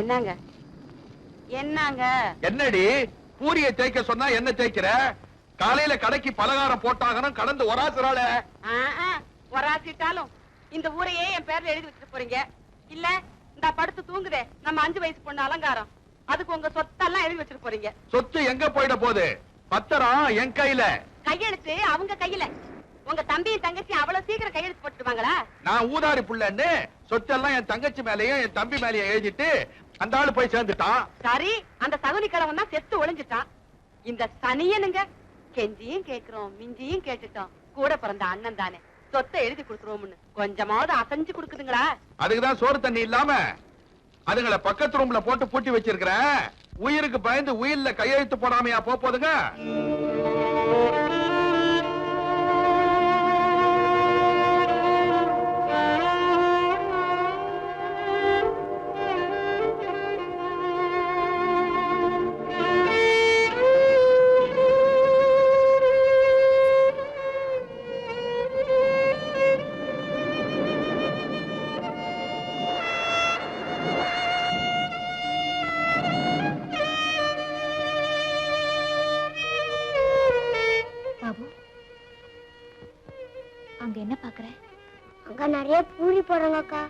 என்னங்க என்னங்க என்னடி பூரிய தேய்க்க சொன்னா என்ன தேய்க்கிற? காலையில கடைக்கு பலகாரம் போட்டாகணும் கடந்து ஒராசுறாள. ஒராசிட்டாலும் இந்த ஊரையே என் பேர்ல எழுதி வச்சுட்டு போறீங்க இல்ல? இந்த படுத்து தூங்குதே நம்ம 5 வயசு பொண்ணு அலங்காரம், அதுக்கு உங்க சொத்தெல்லாம் எழுதி வச்சுட்டு போறீங்க. சொத்து எங்க போயிட போகுது? பத்திரம் என் கையில. கையெழுத்து அவங்க கையில. உங்க தம்பியும் தங்கச்சி அவ்வளவு சீக்கிரம் கையெழுத்து போட்டுவாங்களா? நான் ஊதாரி புள்ளன்னு சொத்தெல்லாம் என் தங்கச்சி மேலயும் என் தம்பி மேலயும் எழுதிட்டு அந்த ஆளு போய் சேர்ந்துட்டான். சரி, அந்த சகுனி கிழவன் தான் செத்து ஒளிஞ்சிட்டான். இந்த சனியனுங்க கெஞ்சியும் கேக்குறோம் மிஞ்சியும் கேட்டுட்டோம், கூட பிறந்த அண்ணன் தானே, சொத்தை எழுதி கொடுத்துருவோம்னு கொஞ்சமாவது அசைஞ்சு கொடுக்குதுங்களா? அதுக்குதான் சோறு தண்ணி இல்லாம அதுங்களை பக்கத்து ரூம்ல போட்டு பூட்டி வச்சிருக்கிறேன். உயிருக்கு பயந்து உயிர்ல கையெழுத்து போடாமையா போதுங்க. அங்க என்ன பாக்குற? அங்க நிறைய பூரி போடுறாங்க அக்கா.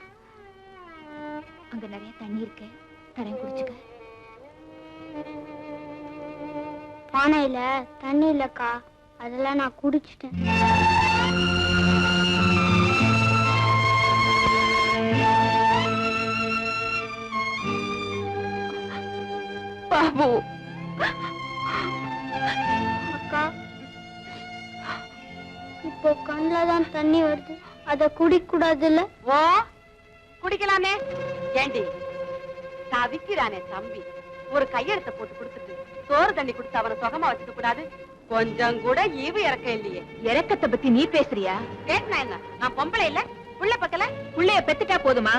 அங்க நிறைய தண்ணி இருக்கு, தரேன் குடிச்சுக்க. பானையில தண்ணி இல்லக்கா, அதெல்லாம் நான் குடிச்சிட்டேன். பாபு அக்கா, இப்போ கண்ணுலதான் தண்ணி வருது, அத குடிக்க கூடாதுல்ல? ஓ குடிக்கலாமே. ஏண்டி தவிக்கிறானே தம்பி, ஒரு கையெழுத்த போட்டு கொடுத்துட்டு சோறு தண்ணி கொடுத்து அவனை சுகமா வச்சுக்க கூடாது? கொஞ்சம் கூட ஈவு இறக்கம் இல்லையே. இறக்கத்தை பத்தி நீ பேசுறியா? கேட்டா என்ன, நான் பொம்பளை இல்ல புள்ள பக்கல? புள்ளைய பெத்துட்டா போதுமா?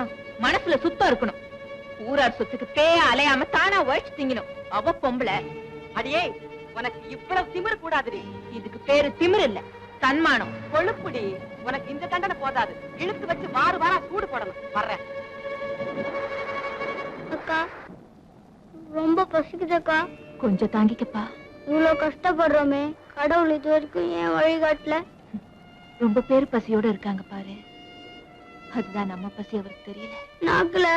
மனசுல சுத்தம் இருக்கணும். ஊரார் சொத்துக்கு அலையாம தானா உழைச்சு திங்கணும். அவ பொம்பளை. அடியே, உனக்கு இவ்வளவு திமிரு கூடாதுடி. இதுக்கு பேரு திமிரு இல்ல, தன்மானம். கொழுப்புடி. உனக்கு இந்த தண்டனை போதாது, இழுத்து வச்சு வார வாரம் சூடு போடணும். வர்றேன். அக்கா, ரொம்ப பசிக்குதுக்கா. கொஞ்சம் தாங்கிக்கப்பா. இவ்வளவு கஷ்டப்படுறோமே, கடவுள் இது வரைக்கும் ஏன் வழிகாட்டல? ரொம்ப பேர் பசியோட இருக்காங்க பாரு, அதுதான் நம்ம பசி அவருக்கு தெரியல. நாக்குல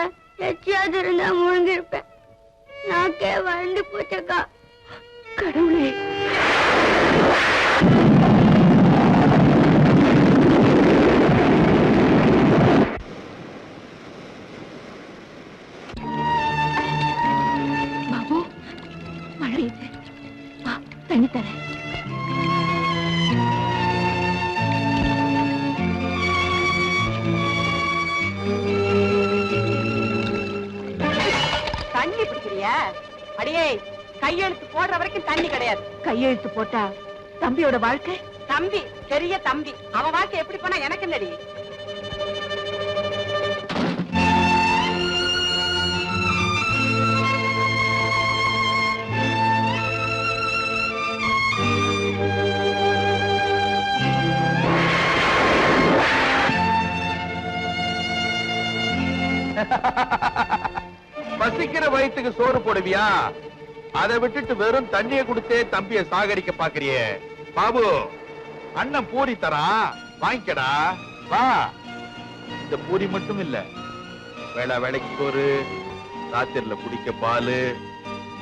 எச்சியாவது இருந்தா முழுங்கிருப்பேன், நாக்கே வறண்டு போச்சக்கா. கடவுளே, பாபு மழை தண்ணி தரேன். தண்ணி பிடிக்கிறியா? அடியே, கையெழுத்து போடுற வரைக்கும் தண்ணி கிடையாது. கையெழுத்து போட்டா தம்பியோட வாழ்க்கை? தம்பி பெரிய தம்பி, அவன் வாழ்க்கை எப்படி போனா எனக்கு என்னடி? பசிக்கிற வயிற்றுக்கு சோறு போடுவியா? அதை விட்டுட்டு வெறும் தண்ணியை கொடுத்தே தம்பிய சாகடிக்க பாக்குறியே. பாபு, அண்ணன் பூரி தரான், வாங்கிக்கடா. வா. இந்த பூரி மட்டும் இல்ல, வேளா வேலைக்கு சோறு, ராத்திரில குடிக்க பாலு,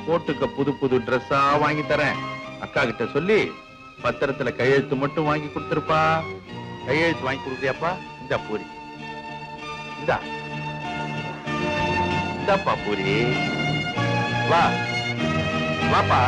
போட்டுக்க புது புது ட்ரெஸ்ஸா வாங்கி தரேன். அக்கா கிட்ட சொல்லி பத்திரத்துல கையெழுத்து மட்டும் வாங்கி கொடுத்துருப்பா. கையெழுத்து வாங்கி கொடுக்குறியாப்பா? இந்த பூரி இந்தா, இந்தாப்பா பூரி. வா வாப்பா.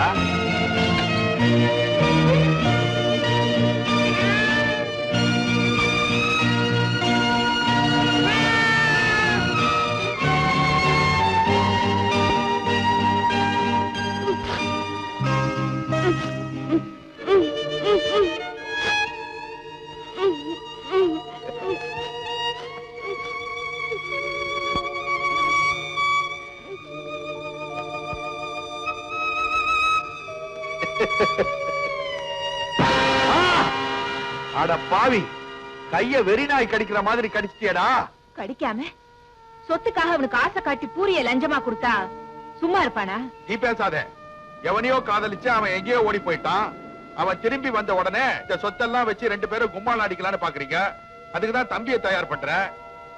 அட பாவி, கைய வெறி நாய் கடிக்கிற மாதிரி கடிச்சிட்டியடா. கடிக்காம சொத்துக்காக அவனுக்கு ஆசை காட்டி பூரிய லஞ்சமா கொடுத்தா சும்மா இருப்பானா? நீ பேசாத. எவனையோ காதலிச்சு அவன் எங்கேயோ ஓடி போயிட்டான். அவன் திரும்பி வந்த உடனே இந்த சொத்தெல்லாம் வச்சு 2 பேரும் கும்மாளம் அடிக்கலான்னு பாக்குறீங்க. அதுக்குதான் தம்பியை தயார் பண்றேன்.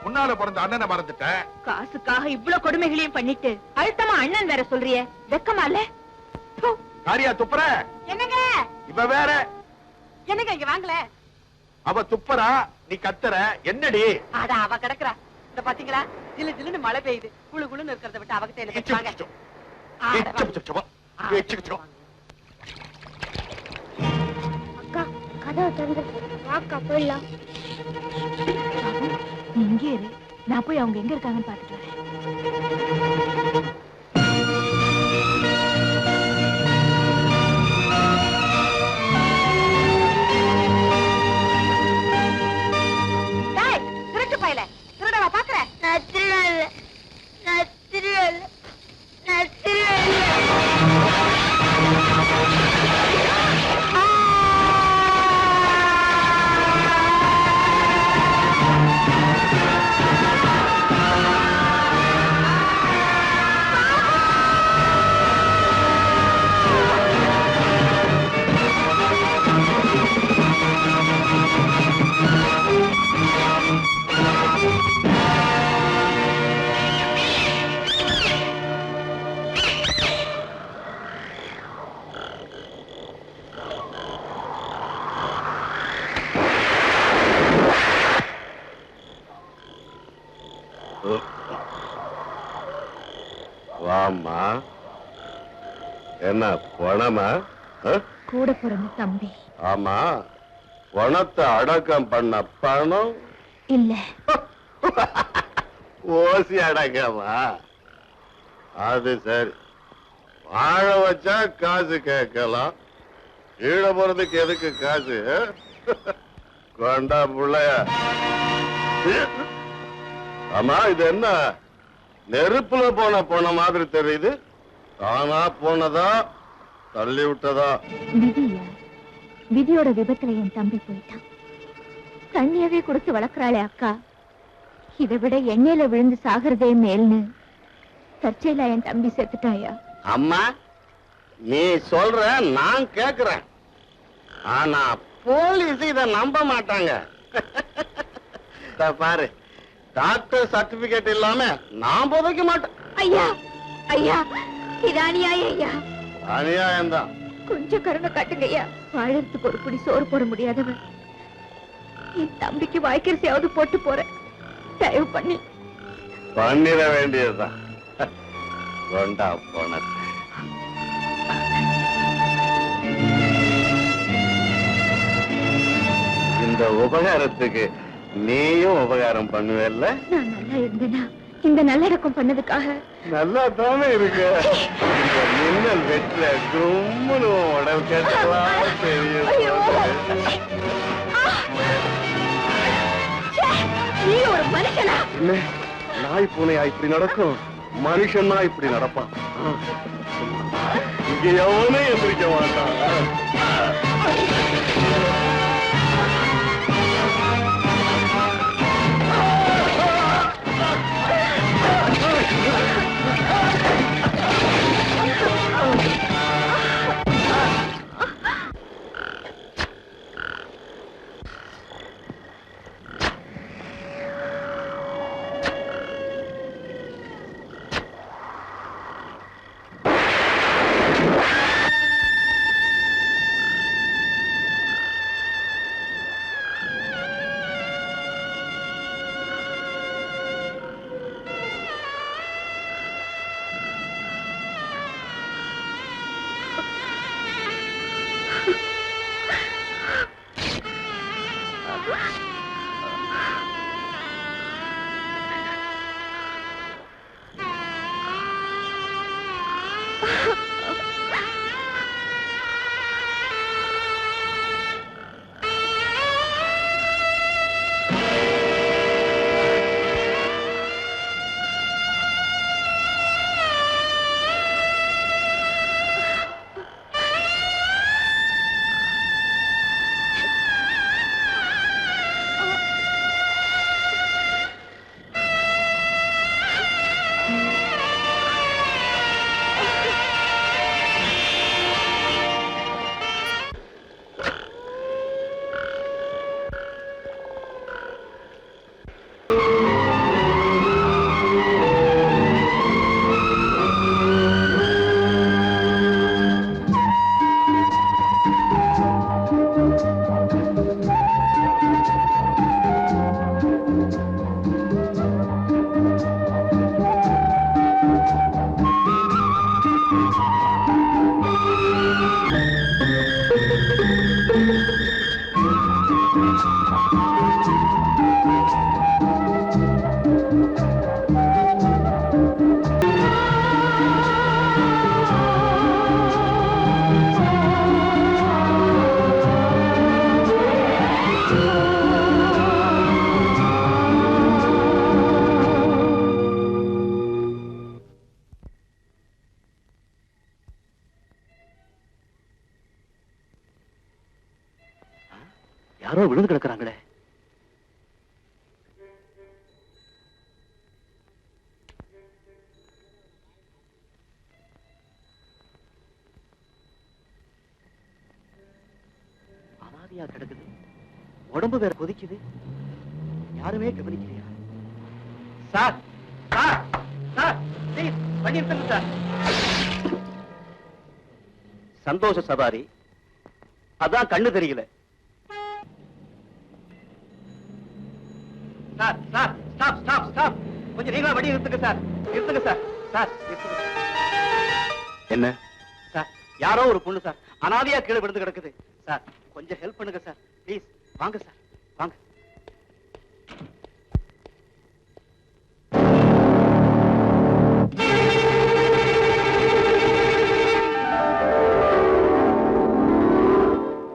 முன்னால பிறந்த அண்ணனை மறந்துட்டேன். காசுக்காக இவ்வளவு கொடுமைகளையும் பண்ணிட்டு அழுத்தமா அண்ணன் வேற சொல்றியே, வெக்கமா இல்ல? காரியா துப்புற? என்னங்க இவ வேற. என்னங்க இங்க வாங்கல. அவ துப்புறா, நீ கத்துற. என்னடி? அட அவ கிடக்குறா. இந்த பாத்தீங்களா, ஜிலு ஜிலுன்னு மழை பெய்யுது. குளு குளுன்னு இருக்கிறத விட்டு அவகிட்ட என்ன பேசுவாங்க? அக்கா கதவை திறந்து வாக்கா போயிடலாம். நீ இங்கே இரு, நான் போய் அவங்க எங்க இருக்காங்கன்னு பாத்துட்டு வரேன். திருட்டு பயல, திருடவா பாக்குற? நான் திருடல, நான் திருடல, நான் திருடல. வாமா, என்ன பணமா? கூட பிறந்த தம்பி. ஆமா, பணத்தை அடக்கம் பண்ண பணம் இல்ல. ஓசி அடக்கமா? அது சரி. வாழ வச்சா காசு கேட்கலாம், கீழே போறதுக்கு எதுக்கு காசு? கொண்டா புள்ளைய. ஆமா, இது என்ன நெருப்புல போன மாதிரி தெரியுது? தானா போனதா தள்ளி விட்டதா? விதியா? விதியோட விபத்துல என் தம்பி போயிட்டான். தண்ணியவே கொடுத்து வளர்க்கறாளே அக்கா, இதை விட எண்ணெயில விழுந்து சாகிறதே மேல்னு தற்செயலா என் தம்பி செத்துட்டாயா? அம்மா, நீ சொல்ற, நான் கேக்குறேன். ஆனா போலீஸ் இத நம்ப மாட்டாங்க. பாரு, டாக்டர் சர்டிபிகேட் இல்லாம நான் புதைக்க மாட்டேன். ஐயா ஐயா, இது அநியாயம் ஐயா. அநியாயம் தான். கொஞ்சம் கருணை காட்டுங்க ஐயா. வாழறதுக்கு ஒரு பிடி சோறு போட முடியாதவன் என் தம்பிக்கு வாய்க்கரிசியாவது போட்டு போறேன். தயவு பண்ணி பண்ணிட வேண்டியதுதான். கொண்டா போனது. இந்த உபகாரத்துக்கு நீயும் உபகாரம் பண்ணுவேல்ல? நான் நல்லா இருந்தேனா இந்த நல்லடக்கம் பண்ணதுக்காக? நல்லா தானே இருக்கு. இந்த மின்னல் வெற்ற கும்முன்னு உடல் கேட்டலாம் தெரியும். நீ ஒரு மனுஷனா? நாய் பூனையா இப்படி நடக்கும்? மனுஷன்னா இப்படி நடப்பான். இங்க எவனே எந்திரிக்க மாட்டான். யாரோ விழுந்து கிடக்குறாங்களே. அனாதையா கிடக்குது, உடம்பு வேற கொதிக்குது, யாருமே கவனிக்கலையா? சார் சார் சார் ப்ளீஸ் வண்டி நிறுத்துங்க சார். சந்தோஷ சவாரி, அதான் கண்ணு தெரியல. Sir sir stop stop stop, கொஞ்சம் நீங்களா வண்டி நிறுத்துங்க சார். நிறுத்துங்க சார். சார் நிறுத்துங்க. என்ன சார்? யாரோ ஒரு பொண்ணு சார் அனாதையா கீழே விழுந்து கிடக்குது சார். கொஞ்சம் ஹெல்ப் பண்ணுங்க சார் ப்ளீஸ். வாங்க சார் வாங்க.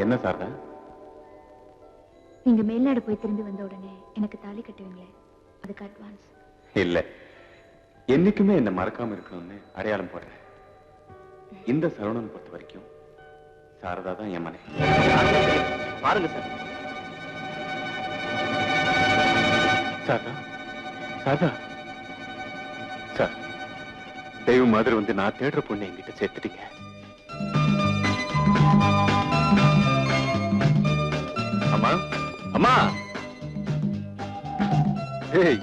என்ன சார்? நீங்க மேல்நாடு போய் திரும்பி வந்த உடனே எனக்கு தாலி கட்டுவீங்களே, அதுக்கு அட்வான்ஸ். இல்ல, என்னைக்குமே என்ன மறக்காம இருக்கணும்னு அடையாளம் போடுறேன். இந்த சரவணன் பொறுத்த வரைக்கும் சாரதா தான் என் மனைவி. பாருங்க சார். சாரதா சாரதா சார், தெய்வம் மாதிரி வந்து நான் தேடுற பொண்ணு என்கிட்ட சேர்த்துட்டீங்க. அம்மா அம்மா. ஏய்,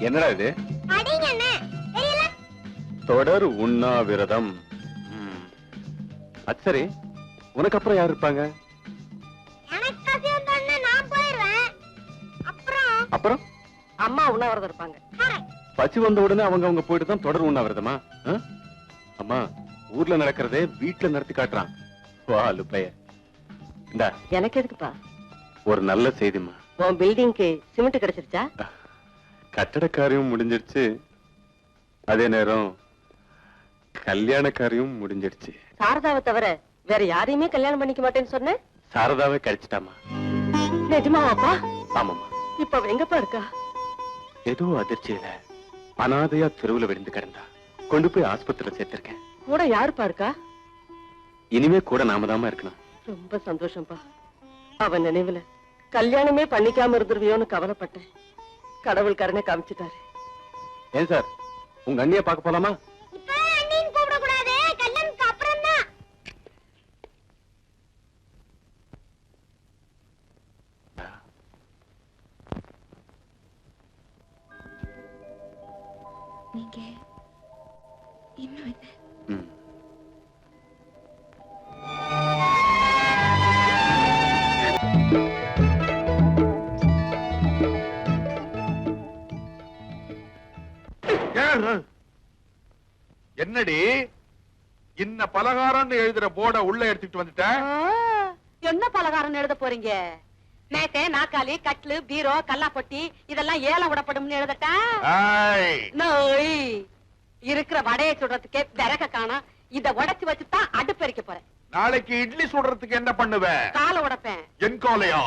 என்னடா இது? தொடர் உண்ணாவிரதம். அது சரி, உனக்கு அப்புறம் யார் இருப்பாங்க? அப்புறம் அம்மா உண்ணாவிரதம் இருப்பாங்க. பசி வந்த உடனே அவங்க போயிட்டு தான் தொடர் உண்ணாவிரதமா? அம்மா, ஊர்ல நடக்கிறதே வீட்டுல நடத்தி காட்டுறான். வா லுப்பைய. இந்தா. எனக்கு எதுக்குப்பா? ஒரு நல்ல செய்திமா. உன் பில்டிங்க்கு சிமெண்ட் கிடைச்சிருச்சா? கட்டட காரியம் முடிஞ்சிருச்சு, அதே நேரம் கல்யாண காரியம் முடிஞ்சிருச்சு. சாரதாவை தவிர வேற யாரையுமே கல்யாணம் பண்ணிக்க மாட்டேன்னு சொன்னேன். சாரதாவை கழிச்சிட்டாமா. நிஜமாவாப்பா? ஆமாமா. இப்ப அவ எங்கப்பா இருக்கா? ஏதோ அதிர்ச்சியில அனாதையா தெருவுல விழுந்து கிடந்தா, கொண்டு போய் ஆஸ்பத்திரியில சேர்த்திருக்கேன். கூட யாருப்பா இருக்கா? இனிமே கூட நாம தாமா இருக்கணும். ரொம்ப சந்தோஷம்பா. அவன் நினைவுல கல்யாணமே பண்ணிக்காம இருந்துருவியோன்னு கவலைப்பட்டேன். கடவுள் கருணை காமிச்சிட்டாரு. ஏன் சார், உங்க அண்ணிய பார்க்க போலாமா? நீங்க இன்னும் என்ன? என்னடி இன்ன பலகாரம்னு எழுதுற போர்ட உள்ள எடுத்துட்டு வந்துட்டேன். என்ன பலகாரம் எழுத போறீங்க? மேட்டை, நாக்காளி, கட்லு, பீரோ, கல்லாப்பொட்டி இதெல்லாம் ஏலம் விடப்படும்னு எழுதட்டா? இருக்கிற வடையை சுடுறதுக்கே விறக காணோம். இத உடைச்சு வச்சுதான் அடுப்பெரிக்க போறேன். நாளைக்கு இட்லி சுடுறதுக்கு என்ன பண்ணுவேன்? காலை உடைப்பேன். என் காலையா?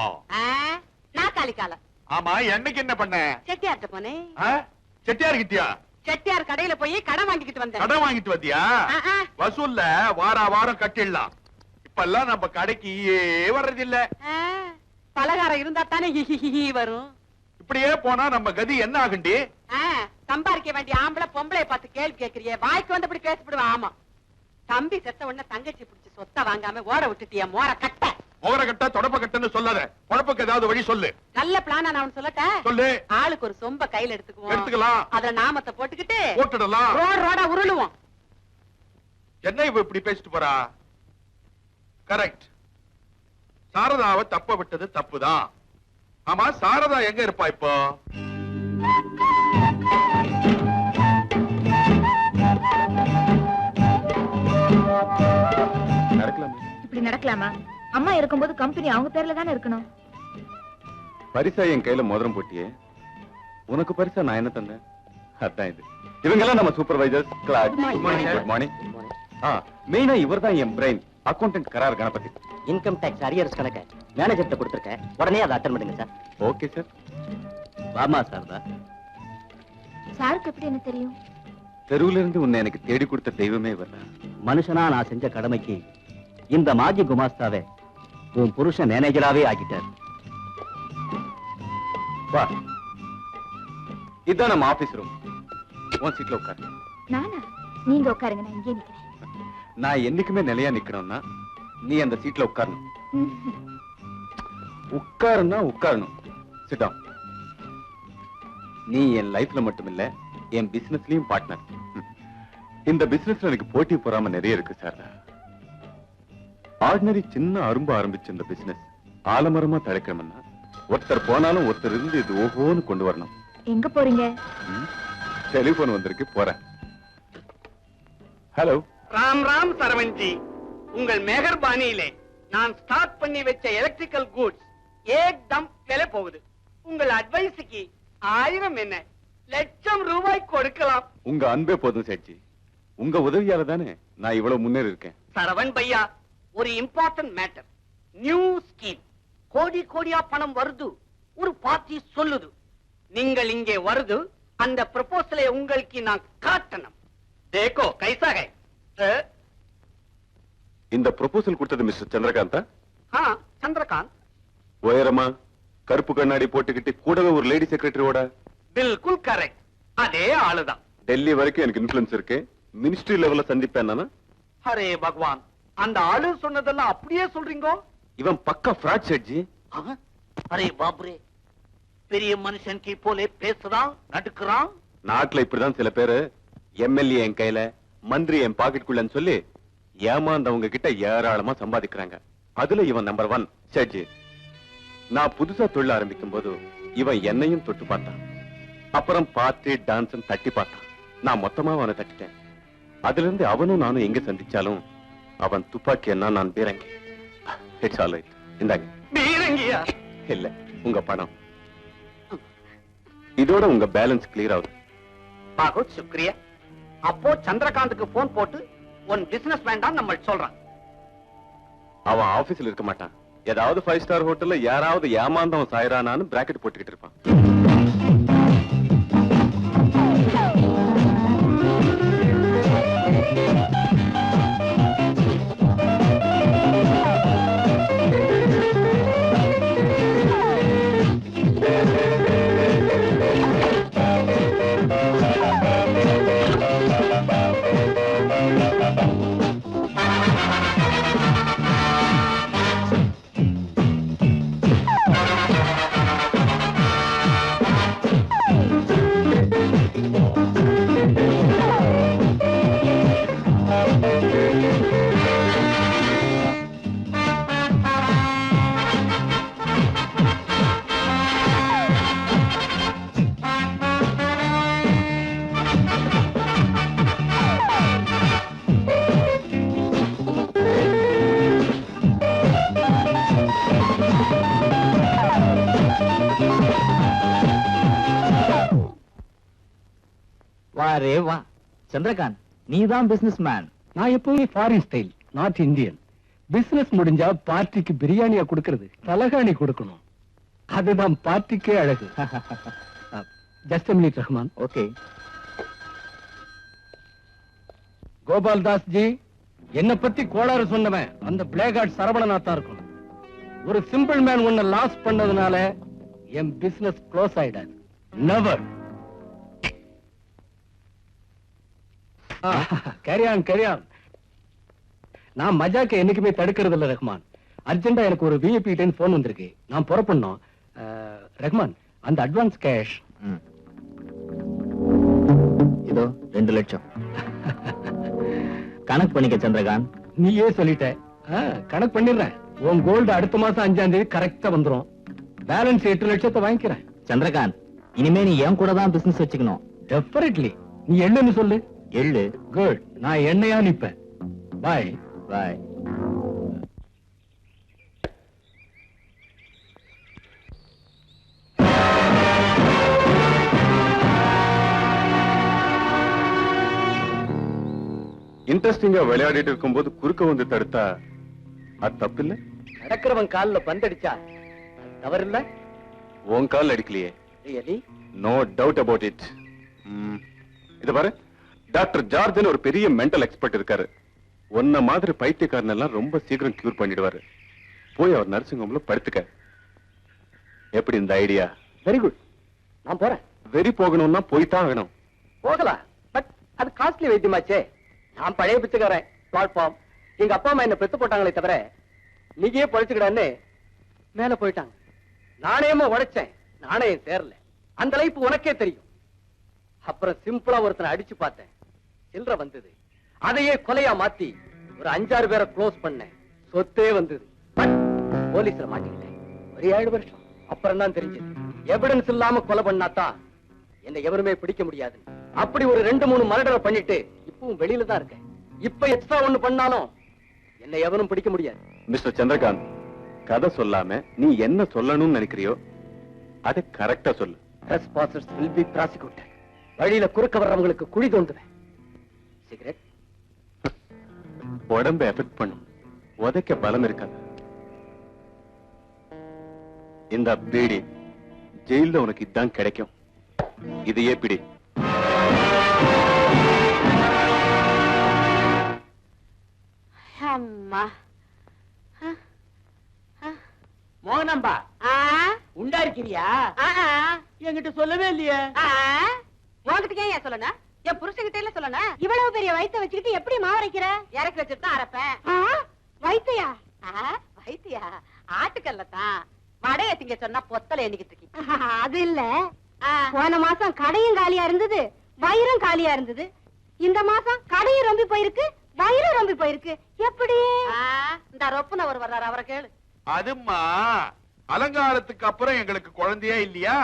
நாக்காளி காலை. ஆமா, என்னைக்கு என்ன பண்ண? செட்டியார்ட்ட போனேன். செட்டியார் கிட்டியா? செட்டியார் கடையில போய் கடன் வாங்கிட்டு வந்தேன். கடன் வாங்கிட்டு வந்தியா? வசூல்ல வார வாரம் கட்டிடலாம். இப்பெல்லாம் நம்ம கடைக்கு வர்றதில்ல. பலகாரம் இருந்தா தானே வரும். இப்படியே போனா நம்ம கதி என்ன ஆகுண்டி? சம்பாதிக்க வேண்டிய ஆம்பளை பொம்பளை பார்த்து கேள்வி கேக்குறிய? வாய்க்கு வந்தபடி பேசப்படுவேன். ஆமா, தம்பி செத்த உடனே தங்கச்சி பிடிச்சி சொத்தை வாங்காம ஓட விட்டுட்டிய மோர கட்ட. மோர கட்ட தொடப்ப கட்டன்னு சொல்லாத. பொழப்புக்கு ஏதாவது வழி சொல்லு. நல்ல பிளானா நான் சொல்லட்டேன். சொல்லு. ஆளுக்கு ஒரு சொம்ப கையில எடுத்துக்கலாம். அதுல நாமத்தை போட்டுக்கிட்டு போட்டுடலாம். ரோடா உருளுவோம். என்ன இவ இப்படி பேசிட்டு போறா? கரெக்ட். சாரதாவை தப்ப விட்டது தப்புதான். ஆமா, சாரதா எங்க இருப்பா இப்போ? இப்படி நடக்கலாமா? அம்மா இருக்கும்போது கம்பெனி அவங்க பேர்ல தானே இருக்கணும். பரிசா என் கையில மோதிரம் போட்டியே, உனக்கு பரிசா நான் என்ன தந்தேன்? அதான் இது. இவங்க எல்லாம் நம்ம சூப்பர்வைசர்ஸ். Good morning. மெயினா இவர் தான் என் பிரெயின், அக்கௌண்டன்ட் கரார் கணபதி. இன்கம் டாக்ஸ் அரியர்ஸ் கணக்க மேனேஜர்ட்ட கொடுத்திருக்கேன். உடனே அதை அட்டெண்ட் பண்ணுங்க சார். Okay sir. வாமா சாரதா. சாருக்கு எப்படி என்ன தெரியும்? தெருவுல இருந்து உன்னை எனக்கு தேடி கொடுத்த தெய்வமே வரல. மனுஷனா நான் செஞ்ச கடமைக்கு இந்த மாஜி குமாஸ்தாவே உன் புருஷன் மேனேஜராவே ஆகிட்டார். வா, இதான் நம்ம ஆபீஸ் ரூம். உன் சீட்ல உட்காரு. நானா? நீங்க உட்காருங்க, நான் இங்கே நிக்கிறேன். நான் என்னைக்குமே நிலையா நிக்கணும்னா நீ அந்த சீட்ல உட்காரணும். உட்காரணும். Sit down. நீ என் லைஃப்ல மட்டும் இல்ல, என் பிசினஸ்லயும் பார்ட்னர். இந்த பிசினஸ்ல எனக்கு போட்டி போறாம நிறைய இருக்கு சார். ஆர்டினரி சின்ன அரும்பு ஆரம்பிச்ச இந்த பிசினஸ் ஆலமரமா தழைக்கணும்னா ஒருத்தர் போனாலும் ஒருத்தர் இருந்து இது ஓஹோன்னு கொண்டு வரணும். எங்க போறீங்க? டெலிபோன் வந்திருக்கு, போறேன். ஹலோ. ராம் ராம் சரவண்ஜி, உங்கள் மெஹர்பானியிலே நான் ஸ்டார்ட் பண்ணி வச்ச எலக்ட்ரிக்கல் கூட்ஸ் ஏக்தம் விலை போகுது. உங்கள் அட்வைஸுக்கு 1000 என்ன, லட்சம் ரூபாய் கொடுக்கலாம். உங்க அன்பே போதும் சேட்ஜி. உங்க உதவியால தானே நான் இவ்வளவு முன்னேறி இருக்கேன். சரவண் பையா, ஒரு இம்பார்ட்டன்ட் மேட்டர். New scheme. கோடி கோடியா பணம் வருது. ஒரு பார்ட்டி சொல்லுது, நீங்கள் இங்கே வருது. அந்த ப்ரொபோசலை உங்களுக்கு நான் காட்டணும். தேக்கோ கைசா ஹை. இந்த ப்ரொபோசல் கொடுத்தது மிஸ்டர் சந்திரகாந்தா? சந்திரகாந்த். உயரமா, கருப்பு கண்ணாடி போட்டுக்கிட்டு கூடவே ஒரு லேடி செக்ரட்டரியோட? பில்குல் கரெக்ட், அதே ஆளுதான். டெல்லி வரைக்கும் எனக்கு இன்ஃபுளுன்ஸ் இருக்கு. மினிஸ்ட்ரி லெவல்ல சந்திப்பேன் நானா? அரே பகவான், அந்த ஆளு சொன்னதெல்லாம் அப்படியே சொல்றீங்க? இவன் பக்கா ஃப்ராட் சேட்ஜி. அரே பாப்ரே, பெரிய மனுஷன் கி போலே பேசுறான், நடுக்குறான். நாட்டுல இப்படிதான் சில பேரு எம்எல்ஏ என் கையில, மந்திரி என் பாக்கெட்டுக்குள்ளன்னு சொல்லி ஏமாந்தவங்க கிட்ட ஏராளமா சம்பாதிக்கிறாங்க. அதுல இவன் நம்பர் 1 சேட்ஜி. நான் புதுசா தொழில் ஆரம்பிக்கும் போது இவன் என்னையும் தொட்டு பார்த்தான். அப்புறம் பார்த்து டான்ஸ் தட்டி பார்த்தான். நான் மொத்தமா அவனை தட்டிட்டேன். அதுல இருந்து அவனும் நானும் எங்க சந்திச்சாலும் அவன் துப்பாக்கி என்ன, நான் பீரங்கி. It's all right. இந்தாங்க. பீரங்கியா? இல்ல, உங்க பணம். இதோட உங்க பேலன்ஸ் கிளியர் ஆகுது. பாகுத் சுக்ரியா. அப்போ சந்திரகாந்துக்கு போன் போட்டு உன் பிசினஸ் வேண்டாம் நம்ம சொல்றான். அவன் ஆபீஸ்ல இருக்க மாட்டான். ஏதாவது 5 ஸ்டார் ஹோட்டல்ல யாராவது ஏமாந்தவன் சாயரானான்னு பிராக்கெட் போட்டுக்கிட்டு இருப்பான். வாரே வா சந்திரகாந்த், நீதான் பிசினஸ் மேன். நான் எப்பவுமே foreign style, north Indian. Business முடிஞ்சா பார்ட்டிக்கு பிரியாணியா கொடுக்கிறது, தலகாணி கொடுக்கணும். அதுதான் பார்ட்டிக்கே அழகு. Just minute Rahman. Okay. Gopal Das ji, என்ன பத்தி கோளாறு சொன்னவன் அந்த பிளேகார்ட் சரவணநாத்தா இருக்கும். ஒரு சிம்பிள் மேன் உன்னை லாஸ் பண்ணதுனால என் பிசினஸ் க்ளோஸ் ஆயிடாது. நெவர். Carry on. நான் மஜாக்க என்னைக்குமே தடுக்கிறது இல்ல ரஹ்மான். அர்ஜென்டா எனக்கு ஒரு விஐபி போன் வந்திருக்கு, நான் புறப்படணும். ரஹ்மான், அந்த அட்வான்ஸ் கேஷ் இதோ 2 லட்சம். கணக்கு பண்ணிக்க சந்திரகாந்த். நீயே சொல்லிட்ட. கணக்கு பண்ணிடுறேன். உன் கோல்டு அடுத்த மாசம் 5ஆம் தேதி கரெக்டா வந்துரும். பேலன்ஸ் 8 லட்சத்தை வாங்கிக்கிறேன். சந்திரகாந்த், இனிமே நீ என் கூட தான் பிசினஸ் வச்சுக்கணும். டெஃபினெட்லி. நீ என்னன்னு சொல்லு. எள்ளு. குட். நான் எண்ணெயா நிப்பேன். பாய். பாய். இன்ட்ரெஸ்டிங்கா விளையாடிட்டு இருக்கும்போது குறுக்க வந்து தடுத்தா அது தப்பு இல்ல? நடக்கிறவன் காலில் பந்தடிச்சா தவறு இல்ல? உன் கால் அடிக்கலையே. Really? No doubt about it. இது பாரு, டாக்டர் ஜார்ஜ் ஒரு பெரிய மென்டல் எக்ஸ்பர்ட் இருக்காரு. ஒன்ன மாதிரி பைத்தியக்காரன் எல்லாம் ரொம்ப சீக்கிரம் கியூர் பண்ணிடுவாரு. போய் அவர் நர்சிங் ஹோம்ல படுத்துக்க. எப்படி இந்த ஐடியா? வெரி குட், நான் போறேன். வெறி போகணும்னா போய்தான் ஆகணும். போகலாம், பட் அது காஸ்ட்லி வைத்தியமாச்சே. நான் பழைய பிச்சைக்காரன், பிளாட்ஃபார்ம். எங்க அப்பா அம்மா என்ன பெத்து போட்டாங்களே தவிர நீயே பழிச்சுக்கிடான்னு மேல போயிட்டாங்க. நாணயமா உழைச்சேன், நாணயம் சேரல. அந்த லைஃப் உனக்கே தெரியும். அப்புறம் சிம்பிளா ஒருத்தனை அடிச்சு பார்த்தேன், சில்லற வந்தது. அதையே கொலையா மாத்தி ஒரு 5-6 பேரை க்ளோஸ் பண்ணேன், சொத்தே வந்தது. பட் போலீஸ்ல மாட்டிக்கிட்டேன். ஒரு 7 வருஷம். அப்புறம் தான் தெரிஞ்சது, எவிடன்ஸ் இல்லாம கொலை பண்ணாதான் என்னை எவருமே பிடிக்க முடியாது. அப்படி ஒரு 2-3 மர்டரை பண்ணிட்டு இப்பவும் வெளியில தான் இருக்கேன். இப்ப எக்ஸ்ட்ரா ஒண்ணு பண்ணாலும் என்னை எவரும் பிடிக்க முடியாது. மிஸ்டர் சந்திரகாந்த், கதை சொல்லாம நீ என்ன சொல்லணும்னு நினைக்கிறியோ அதை கரெக்டா சொல்லு. Trespassers will be prosecuted. வழியில குறுக்க வர்றவங்களுக்கு குழி தோண்டுவேன். சிகரெட் உடம்பை எஃபெக்ட் பண்ணும், உதைக்க பலம் இருக்காது. இந்த பீடி ஜெயில உனக்கு இதான் கிடைக்கும். இதையே பிடி. அம்மா மோகனாம்பா, உண்டா இருக்கிறியா? என்கிட்ட சொல்லவே இல்லையே. உன்கிட்ட ஏன் சொல்லணும்? என் புருஷன்கிட்ட இல்ல சொல்லணும். இவ்வளவு பெரிய வயித்தை வச்சுக்கிட்டு எப்படி மாவரைக்கிற? இறக்கி வச்சுட்டு தான் அரைப்பேன். வைத்தியா? வைத்தியா? ஆட்டுக்கல்ல தான் வடைய திங்க சொன்னா பொத்தல எண்ணிக்கிட்டு இருக்கீங்க. அது இல்ல, போன மாசம் கடையும் காலியா இருந்தது, வயிறும் காலியா இருந்தது. இந்த மாசம் கடையும் ரொம்பி போயிருக்கு, வயிறும் ரொம்பி போயிருக்கு. எப்படி? இந்த ரொப்புன ஒரு வர்றாரு, அவரை கேளு. அதுமா அலங்காரத்துக்கு அப்புறம் எங்களுக்கு குழந்தையே இல்லையா?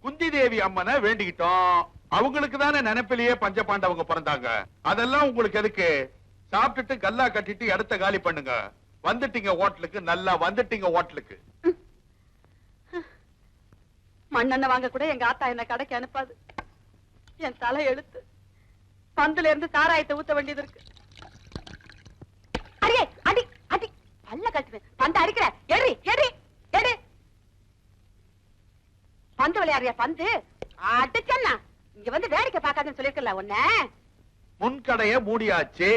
குந்தி தேவி அம்மனை வேண்டிக்கிட்டோம். அவங்களுக்கு தானே நினைப்பிலேயே பஞ்சபாண்டவங்க பிறந்தாங்க. அதெல்லாம் உங்களுக்கு எதுக்கு? சாப்பிட்டுட்டு கல்லா கட்டிட்டு இடத்த காலி பண்ணுங்க. வந்துட்டீங்க ஹோட்டலுக்கு, நல்லா வந்துட்டீங்க ஹோட்டலுக்கு. மண்ணெண்ணெய் வாங்க கூட எங்க ஆத்தா என்ன கடைக்கு அனுப்பாது. என் தலை எழுத்து. பந்துல இருந்து சாராயத்தை ஊத்த வேண்டியது இருக்கு. அடியே அடி அடி பல்ல கட்டுவேன். பந்து அடிக்கிற எடி எடி எடி. பந்து விளையாடுறியா? பந்து அடிச்சா இங்க வந்து வேடிக்கை பார்க்காதுன்னு சொல்லிருக்கல உன்ன. முன்கடைய மூடியாச்சு,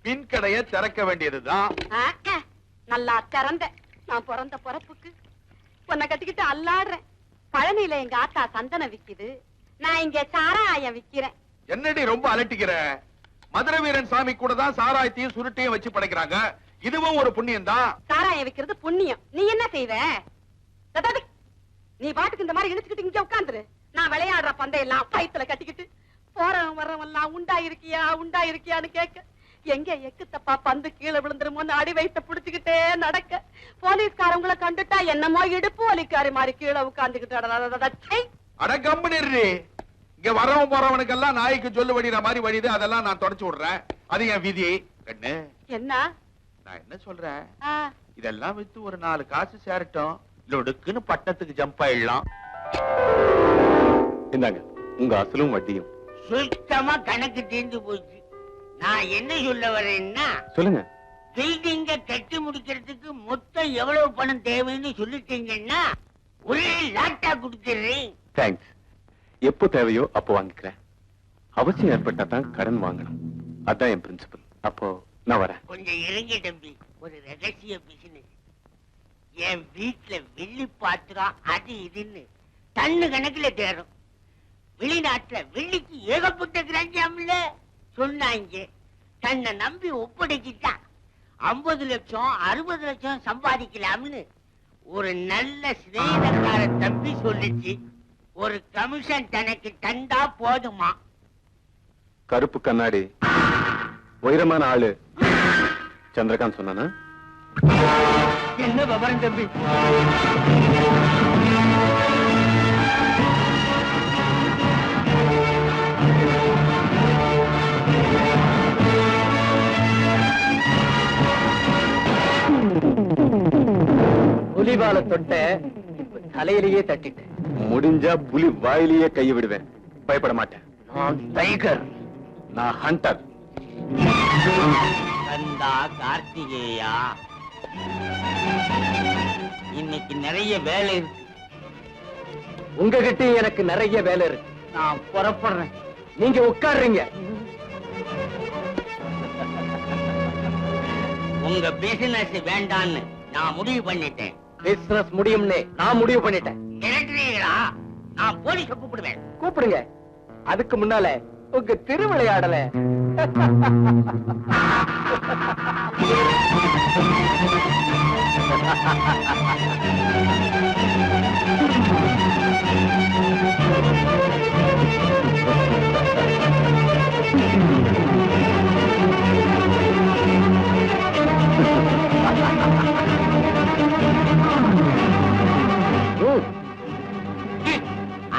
பின் கடைய திறக்க வேண்டியதுதான். நல்லா திறந்த. நான் பிறந்த பிறப்புக்கு உன்னை கட்டிக்கிட்டு அல்லாடுறேன். பழனியில எங்க ஆத்தா சந்தனம் விக்குது, நான் இங்க சாராயம் விக்கிறேன். என்னடி ரொம்ப அலட்டிக்கிற? மதுரை வீரன் சாமி கூட தான் சாராயத்தையும் சுருட்டையும் வச்சு படைக்கிறாங்க. இதுவும் ஒரு புண்ணியம் தான். சாராயம் விக்கிறது புண்ணியம். நீ என்ன செய்வ? நீ பாட்டுக்கு இந்த மாதிரி இழுச்சுக்கிட்டு இங்க உட்காந்துரு. நான் விளையாடுற பந்தையெல்லாம் வயித்துல கட்டிக்கிட்டு போறவன் வர்றவெல்லாம் உண்டா இருக்கியா உண்டா இருக்கியான்னு கேட்க, எங்க எக்கு தப்பா பந்து கீழே விழுந்துருமோன்னு அடி வயித்த புடிச்சுக்கிட்டே நடக்க, போலீஸ்காரங்களை கண்டுட்டா என்னமோ இடுப்பு வலிக்காரி மாதிரி கீழே உட்கார்ந்துகிட்டு. அட கம்பெனி, இங்க வரவன் போறவனுக்கெல்லாம் நாய்க்கு சொல்லு வடிகிற மாதிரி வழிது. அதெல்லாம் நான் தொடச்சு விடுறேன். அது என் விதி. கண்ணு என்ன நான் என்ன சொல்றேன், இதெல்லாம் வித்து ஒரு 4 காசு சேரட்டும், லொடுக்குன்னு பட்டத்துக்கு ஜம்ப் ஆயிடலாம். இந்தாங்க உங்க அசலும் வட்டியும். சுத்தமா கணக்கு தீர்ந்து போச்சு. நான் என்ன சொல்ல வரேன்னா, சொல்லுங்க. பில்டிங்க கட்டி முடிக்கிறதுக்கு மொத்தம் எவ்வளவு பணம் தேவைன்னு சொல்லிட்டீங்கன்னா ஒரே லாட்டா கொடுத்துறேன். தேங்க்ஸ். எப்போ தேவையோ அப்போ வாங்கிக்கிறேன். அவசியம் ஏற்பட்டா தான் கடன் வாங்கணும். அதான் என் பிரின்சிபல். அப்போ நான் வரேன். கொஞ்சம் இருங்க தம்பி, ஒரு ரகசிய பிசினஸ். என் வீட்டுல வெள்ளி பாத்திரம் அது இதுன்னு டன்னு கணக்குல தேரும். வெளிநாட்டுல வெள்ளிக்கு ஏகப்பட்ட கிராஞ்சாமில்ல சொன்னாங்க. தன்னை நம்பி ஒப்படைச்சிட்டான். 50 லட்சம் 60 லட்சம் சம்பாதிக்கலாம்னு ஒரு நல்ல சிநேகிதக்கார தம்பி சொல்லிச்சு. ஒரு கமிஷன் தனக்கு தந்தா போதுமா? கருப்பு கண்ணாடி உயரமான ஆளு சந்திரகாந்த் சொன்னானா? என்ன விவரம் தம்பி? புலிபால தொட்ட தலையிலேயே தட்டிட்டேன். முடிஞ்சா புலி வாயிலேயே கையை விடுவேன். பயப்பட மாட்டேன். நான் டைகர், நான் ஹண்டர். கந்தா கார்த்திகேயா, இன்னைக்கு நிறைய வேலை இருக்கு. உங்ககிட்ட எனக்கு நிறைய வேலை இருக்கு. நான் புறப்படுறேன். நீங்க உட்கார்றீங்க. உங்க பிசினஸ் வேண்டான்னு நான் முடிவு பண்ணிட்டேன். பிசினஸ் முடியும்னே நான் முடிவு பண்ணிட்டேன். மிரட்டுறீங்களா? கூப்பிடுறா, நான் போலீஸ கூப்பிடுவேன். கூப்பிடுங்க. அதுக்கு முன்னால உங்க திருவிளையாடல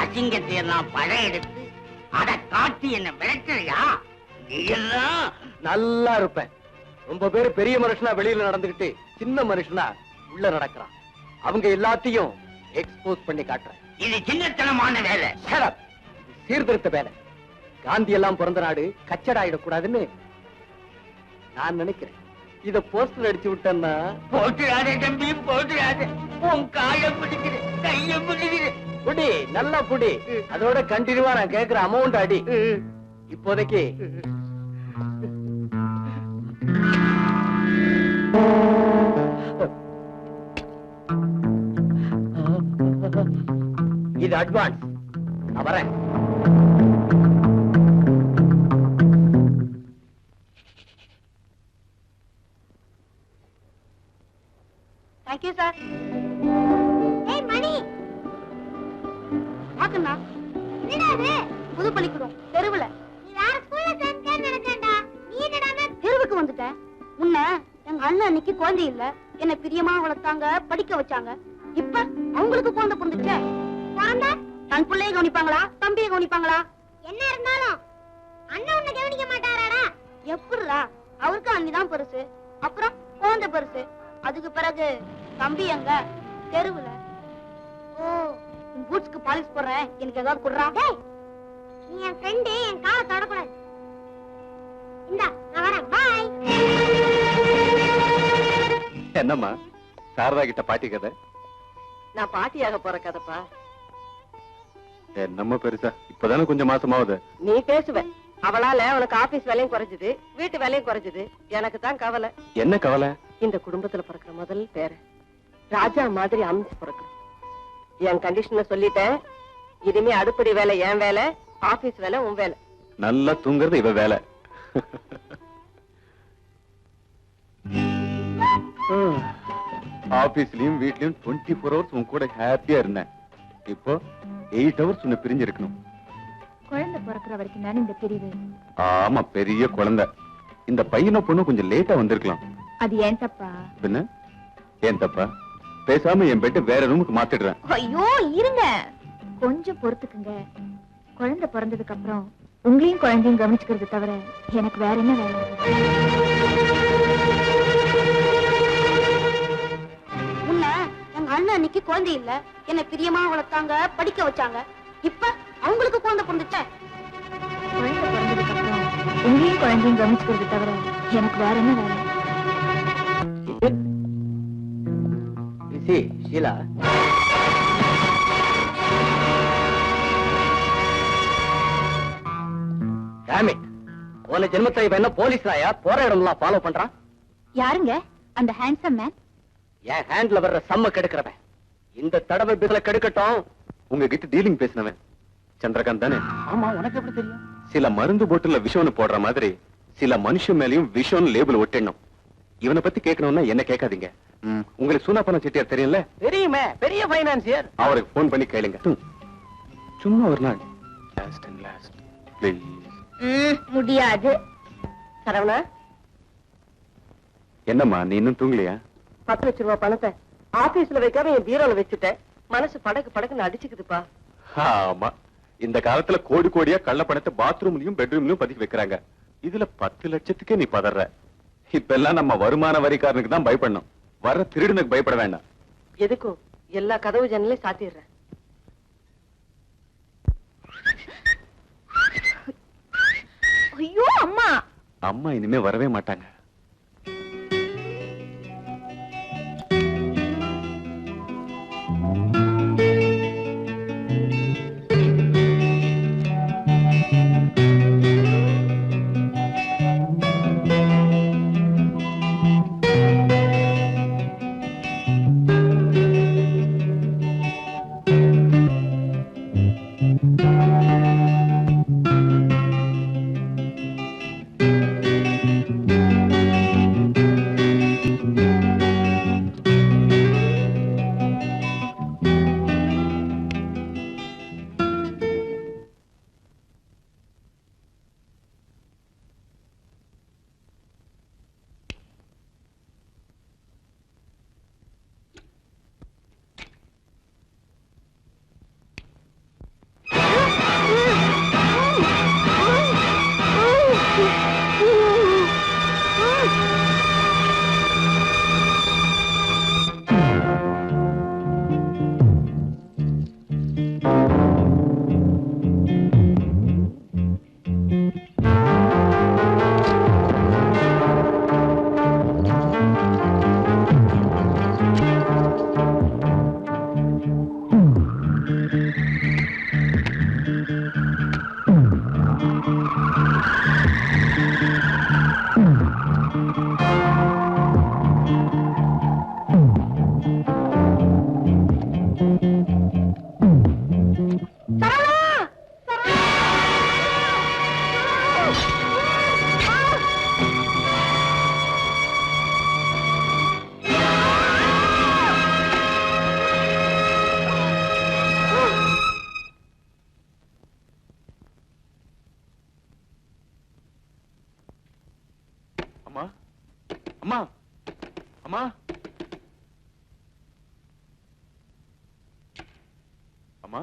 அசிங்கத்தை எல்லாம் படம் எடுத்து அதை காட்டி என்ன மிரட்டுறியா? நீ எல்லாம் நல்லா இருப்பேன். ரொம்ப பேரு பெரிய மனுஷனா வெளியில நடந்துகிட்டு சின்ன மனுஷனா உள்ள நடக்கிறான். அவங்க எல்லாத்தையும் எக்ஸ்போஸ் பண்ணி காட்டுறேன். இது சின்னத்தனமான வேலை. Shut up. இது சீர்திருத்த வேலை. காந்தி எல்லாம் பிறந்த நாடு கச்சடாயிடக்கூடாதுன்னு நான் நினைக்கிறேன். இத போஸ்டர் அடிச்சு விட்டேன்னா போட்டுறாதே தம்பி, போட்டுறாதே. உன் காய பிடிக்குது, கைய பிடிக்குது. புடி, நல்லா புடி. அதோட கண்டினியூவா நான் கேக்குற அமௌண்ட் அடி. இப்போதைக்கு இது அட்வான்ஸ். நான் வரேன். Thank you sir. ஏய் மணி, பாக்கண்ணா, என்னடா இது? புது பள்ளிக்கூடம் தெருவுல. நீ வேற ஸ்கூல்ல சேர்ந்தேன்னு நினைச்சேன்டா. நீ என்னடா தெருவுக்கு வந்துட்ட? உன்ன எங்க அண்ணன் அன்னைக்கு குழந்தை இல்ல, என்ன பிரியமா வளர்த்தாங்க, படிக்க வச்சாங்க. இப்ப அவங்களுக்கு குழந்தை பிறந்துச்சே. குழந்தை தன் பிள்ளைய கவனிப்பாங்களா, தம்பியை கவனிப்பாங்களா? என்ன இருந்தாலும் அண்ணன் உன்னை கவனிக்க மாட்டாராடா? எப்படிடா? அவருக்கு அண்ணிதான் பெருசு, அப்புறம் குழந்தை பெருசு, அதுக்கு பிறகு தம்பி எங்க? தெருவுல. ஓ, உன் பூட்ஸ்க்கு பாலிஷ் போடுறேன், எனக்கு ஏதாவது குடுறா. நீ என் ஃப்ரெண்டு, என் காலை தொடக்கூடாது. இந்தா, நான் வரேன். பாய். என்னம்மா சாரதா கிட்ட பாட்டி கதை? நான் பாட்டியாக போற கதைப்பா. என்னம்மா பெருசா, இப்பதானே கொஞ்சம் மாசமாவது. நீ பேசுவ, அவளால உனக்கு ஆபீஸ் வேலையும் குறைஞ்சது, வீட்டு வேலையும் குறைஞ்சது. எனக்கு தான் கவலை. என்ன கவலை? இந்த குடும்பத்துல பிறக்கிற முதல் பேர ராஜா மாதிரி அமைச்சு பிறக்கணும். என் கண்டிஷன்ல சொல்லிட்டேன். இனிமே அடுப்படி வேலை என் வேலை, ஆபீஸ் வேலை உன் வேலை. நல்லா தூங்குறது இவ வேலை. ஆபீஸ்லயும் வீட்லயும் 24 hours உன் கூட ஹாப்பியா இருந்தேன். இப்போ 8 hours உன்னை பிரிஞ்சு இருக்கணும். குழந்தை பிறக்கிற வரைக்கும் தானே இந்த பிரிவு. ஆமா, பெரிய குழந்தை. இந்த பையனை பொண்ணு கொஞ்சம் லேட்டா வந்திருக்கலாம். அது ஏன் தப்பா? பின்ன ஏன் தப்பா? பேசாம என் பெட்டு வேற ரூமுக்கு மாத்திடுறேன். ஐயோ இருங்க, கொஞ்சம் பொறுத்துக்குங்க. குழந்தை பிறந்ததுக்கு அப்புறம் உங்களையும் குழந்தையும் கவனிச்சுக்கிறது தவிர எனக்கு வேற என்ன வேலை? உன்ன எங்க அண்ணன் அன்னைக்கு குழந்தை இல்ல, என்ன பிரியமா வளர்த்தாங்க, படிக்க வச்சாங்க. இப்ப அவங்களுக்கு குழந்தை பிறந்துச்சே. குழந்தை பிறந்ததுக்கு அப்புறம் உங்களையும் குழந்தையும் கவனிச்சுக்கிறது தவிர எனக்கு வேற என்ன வேலை? Sheila, damn it. போன ஜென்மத்துல இவன் என்ன போலீஸ் ராயா? போற இடம்லாம் ஃபாலோ பண்றான். யாருங்க அந்த ஹேண்ட்ஸம் மேன்? என் ஹேண்ட்ல வர்ற சம்ம கெடுக்கிறவன். இந்த தடவை பிசில கெடுக்கட்டும். உங்ககிட்ட டீலிங் பேசினவன் சந்திரகாந்த் தானே? ஆமா, உனக்கு எப்படி தெரியும்? சில மருந்து போட்டுல விஷம்னு போடுற மாதிரி சில மனுஷன் மேலயும் விஷம் லேபிள் ஒட்டிடணும். இவனை பத்தி கேட்கணும்னா என்ன கேட்காதீங்க. உங்களுக்கு சூனாப்பன செட்டியார் தெரியும்ல? தெரியுமே, பெரிய பைனான்சியர். அவருக்கு போன் பண்ணி கேளுங்க. சும்மா ஒரு நாள் லாஸ்ட் அண்ட் லாஸ்ட் ப்ளீஸ். முடியாது. சரவணா, என்னம்மா நீ இன்னும் தூங்கலையா? 10 லட்சம் ரூபாய் பணத்தை ஆபீஸ்ல வைக்காம என் பீரோல வச்சுட்டேன். மனசு படக்கு படக்குன்னு அடிச்சுக்குதுப்பா. ஆமா, இந்த காலத்துல கோடி கோடியா கள்ள பணத்தை பாத்ரூம்லயும் பெட்ரூம்லயும் பதுக்கி வைக்கிறாங்க. இதுல 10 லட்சத்துக்கே நீ பதற. இப்ப எல்லாம் நம்ம வருமான வரிக்காரனுக்கு தான் பயப்படணும். வர்ற திருடனுக்கு பயப்பட வேண்டாம். எதுக்கும் எல்லா கதவு ஜன்னலையும் சாத்திடுறேன். ஐயோ அம்மா. அம்மா இனிமே வரவே மாட்டாங்க. அம்மா அம்மா அம்மா அம்மா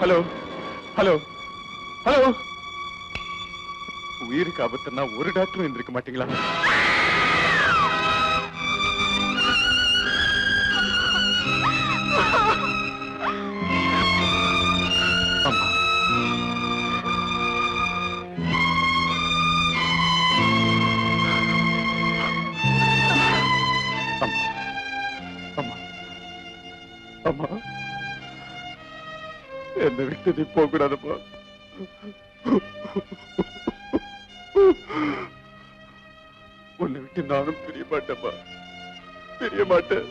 ஹலோ ஹலோ ஹலோ உயிருக்கு ஆபத்துன்னா ஒரு டாக்டரும் இருந்திருக்க மாட்டீங்களா? அம்மா அம்மா அம்மா என்னை விட்டு நீ போக கூடாதுப்பா. உன்னை விட்டு நானும் பிரிய மாட்டேன்ப்பா, பிரிய மாட்டேன்.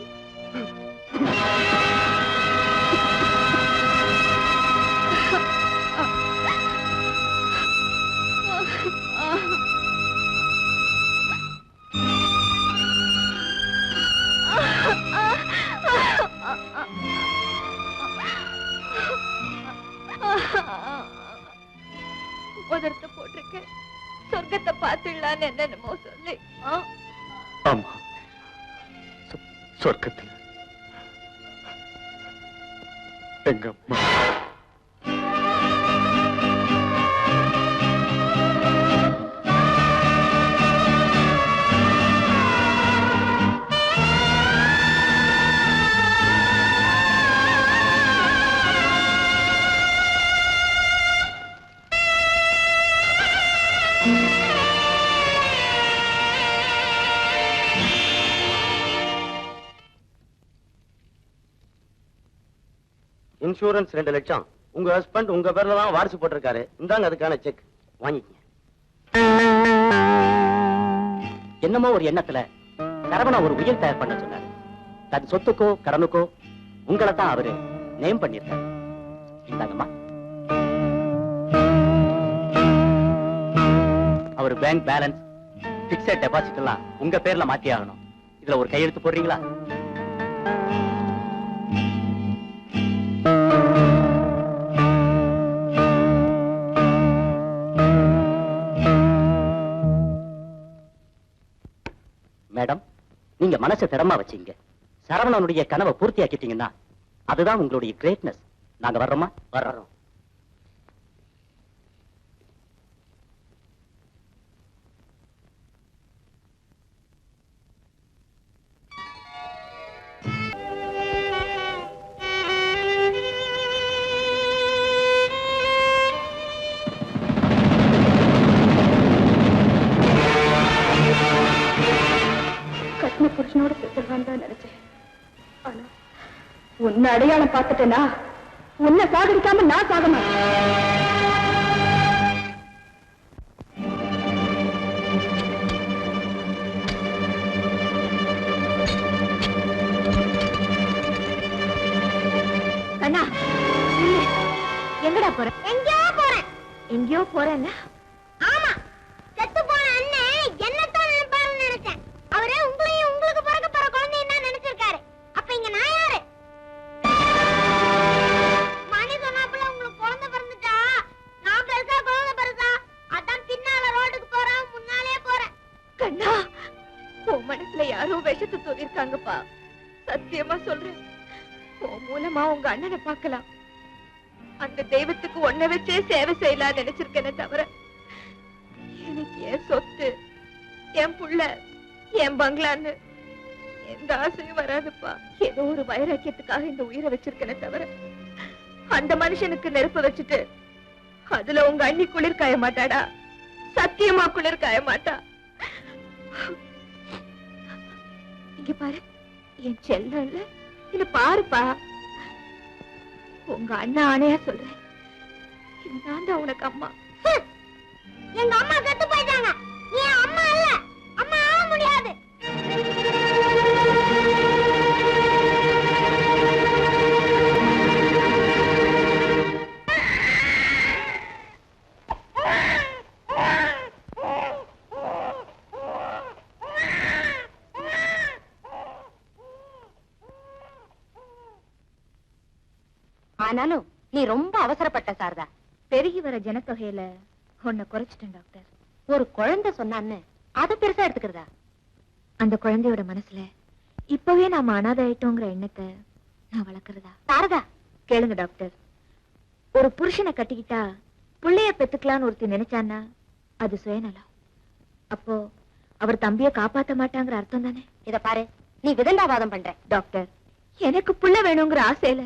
உதரத்தை போட்டிருக்கேன், சொர்க்கத்தை பார்த்துடலான்னு என்னென்னமோ சொல்லி. ஆமா, சொர்க்கத்தில் எங்க அம்மா. இன்சூரன்ஸ் 2 லட்சம். உங்க ஹஸ்பண்ட் உங்க பேர்ல தான் வாரிசு போட்டிருக்காரு. இந்தாங்க அதுக்கான செக், வாங்கிக்கங்க. என்னமோ ஒரு எண்ணத்துல சரவணா ஒரு உயிர் தயார் பண்ண சொன்னாரு. தன் சொத்துக்கோ கடனுக்கோ உங்களை தான் அவரு நேம் பண்ணிருக்காரு. இந்தாங்கம்மா. அவர் பேங்க் பேலன்ஸ், பிக்ஸட் டெபாசிட் எல்லாம் உங்க பேர்ல மாத்தி ஆகணும். இதுல ஒரு கையெழுத்து போடுறீங்களா? மேடம், நீங்க மனசை திடமா வச்சீங்க. சரவணனுடைய கனவை பூர்த்தியாக்கிட்டீங்கன்னா அதுதான் உங்களுடைய கிரேட்னஸ். நாங்க வர்றோமா? வர்றோம். கட்டின புருஷனோட செத்துவான் தான் நினைச்சேன். உன்னை அடையாளம் பார்த்துட்டேனா உன்னை சாகடிக்காம நான் சாக மாட்டேன். கண்ணா எங்கடா போற? எங்கேயோ போறேன்னா? ஆமா, செத்து போன அண்ணன் என்னத்தான் நினைப்பாருன்னு நினைச்சேன். அவரே உங்களையும் உங்களுக்கு பிறக்க போற குழந்தையும் தான் நினைச்சிருக்காரு. அப்ப இங்க நான் யாரு? மணி சொன்னாப்புல உங்களுக்கு குழந்தை பிறந்துட்டா நான் பெருசா குழந்தை பெருசா, அதான் பின்னால ரோட்டுக்கு போறேன், முன்னாலே போறேன். கண்ணா, உன் மனசுல யாரோ விஷத்தை சொல்லிருக்காங்கப்பா. சத்தியமா சொல்றேன், உன் மூலமா உங்க அண்ணனை பார்க்கலாம். அந்த தெய்வத்துக்கு ஒன்ன வச்சே சேவை செய்யலாம் நினைச்சிருக்கேனே தவிர எனக்கு என் சொத்து, என் புள்ள, என் பங்களான்னு எந்த ஆசையும் வராதுப்பா. ஏதோ ஒரு வைராக்கியத்துக்காக இந்த உயிரை வச்சிருக்கேனே தவிர அந்த மனுஷனுக்கு நெருப்பு வச்சுட்டு அதுல உங்க அண்ணி குளிர் காய மாட்டாடா. சத்தியமா குளிர் காய மாட்டா. இங்க பாரு, என் செல்லம் இல்ல இது பாருப்பா. உங்க அண்ணா ஆணையா சொல்றேன், நான் தான் உனக்கு அம்மா. எங்க அம்மா செத்து போயிட்டாங்க. நீ அம்மா இல்ல, அம்மா ஆக முடியாது. ஆனாலும் நீ ரொம்ப அவசரப்பட்ட சாரதா. பெருகி வர ஜனத்தொகையில உன்னை குறைச்சிட்டேன் டாக்டர். ஒரு குழந்தை சொன்னான்னு அதை பெருசா எடுத்துக்கிறதா? அந்த குழந்தையோட மனசுல இப்பவே நாம அனாதை ஆயிட்டோங்கிற எண்ணத்தை நான் வளர்க்கறதா? சாரதா கேளுங்க டாக்டர், ஒரு புருஷனை கட்டிக்கிட்டா புள்ளைய பெத்துக்கலான்னு ஒருத்தி நினைச்சான்னா அது சுயநலம். அப்போ அவர் தம்பிய காப்பாத்த மாட்டாங்கிற அர்த்தம் தானே? இத பாரு, நீ விதண்டாவாதம் பண்ற. டாக்டர், எனக்கு புள்ள வேணுங்கிற ஆசையில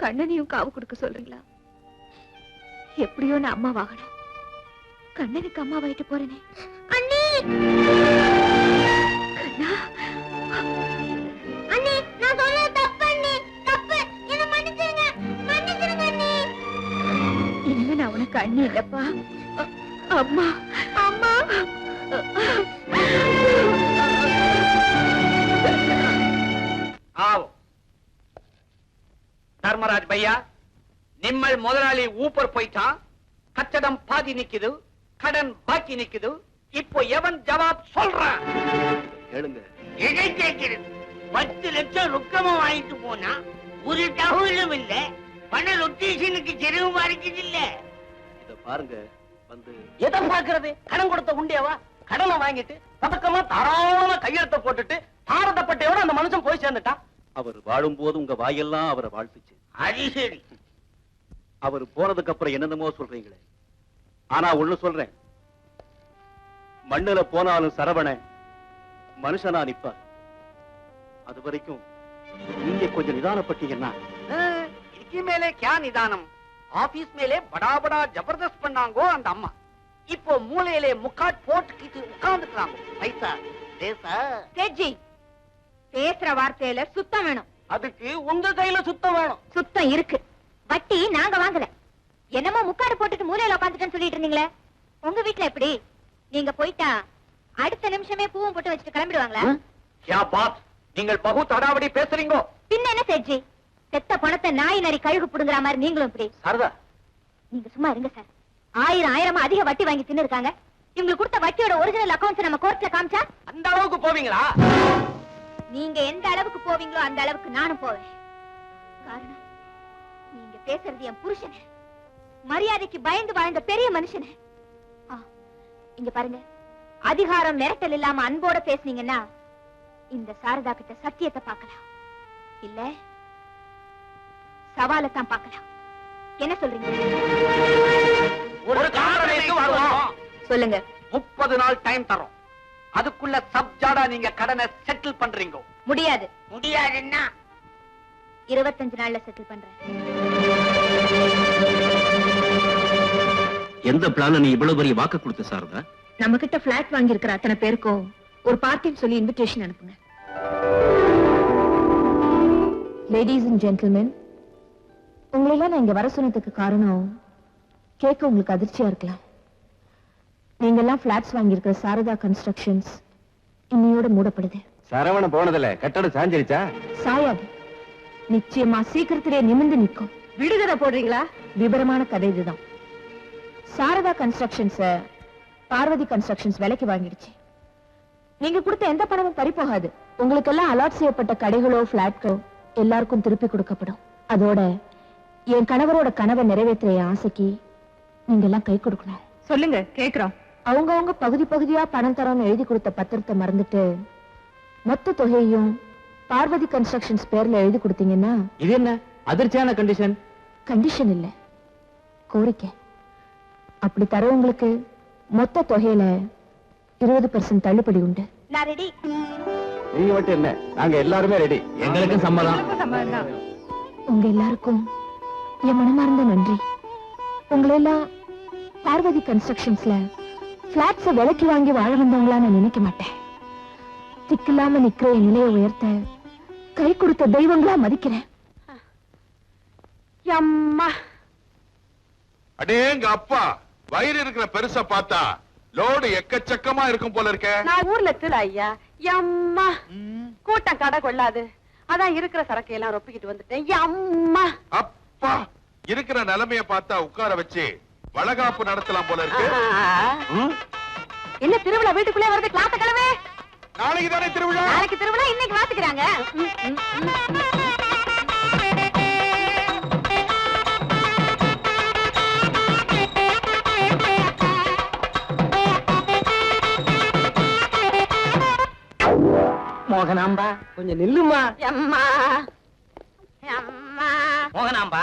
கண்ணனையும் காவு கொடுக்க சொல்றீங்களா? எப்படியோ நான் அம்மா வாகணும். கண்ணனுக்கு அம்மா வாயிட்டு போறேனே. அண்ணி, கண்ணா, அண்ணி, நான் சொன்னது தப்பு அண்ணி, தப்பு. என்ன மன்னிச்சிருங்க, மன்னிச்சிருங்க அண்ணி. இனிமே நான் உனக்கு அண்ணி இல்லப்பா, அம்மா. அம்மா, आओ धर्मराज भैया, निम्मल முதலாளி ஊப்பர் போயிட்டான். கச்சடம் பாதி நிக்குது, கடன் பாக்கி நிக்குது. இப்போ எவன் ஜவாப் சொல்றான்? கேளுங்க. எதை கேட்கிறது? 10 லட்சம் ரொக்கமா வாங்கிட்டு போனா ஒரு தகவலும் இல்ல. பண ரொட்டேஷனுக்கு செலவு மாறிக்குது இல்ல. இத பாருங்க, வந்து எதை பாக்குறது? கடன் கொடுத்த உண்டியவா? கடனை வாங்கிட்டு பதக்கமா தாராளமா கையெழுத்த போட்டுட்டு பாரதப்பட்டையோட அந்த மனுஷன் போய் சேர்ந்துட்டான். அவர் வாழும் போது உங்க வாயெல்லாம் அவரை வாழ்த்துச்சு. அது சரி. அவர் போனதுக்கு அப்புறம் என்னென்னமோ சொல்றீங்களே. ஆனா ஒண்ணு சொல்றேன், மண்ணுல போனாலும் சரவண மனுஷனா நிப்பார். அது வரைக்கும் நீங்க கொஞ்சம் நிதானப்பட்டீங்கன்னா. இதுக்கு மேலே கியா நிதானம்? ஆபீஸ் மேலே படா படா ஜபர்தஸ்த் பண்ணாங்கோ அந்த அம்மா. இப்போ மூலையிலே முக்காட் போட்டுக்கிட்டு உட்கார்ந்துக்கிறாங்க. பைசா தேசா சேட்ஜி, பேசுற வார்த்தையில சுத்தம் வேணும். அதுக்கு உங்க கையில சுத்தம் வேணும். சுத்தம் இருக்கு, வட்டி நாங்க வாங்கல. என்னமோ முக்காடு போட்டுட்டு மூலையில உட்காந்துட்டேன்னு சொல்லிட்டு இருந்தீங்களே, உங்க வீட்டுல எப்படி? நீங்க போயிட்டா அடுத்த நிமிஷமே பூவும் போட்டு வச்சுட்டு கிளம்பிடுவாங்களா? கியா பாத், நீங்கள் பகு தடாவடி பேசுறீங்க. பின்ன என்ன சேட்ஜி, செத்த பணத்தை நாய் நரி கழுகு புடுங்குற மாதிரி நீங்களும் இப்படி? சாரதா, நீங்க சும்மா இருங்க சார். 1000 அதிக வட்டி வாங்கி தின்னு இருக்காங்க. இவங்களுக்கு கொடுத்த வட்டியோட ஒரிஜினல் அக்கவுண்ட்ஸ் நம்ம கோர்ட்ல காமிச்சா அந்த அளவுக்கு போவீங்களா? நீங்க எந்த அளவுக்கு போவீங்களோ அந்த அளவுக்கு நானும் போவேன். காரணம், நீங்க பேசுறது என் புருஷன், மரியாதைக்கு பயந்து வாழ்ந்த பெரிய மனுஷன். இங்க பாருங்க, அதிகாரம் மிரட்டல் இல்லாம அன்போட பேசுனீங்கன்னா இந்த சாரதா கிட்ட சத்தியத்தை பார்க்கலாம், இல்ல சவாலை தான் பார்க்கலாம். என்ன சொல்றீங்க? ஒரு காரணத்துக்கு வருவோம். சொல்லுங்க. 30 நாள் டைம் தரோம். அதுக்குள்ள சப்ஜாடா நீங்க கடனை செட்டில் பண்றீங்க. முடியாது. முடியாதுன்னா 25 நாள்ல செட்டில் பண்றேன். எந்த பிளான நீ இவ்வளவு பெரிய வாக்கு கொடுத்த சாரதா? நம்ம கிட்ட பிளாட் வாங்கி இருக்கிற அத்தனை பேருக்கும் ஒரு பார்ட்டின்னு சொல்லி இன்விடேஷன் அனுப்புங்க. லேடிஸ் அண்ட் ஜென்டில்மென், உங்களெல்லாம் நான் இங்க வர சொன்னதுக்கு காரணம் கேட்க உங்களுக்கு அதிர்ச்சியா இருக்கலாம். நீங்க எல்லாம் பிளாட்ஸ் வாங்கியிருக்கிற சாரதா கன்ஸ்ட்ரக்ஷன்ஸ் இன்னையோட மூடப்படுது. சரவண போனதுல கட்டடம் சாஞ்சிருச்சா? சாயாது, நிச்சயமா சீக்கிரத்திலே நிமிர்ந்து நிற்கும். விடுகதை போடுறீங்களா? விபரமான கதை இதுதான். சாரதா கன்ஸ்ட்ரக்ஷன்ஸ் பார்வதி கன்ஸ்ட்ரக்ஷன்ஸ் விலைக்கு வாங்கிடுச்சு. நீங்க கொடுத்த எந்த பணமும் பறி போகாது. உங்களுக்கெல்லாம் அலாட் செய்யப்பட்ட கடைகளோ பிளாட்களோ எல்லாருக்கும் திருப்பி கொடுக்கப்படும். அதோட என் கணவரோட கனவை நிறைவேற்ற என் ஆசைக்கு நீங்க எல்லாம் கை கொடுக்கணும். சொல்லுங்க, கேக்குறோம். அவங்க பகுதி பகுதியா பணம் தரோன்னு எழுதி கொடுத்த பத்திரத்தை மறந்துட்டு மொத்த தொகையையும் பார்வதி கன்ஸ்ட்ரக்ஷன்ஸ் பேர்ல எழுதி கொடுத்தீங்கன்னா. இது என்ன அதிர்ச்சியான கண்டிஷன்? கண்டிஷன் இல்ல, கோரிக்கை. அப்படி தரவங்களுக்கு மொத்த தொகையில 20% தள்ளுபடி உண்டு. நான் ரெடி. நீங்க மட்டும் என்ன, நாங்க எல்லாருமே ரெடி. எங்களுக்கும் சம்மதம். உங்க எல்லாருக்கும் என் மனமார்ந்த நன்றி. உங்களெல்லாம் பார்வதி கன்ஸ்ட்ரக்ஷன்ஸ்ல பிளாட்ஸ விலைக்கு வாங்கி வாழ வந்தவங்களா நான் நினைக்க மாட்டேன். திக்கில்லாம நிக்கிற என் நிலையை உயர்த்த கை கொடுத்த தெய்வங்களா மதிக்கிறேன். அம்மா, அடேங்க அப்பா, வயிறு இருக்கிற பெருசா பார்த்தா லோடு எக்கச்சக்கமா இருக்கும் போல இருக்க. நான் ஊர்ல திரு ஐயா. அம்மா, கூட்டம் கடை கொள்ளாது. அதான் இருக்கிற சரக்கு எல்லாம் ரொப்பிக்கிட்டு வந்துட்டேன். அம்மா அப்பா, இருக்கிற நிலைமைய பார்த்தா உட்கார வச்சு வளகாப்பு நடத்தலாம் போல இருக்கு. என்ன திருவிழா வீட்டுக்குள்ளே வருது? கிளாத்த கிழமை நாளைக்கு தானே திருவிழா. நாளைக்கு திருவிழா, இன்னைக்கு வாத்துக்கிறாங்க. மோகனாம்பா, கொஞ்சம் நில்லுமா. அம்மா அம்மா மோகனாம்பா,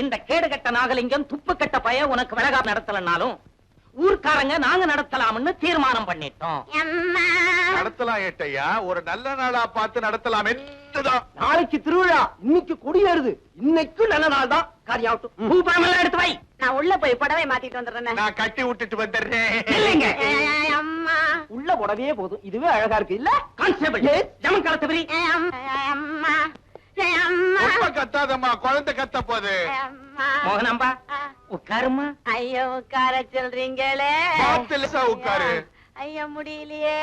இந்த கேடு கட்ட நாகலிங்கம் துப்பு கட்ட பய உனக்கு வளகாப்பு நடத்தலனாலும் ஊர்க்காரங்க நாங்க நடத்தலாம்னு தீர்மானம் பண்ணிட்டோம். நடத்தலாம் ஏட்டையா, ஒரு நல்ல நாளா பார்த்து நடத்தலாம். என்னதான் நாளைக்கு திருவிழா, இன்னைக்கு கொடியேறுது. இன்னைக்கு நல்ல நாள் தான். காரியாவட்டும். பூப்பழமெல்லாம் எடுத்து வை. நான் உள்ள போய் புடவை மாத்திட்டு வந்துடுறேன். நான் கட்டி விட்டுட்டு வந்துடுறேன். இல்லைங்க, அம்மா உள்ள புடவையே போதும். இதுவே அழகா இருக்கு இல்ல? கான்ஸ்டபிள் ஜமன் கலத்தபரி. அம்மா ரொம்ப கத்தாதம்மா, குழந்தை கத்த போது. மோகனாம்பா, உட்காருமா. ஐயோ, உட்கார சொல்றீங்களே. பாத்துலசா உட்காரு. ஐயா முடியலையே.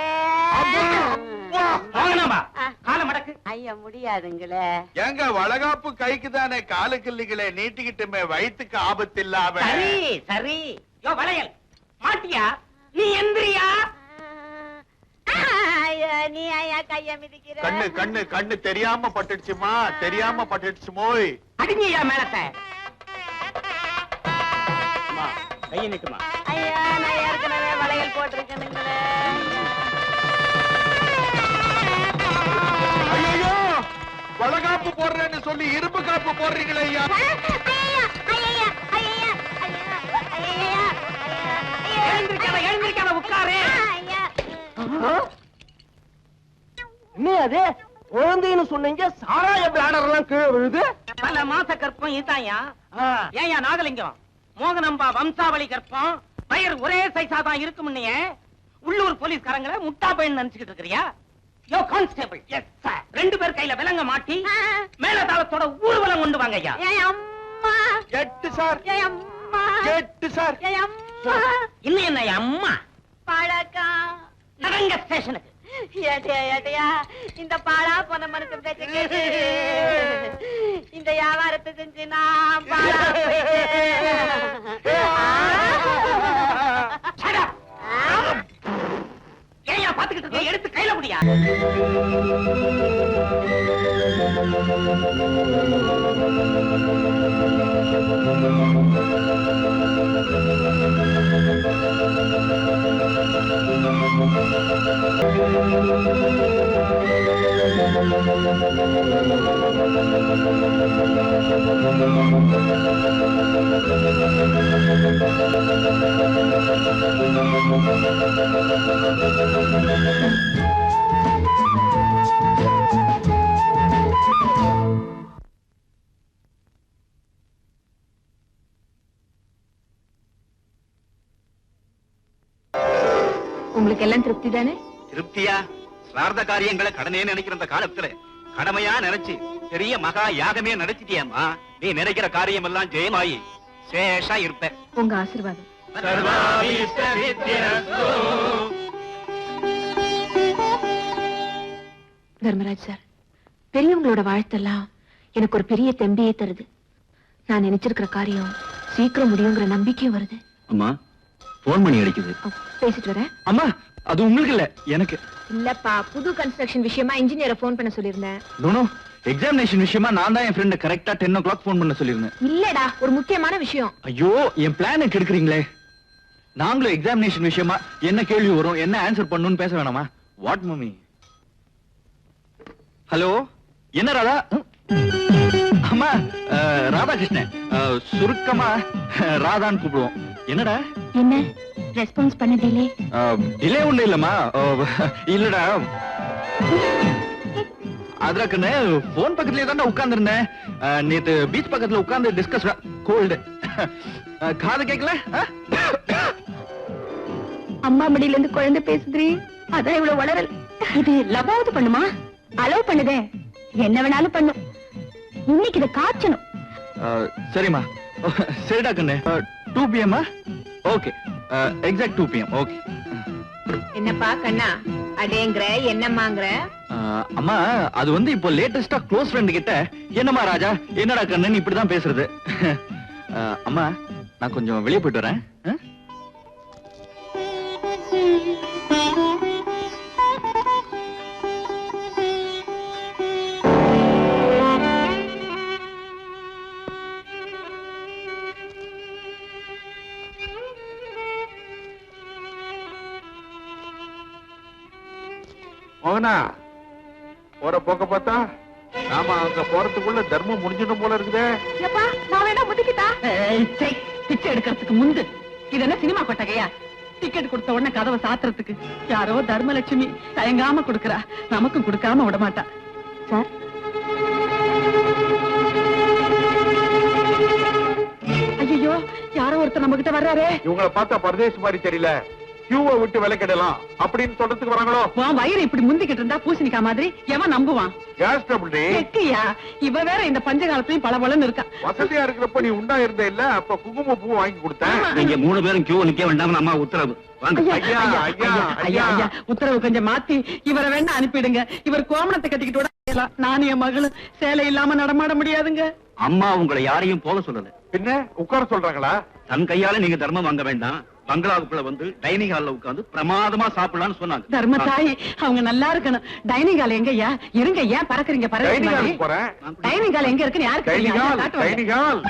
மோகனாம்பா, கால மடக்கு. ஐயா முடியாதுங்களே. எங்க வளகாப்பு கைக்கு தானே, காலுக்கு இல்லைங்களே. நீட்டிக்கிட்டுமே, வயிற்றுக்கு ஆபத்து இல்லாம. சரி சரி. யோ வளையல் மாட்டியா? நீ எந்திரியா? நீ ஐயா கைய மிதிக்கிற. கண்ணு கண்ணு கண்ணு தெரியாம பட்டுடுச்சுமா, தெரியாம பட்டுடுச்சு. மோய் அடிங்கய்யா மேலத்தை. கையை நிட்டுமா. ஐயா, நான் ஏற்கனவே வளையல் போட்டிருக்கேனுங்களே. ஐயோ, வளகாப்பு போடுறேன்னு சொல்லி இரும்பு காப்பு போடுறீங்களே ஐயா. எழுந்திருக்காத உட்காரு. என்ன அது குழந்தைன்னு சொன்னீங்க, சாராய பிளாடர் எல்லாம் கீழே விழுது. பல மாச கற்பம் இதுதான்யா. ஏயா நாகலிங்கம், மோகனம்பா வம்சாவளி கற்பம் பயிர் ஒரே சைஸா தான் இருக்கும்னு உள்ளூர் போலீஸ்காரங்களை முட்டா பையன் நினைச்சுக்கிட்டு இருக்கிறியா? யோ கான்ஸ்டபிள், எஸ் சார், 2 பேர் கையில விலங்க மாட்டி மேலதாளத்தோட ஊர்வலம் கொண்டு வாங்க ஐயா. அம்மா எட்டு சார், அம்மா எட்டு சார். அம்மா இன்னும் என்ன அம்மா? பழக்கம் நடங்க ஸ்டேஷனுக்கு. ஏட்டையா, இந்த பாழா போன மனுஷன் பேச்ச கேட்டு இந்த வியாபாரத்தை செஞ்சு நான் பாழா ஏயா பாத்துக்கிட்டு இருக்க, எடுத்து கையில முடியா? உங்களுக்கு எல்லாம் திருப்தி தானே? திருப்தியா? சிரார்த்த காரியங்களை கடனே நினைக்கிற அந்த காலத்துல கடமையா நினைச்சு பெரிய மகா யாகமே நடத்திட்டியம்மா. நீ நினைக்கிற காரியம் எல்லாம் ஜெயமாயி சேஷா இருப்ப. உங்க ஆசீர்வாதம். தர்மராஜ் சார், பெரியவங்களோட வாழ்த்தெல்லாம் எனக்கு ஒரு பெரிய தெம்பியை தருது. நான் நினைச்சிருக்கிற காரியம் சீக்கிரம் முடியுங்கிற நம்பிக்கையும் வருது. அம்மா போன் பண்ணி அடிக்குது. பேசிட்டு வரேன். அம்மா அது உங்களுக்கு இல்ல, எனக்கு. இல்லப்பா, புது கன்ஸ்ட்ரக்ஷன் விஷயமா இன்ஜினியரை போன் பண்ண சொல்லிருந்தேன். எக்ஸாமினேஷன் விஷயமா நான் தான் என் ஃப்ரெண்ட் கரெக்டா 10 o'clock போன் பண்ண சொல்லிருந்தேன். இல்லடா, ஒரு முக்கியமான விஷயம். ஐயோ, என் பிளான் கெடுக்குறீங்களே. நாங்களும் எக்ஸாமினேஷன் விஷயமா என்ன கேள்வி வரும், என்ன ஆன்சர் பண்ணணும்னு பேச வேணாமா? What mummy? ஹலோ, என்ன ராதா? அம்மா, ராதாகிருஷ்ணன். சுருக்கமா ராதான்னு கூப்பிடுவோம். என்னடா? என்ன ரெஸ்பான்ஸ் பண்ணதில்லை? டிலே ஒண்ணு இல்லம்மா. இல்லடா, அதற்குன்னு போன் பக்கத்துலயே தான் உட்கார்ந்து இருந்தேன். நேத்து பீச் பக்கத்துல உட்கார்ந்து டிஸ்கஸ். கோல்டு காது கேட்கல. அம்மா மடியில இருந்து குழந்தை பேசுதுரி, அதான் இவ்வளவு வளரல். இது லவ்வாவது பண்ணுமா? அலோவ் பண்ணுதே, என்ன வேணாலும் பண்ணும். இன்னைக்கு இதை காய்ச்சணும். சரிம்மா, சரிடா கண்ணு. 2 PM? Okay, exact 2 PM. Okay. என்னப்பா கண்ணா அடேங்கற, என்னம்மாங்கற? அம்மா, அது வந்து இப்போ லேட்டஸ்டா க்ளோஸ் ஃப்ரெண்ட் கிட்ட என்னம்மா ராஜா, என்னடா கண்ணன் இப்படிதான் பேசுறது. அம்மா, நான் கொஞ்சம் வெளியே போயிட்டு வரேன். மோகனா, போற போக்க பார்த்தா நாம அங்க போறதுக்குள்ள தர்மம் முடிஞ்சிடும் போல இருக்குதே. ஏப்பா, நான் வேணா முதிக்கிட்டா? பிச்சை எடுக்கிறதுக்கு முந்து இது என்ன சினிமா கொட்டகையா? டிக்கெட் கொடுத்த உடனே கதவை சாத்துறதுக்கு யாரோ தர்மலட்சுமி தயங்காம கொடுக்கறா, நமக்கும் கொடுக்காம விட மாட்டா. சார், ஐயோ, யாரோ ஒருத்தர் நம்ம கிட்ட வர்றாரே. இவங்கள பார்த்தா பரதேசி மாதிரி தெரியல. கியூவை விட்டு விலை கெடலாம் அப்படின்னு சொல்றதுக்கு வராங்களோ? உன் வயிறு இப்படி முந்திக்கிட்டு இருந்தா பூசணிக்கா மாதிரி எவன் நம்புவான்? Gas trouble. எக்கியா, இவ வேற இந்த பஞ்ச காலத்தையும் பளபளன்னு இருக்கா. வசதியா இருக்கிறப்ப நீ உண்டா இருந்த இல்ல, அப்ப குங்கும பூ வாங்கி கொடுத்தேன். நீங்க 3 பேரும் கியூ நிக்க வேண்டாம், அம்மா உத்தரவு. ஐயா, ஐயா, ஐயா, ஐயா, ஐயா, ஐயா, உத்தரவு கொஞ்சம் மாத்தி இவரை வேணா அனுப்பிடுங்க. இவர் கோமணத்தை கட்டிக்கிட்டு விட, நானும் என் மகளும் சேலை இல்லாம நடமாட முடியாதுங்க. அம்மா உங்களை யாரையும் போக சொல்லல. பின்ன உட்கார சொல்றாங்களா? தன் கையால நீங்க தர்மம் வாங்க வேண்டாம், பங்களாவுக்குள்ள வந்து டைனிங் ஹால்ல உட்கார்ந்து பிரமாதமா சாப்பிடலாம்னு சொன்னாங்க. தர்ம தாய், அவங்க நல்லா இருக்கணும். டைனிங் ஹால் எங்கய்யா? இருங்க, ஏன் பறக்குறீங்க? டைனிங் பறவை ஹாலுக்கு போறேன். டைனிங் ஹால் எங்க இருக்குன்னு யாருக்கு டைனிங் தெரியும்? ஹால், காட்டுவாங்க. Dining hall.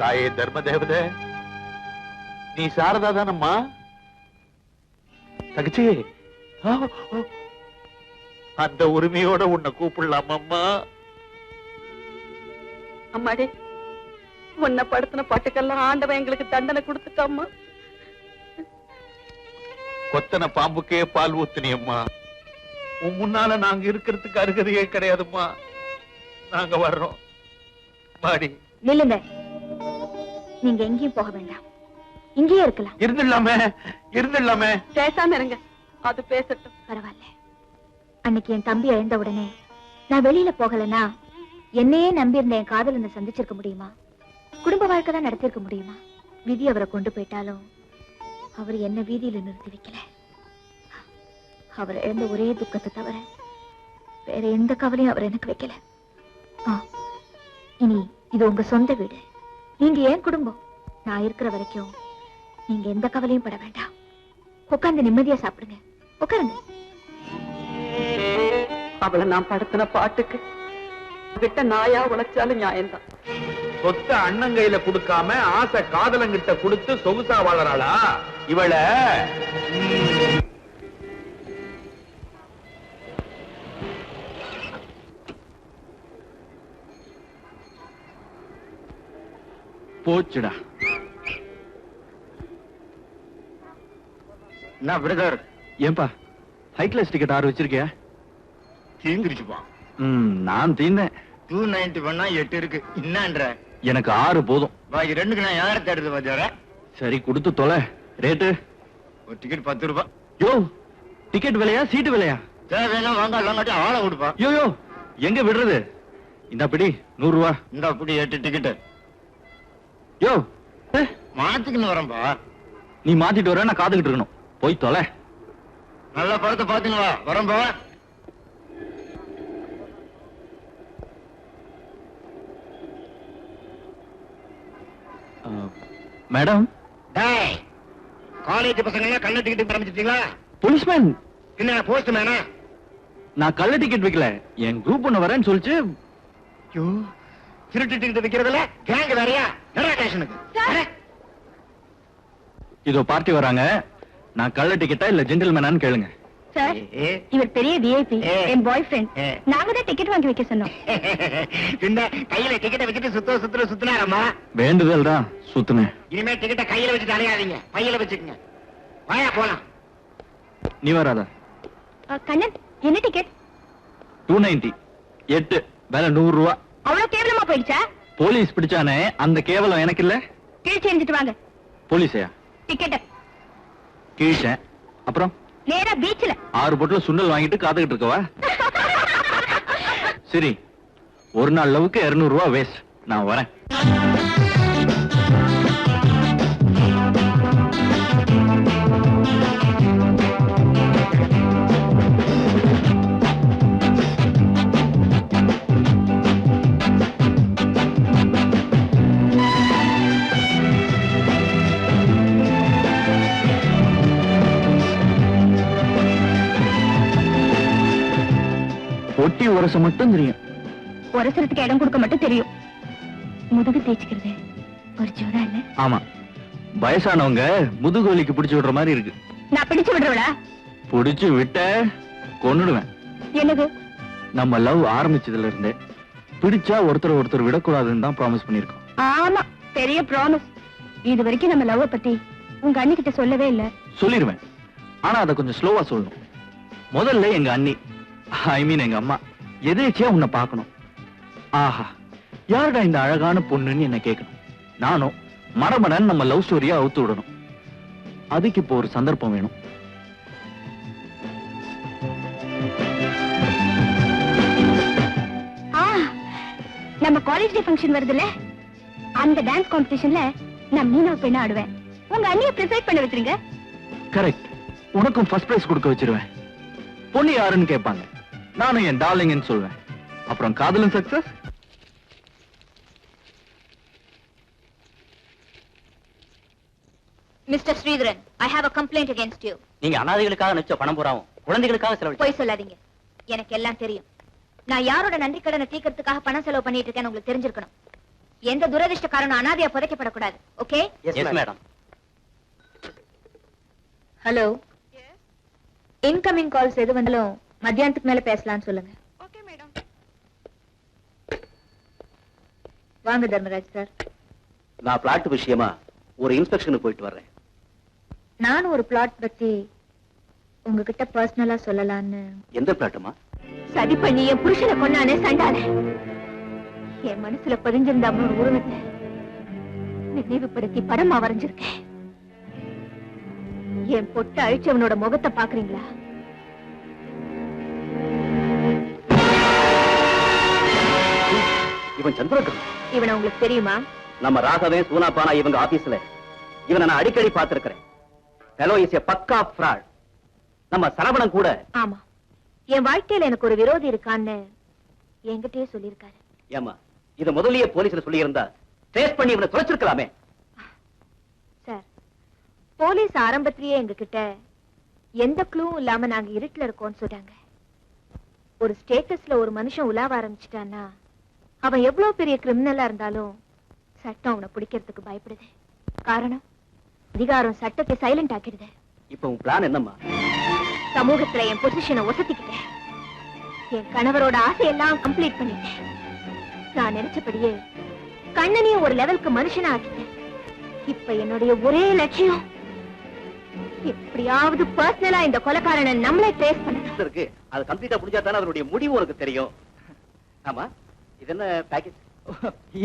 தாயே தர்ம தேவதே, நீ சாரதா தானம்மா? தகச்சி, அந்த உரிமையோட உன்னை கூப்பிடலாமம்மா? அம்மாடி, உன்னை படுத்தின பாட்டுக்கெல்லாம் ஆண்டவன் எங்களுக்கு தண்டனை கொடுத்துட்டாம்மா. கொத்தன பாம்புக்கே பால் ஊத்துனியம்மா. உன் முன்னால நாங்க இருக்கிறதுக்கு அருகதையே கிடையாதும்மா. நாங்க வர்றோம் மாடி. நில்லுங்க, நீங்க எங்கேயும் போக வேண்டாம், இங்கேயே இருக்கலாம். இருந்துடலாமே, இருந்துடலாமே. பேசாம இருங்க, அது பேசட்டும். பரவாயில்ல. அன்னைக்கு என் தம்பி இழந்த உடனே நான் வெளியில போகலன்னா என்னையே நம்பி இருந்த என் காதலனை சந்திச்சிருக்க முடியுமா? குடும்ப வாழ்க்கை தான் நடத்திருக்க முடியுமா? விதி அவரை கொண்டு போயிட்டாலும் அவர் என்ன வீதியில நிறுத்தி வைக்கல. அவர் இழந்த ஒரே துக்கத்தை தவிர வேற எந்த கவலையும் அவர் எனக்கு வைக்கல. இனி இது உங்க சொந்த வீடு, நீங்க ஏன் குடும்பம். நான் இருக்கிற வரைக்கும் நீங்க எந்த கவலையும் பட வேண்டாம். உட்கார்ந்து நிம்மதியா சாப்பிடுங்க. உட்காருங்க. அவளை நான் படுத்தின பாட்டுக்கு கிட்ட நாயா உழைச்சாலும் நியாயம்தான். சொத்த அண்ணங்கையில கொடுக்காம ஆசை காதலங்கிட்ட கொடுத்து சொகுசா வாழறாளா இவள? போச்சுடா. என்ன பிரதர்? ஏன்பா ஹை கிளாஸ் டிக்கெட் 6 வச்சிருக்கியா? தீந்துருச்சுப்பா. நான் தீந்தேன். 290 பண்ணா 8 இருக்கு. என்னன்ற? எனக்கு 6 போதும். பாக்கி 2க்கு நான் யாரை தேடுறது பாஜார? சரி கொடுத்து தொலை. ரேட்டு? ஒரு டிக்கெட் 10 ரூபாய். யோ டிக்கெட் விலையா சீட்டு விலையா? தேவையெல்லாம் வாங்கலாங்காட்டி ஆளை கொடுப்பா. யோ யோ எங்க விடுறது? இந்த பிடி 100 ரூபா. இந்த அப்படி 8 டிக்கெட். யோ மாத்திக்கின்னு வரம்பா. நீ மாத்திட்டு வர, நான் காத்துக்கிட்டு இருக்கணும். போய் தொலை. நல்ல படத்தை பாத்துன்னு வா. வரம்பா. மேடம். டேய், காலேஜ் பசங்க எல்லாம் கள்ள டிக்கெட் ஆரம்பிச்சிட்டீங்களா? போலீஸ்மேன். என்ன போஸ்ட் மேனா? நான் கள்ள டிக்கெட் வைக்கல, என் குரூப் ஒண்ணு வரேன்னு சொல்லிச்சு. ஐயோ, திருட்டு டிக்கெட் வைக்கிறதுல கேங் வேறயா? நிறைய ஸ்டேஷனுக்கு. இதோ பார்ட்டி வராங்க. நான் கள்ள டிக்கெட்டா இல்ல ஜென்டில்மேனான்னு கேளுங்க. சார், இவர் பெரிய விஐபி, என் பாய் ஃப்ரெண்ட். நாங்க தான் டிக்கெட் வாங்கி வைக்க சொன்னோம். இந்த கையில டிக்கெட்டை வச்சுட்டு சுத்தினாரம்மா. வேண்டுதல் தான் சுத்துனேன். இனிமே டிக்கெட்டை கையில வச்சுட்டு அலையாதீங்க, பையில வச்சுக்கங்க. வாயா போலாம். நீ வராத. கண்ணன், என்ன டிக்கெட்? 290 8 வேலை 100 ரூபா. அவ்வளவு கேவலமா போயிடுச்சா? போலீஸ் பிடிச்சானே அந்த கேவலம் எனக்கு இல்ல. கீழ்ச்சி எரிஞ்சிட்டு வாங்க. போலீஸையா? டிக்கெட் கீழ்ச்சேன். அப்புறம் நேரா பீச்ல 6 பொட்டில் சுண்டல் வாங்கிட்டு காத்துக்கிட்டு இருக்கவா? சரி, ஒரு நாள் லவுக்கு 200 ரூபா வேஸ்ட். நான் வரேன். ஒட்டி உரச மட்டும் தெரியும். உரசறதுக்கு இடம் கொடுக்க மட்டும் தெரியும். முதுகு தேய்ச்சிக்கிறது ஒரு ஜோரா இல்ல? ஆமா, வயசானவங்க முதுகு வலிக்கு பிடிச்சு விடுற மாதிரி இருக்கு. நான் பிடிச்சு விடுறவளா? பிடிச்சு விட்ட கொன்னுடுவேன். என்னது? நம்ம லவ் ஆரம்பிச்சதுல இருந்தே பிடிச்சா ஒருத்தர் விடக்கூடாதுன்னு தான் ப்ராமிஸ் பண்ணிருக்கோம். ஆமா, பெரிய ப்ராமிஸ். இது வரைக்கும் நம்ம லவ் பத்தி உங்க அண்ணி கிட்ட சொல்லவே இல்ல. சொல்லிருவேன், ஆனா அதை கொஞ்சம் ஸ்லோவா சொல்லணும். முதல்ல எங்க அண்ணி, ஐ மீன் எங்க அம்மா, எதேச்சியா உன்னை பார்க்கணும். ஆஹா, யாருடா இந்த அழகான பொண்ணுன்னு என்ன கேட்கணும். நானும் மடமடன் நம்ம லவ் ஸ்டோரியா அவுத்து விடணும். அதுக்கு இப்போ ஒரு சந்தர்ப்பம் வேணும். நம்ம காலேஜ் டே ஃபங்க்ஷன் வருதுல்ல, அந்த டான்ஸ் காம்படிஷன்ல நான் மீனவ பெண்ணா ஆடுவேன். உங்க அண்ணியை பிரிசைட் பண்ண வச்சிருங்க. கரெக்ட், உனக்கும் ஃபர்ஸ்ட் பிரைஸ் கொடுக்க வச்சிருவேன். பொண்ணு யாருன்னு கேட்பாங்க, நானும் என் டார்லிங்னு சொல்வேன். அப்புறம் காதலும் success. Mister Sridharan, I have a complaint against you. நீங்க அனாதைகளுக்காக நிச்சய பணம் பூராவும் குழந்தைகளுக்காக செலவு. போய் சொல்லாதீங்க, எனக்கு எல்லாம் தெரியும். நான் யாரோட நன்றி கடனை தீர்க்கறதுக்காக பணம் செலவு பண்ணிட்டு இருக்கேன்னு உங்களுக்கு தெரிஞ்சிருக்கணும். எந்த துரதிர்ஷ்டக்காரனும் அனாதையா புதைக்கப்படக்கூடாது. Okay? Yes madam. Hello, incoming calls எது வந்தாலும் மத்தியானத்துக்கு மேல பேசலாம்னு சொல்லுங்க. Okay madam. வாங்க தர்மராஜ் சார். நான் பிளாட் விஷயமா ஒரு இன்ஸ்பெக்ஷனுக்கு போயிட்டு வர்றேன். நான் ஒரு பிளாட் பத்தி உங்ககிட்ட பர்சனலா சொல்லலான்னு. எந்த பிளாட்டுமா? சதி பண்ணி என் புருஷனை கொண்டானே சண்டால. என் மனசுல பதிஞ்சிருந்த அவனோட உருவத்தை நினைவுபடுத்தி படமா வரைஞ்சிருக்கேன். என் பொட்ட அழிச்சவனோட முகத்தை பாக்குறீங்களா? இவன் சந்திரகன். இவனை உங்களுக்கு தெரியுமா? நம்ம ராகவே சூனாப்பானா இவங்க ஆபீஸ்ல இவனை நான் அடிக்கடி பார்த்திருக்கிறேன். ஹலோ, இஸ் எ பக்கா ஃப்ராட். நம்ம சரவணன் கூட. ஆமா, என் வாழ்க்கையில எனக்கு ஒரு விரோதி இருக்கான்னு என்கிட்டயே சொல்லியிருக்காரு. ஏமா, இத முதல்லயே போலீஸ்ல சொல்லி இருந்தா ட்ரேஸ் பண்ணி இவனை தொலைச்சிருக்கலாமே. சார், போலீஸ் ஆரம்பத்திலேயே எங்க கிட்ட எந்த க்ளூவும் இல்லாம நாங்க இருட்டுல இருக்கோம்னு சொல்றாங்க. ஒரு ஸ்டேட்டஸ்ல ஒரு மனுஷன் உலாவ ஆரம்பிச்சிட்டான்னா அவன் எவ்வளவு பெரிய கிரிமினலா இருந்தாலும் சட்டம் அவனை பிடிக்கிறதுக்கு பயப்படுது. காரணம், அதிகாரம் சட்டத்தை சைலண்ட் ஆக்கிடுது. இப்ப உன் பிளான் என்னம்மா? சமூகத்துல என் பொசிஷனை ஒசத்திக்கிட்டேன். என் கணவரோட ஆசையெல்லாம் கம்ப்ளீட் பண்ணிட்டேன். நான் நினைச்சபடியே கண்ணனையும் ஒரு லெவலுக்கு மனுஷனா ஆக்கிட்டேன். இப்ப என்னுடைய ஒரே லட்சியம் எப்படியாவது பர்சனலா இந்த கொலைக்காரனை நம்மளே ட்ரேஸ் பண்ணணும். இருக்கு அது கம்ப்ளீட்டா புடிச்சா தானே அதனுடைய முடிவு உனக்கு தெரியும். ஆமா இது என்ன பேக்கேஜ்?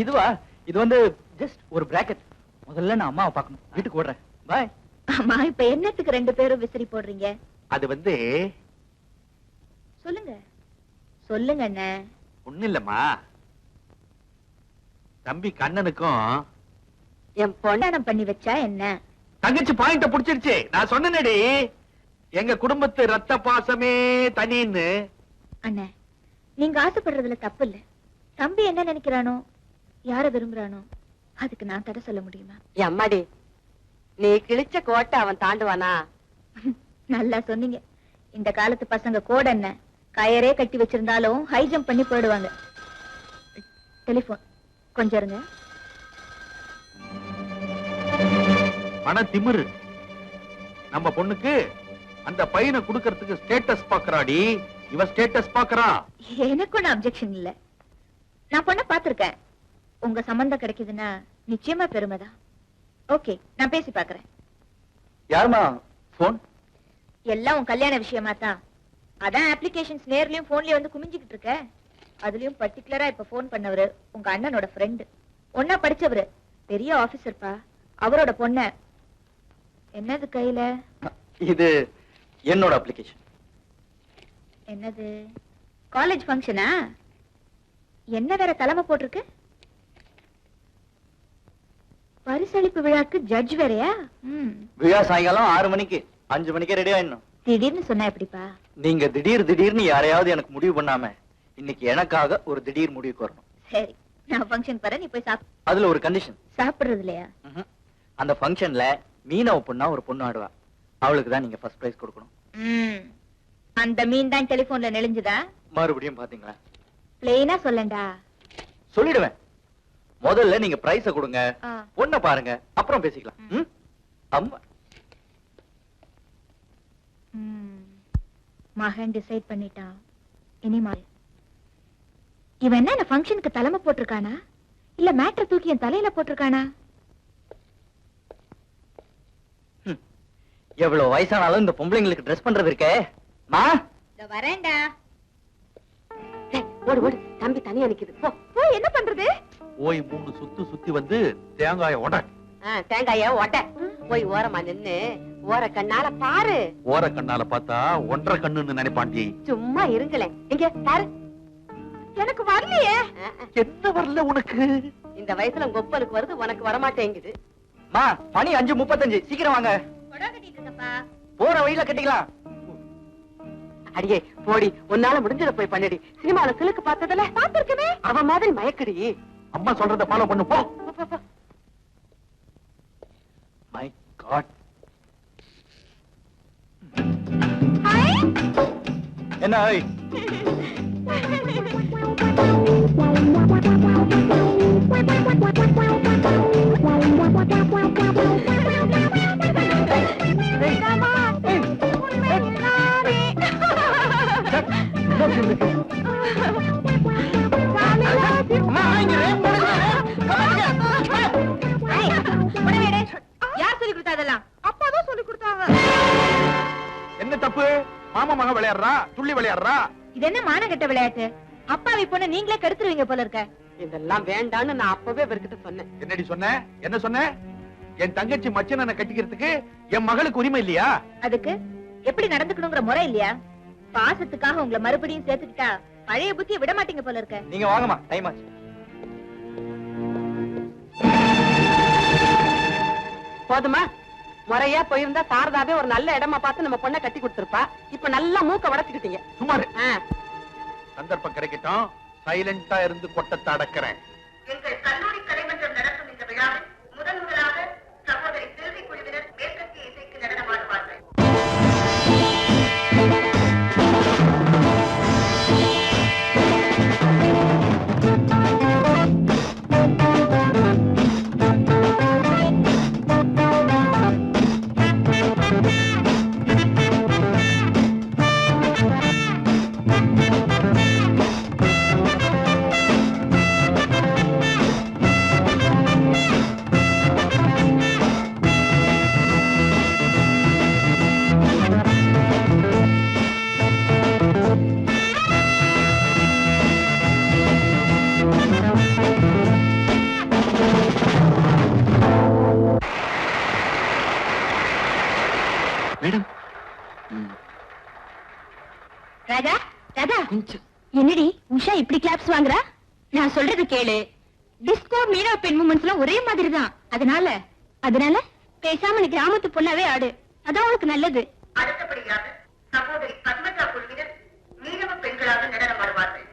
இதுவா? இது வந்து ஜஸ்ட் ஒரு பிராக்கெட். முதல்ல நான் அம்மாவை பார்க்கணும். வீட்டுக்கு ஓடுறேன். பாய். ஆமா, இப்ப என்னத்துக்கு 2 பேரும் விசிறி போடுறீங்க? அது வந்து சொல்லுங்க சொல்லுங்க அண்ணே. ஒண்ணு இல்லம்மா, தம்பி கண்ணனுக்கும் என் பொண்ணானம் பண்ணி வச்சா என்ன? தங்கச்சி பாயிண்ட புடிச்சிருச்சு. நான் சொன்னேனடி, எங்க குடும்பத்து ரத்த பாசமே தனின்னு. அண்ணே, நீங்க ஆசைப்படுறதுல தப்பு இல்ல. தம்பி என்ன நினைக்கிறானோ, யார விரும்புறானோ, அதுக்கு நான் தடை சொல்ல முடியுமா? அம்மாடி, நீ கிழிச்ச கோட்டை அவன் தாண்டுவானா? நல்லா சொன்னீங்க. இந்த காலத்து பசங்க கோடை என்ன கயரே கட்டி வச்சிருந்தாலும் ஹை ஜம்ப் பண்ணி போயிடுவாங்க. டெலிபோன் கொஞ்சம் இருங்க. ஆனா திமிரு நம்ம பொண்ணுக்கு அந்த பையனை குடுக்கறதுக்கு ஸ்டேட்டஸ் பாக்குறாடி. இவ ஸ்டேட்டஸ் பாக்குறான். எனக்கு ஒன்னும் அப்செக்ஷன் இல்ல. நான் பொண்ண பாத்திருக்கேன். உங்க சம்பந்தம் கிடைக்குதுன்னா நிச்சயமா பெருமைதான். ஓகே, நான் பேசி பாக்குறேன். யாருமா போன்? எல்லாம் உன் கல்யாண விஷயமா தான். அதான் அப்ளிகேஷன்ஸ் நேர்லயும் போன்லயும் வந்து குமிஞ்சுக்கிட்டு இருக்க. அதுலயும் பர்டிகுலரா இப்ப போன் பண்ணவரு உங்க அண்ணனோட ஃப்ரெண்டு. ஒன்னா படிச்சவரு, பெரிய ஆபீசர்ப்பா. அவரோட பொண்ண. என்னது கையில? இது என்னோட அப்ளிகேஷன். என்னது, காலேஜ் ஃபங்க்ஷனா? என்ன வேற தலைமை போட்டிருக்கு? பரிசளிப்பு விழாக்கு ஜட்ஜ் வேறயா? விழா சாயங்காலம் 6 மணிக்கு. 5 மணிக்கே ரெடி ஆயிடணும். திடீர்னு சொன்னா எப்படிப்பா? நீங்க திடீர்னு யாரையாவது எனக்கு முடிவு பண்ணாம இன்னைக்கு எனக்காக ஒரு திடீர் முடிவுக்கு வரணும். சரி, நான் ஃபங்க்ஷன் போறேன், நீ போய் சாப்பிடு. அதுல ஒரு கண்டிஷன். சாப்பிடுறது இல்லையா? அந்த ஃபங்க்ஷன்ல மீனவ பொண்ணா ஒரு பொண்ணு ஆடுவா. அவளுக்கு தான் நீங்க ஃபர்ஸ்ட் பிரைஸ் கொடுக்கணும். அந்த மீன் தான் டெலிபோன்ல நெளிஞ்சுதா? மறுபடியும் பாத்தீங்களா? பிளெயினா சொல்லண்டா. சொல்லிடுவேன். முதல்ல நீங்க பிரைஸ கொடுங்க, ஆ. பொண்ண பாருங்க, அப்புறம் பேசிக்கலாம். அம்மா மகன் டிசைட் பண்ணிட்டான். இனிமா இவன் என்ன ஃபங்க்ஷனுக்கு தலைமை போட்டிருக்கானா, இல்ல மேட்டர் தூக்கி என் தலையில போட்டிருக்கானா? எவ்வளவு வயசானாலும் இந்த பொம்பளைங்களுக்கு ட்ரெஸ் பண்றது இருக்கே. மா வரேன்டா. ஓடு ஓடு, தம்பி தனியா நிக்குது. போ. போய் என்ன பண்றது? போய் 3 சுத்து சுத்தி வந்து தேங்காய உட. தேங்காய ஓட்ட. போய் ஓரமா நின்னு ஓர கண்ணால பாரு. ஓர கண்ணால பார்த்தா 1.5 கண்ணுன்னு நினைப்பாண்டி. சும்மா இருங்களேன். இங்க பாரு. எனக்கு வரலையே. என்ன வரல உனக்கு? இந்த வயசுல உங்க ஒப்பனுக்கு வருது, உனக்கு வரமாட்டேங்குது. மா, மணி 5:35. சீக்கிரம் வாங்க. போற வழியில கட்டிக்கலாம். அடியே போடி, உன்னால முடிஞ்சத போய் பண்ணிடி. சினிமால சிலுக்கு பார்த்ததுல பாத்துருக்கவே. அவ மாதிரி மயக்கடி. அம்மா சொல்றத ஃபாலோ பண்ணு போ. My god. என்ன ஐ? யார் சொல்லி கொடுத்தா அதெல்லாம்? அப்பாதான் சொல்லி கொடுத்தாங்க. என்ன தப்பு? மாமா மக விளையாடுறா, துள்ளி விளையாடுறா. இது என்ன மானகெட்ட விளையாட்டு? அப்பாவி பொண்ணு நீங்களே கெடுத்துருவீங்க போல இருக்க. இதெல்லாம் வேண்டான்னு நான் அப்பவே இவர்கிட்ட சொன்னேன். என்னடி சொன்ன? என்ன சொன்ன? என் தங்கச்சி மச்சனை கட்டிக்கிறதுக்கு என் மகளுக்கு உரிமை இல்லையா? அதுக்கு எப்படி நடந்துக்கணுங்கிற முறை இல்லையா? பாசத்துக்காக உங்களை மறுபடியும் சேர்த்துக்கிட்டா பழைய புத்தியை விட மாட்டீங்க போல இருக்க. நீங்க வாங்கம்மா, டைம் ஆச்சு. போதுமா? முறையா போயிருந்தா சாரதாவே ஒரு நல்ல இடமா பார்த்து நம்ம பொண்ணை கட்டி கொடுத்திருப்பா. இப்ப நல்லா மூக்க வடச்சுக்கிட்டீங்க. சுமார். சந்தர்ப்பம் கிடைக்கட்டும், சைலண்டா இருந்து கொட்டத்தை அடக்கிறேன். எங்கள் கல்லூரி கலைமன்றம் நடக்கும் இந்த விழாவில் முதலாக சகோதரி செல்வி குழுவினர் மேற்கத்திய இசைக்கு நடனமாடுவார்கள். ராதா ராதா என்னடி உஷா இப்படி கிளாப்ஸ் வாங்குறா? நான் சொல்றது கேளு. டிஸ்கோ மீனா பெண் மூமெண்ட்ஸ் எல்லாம் ஒரே மாதிரி தான். அதனால பேசாம நீ கிராமத்து பொண்ணாவே ஆடு. அதான் உனக்கு நல்லது. அடுத்தபடியாக சகோதரி பத்மஜா குழுவினர் மீனவ பெண்களாக நடனம் ஆடுவார்கள்.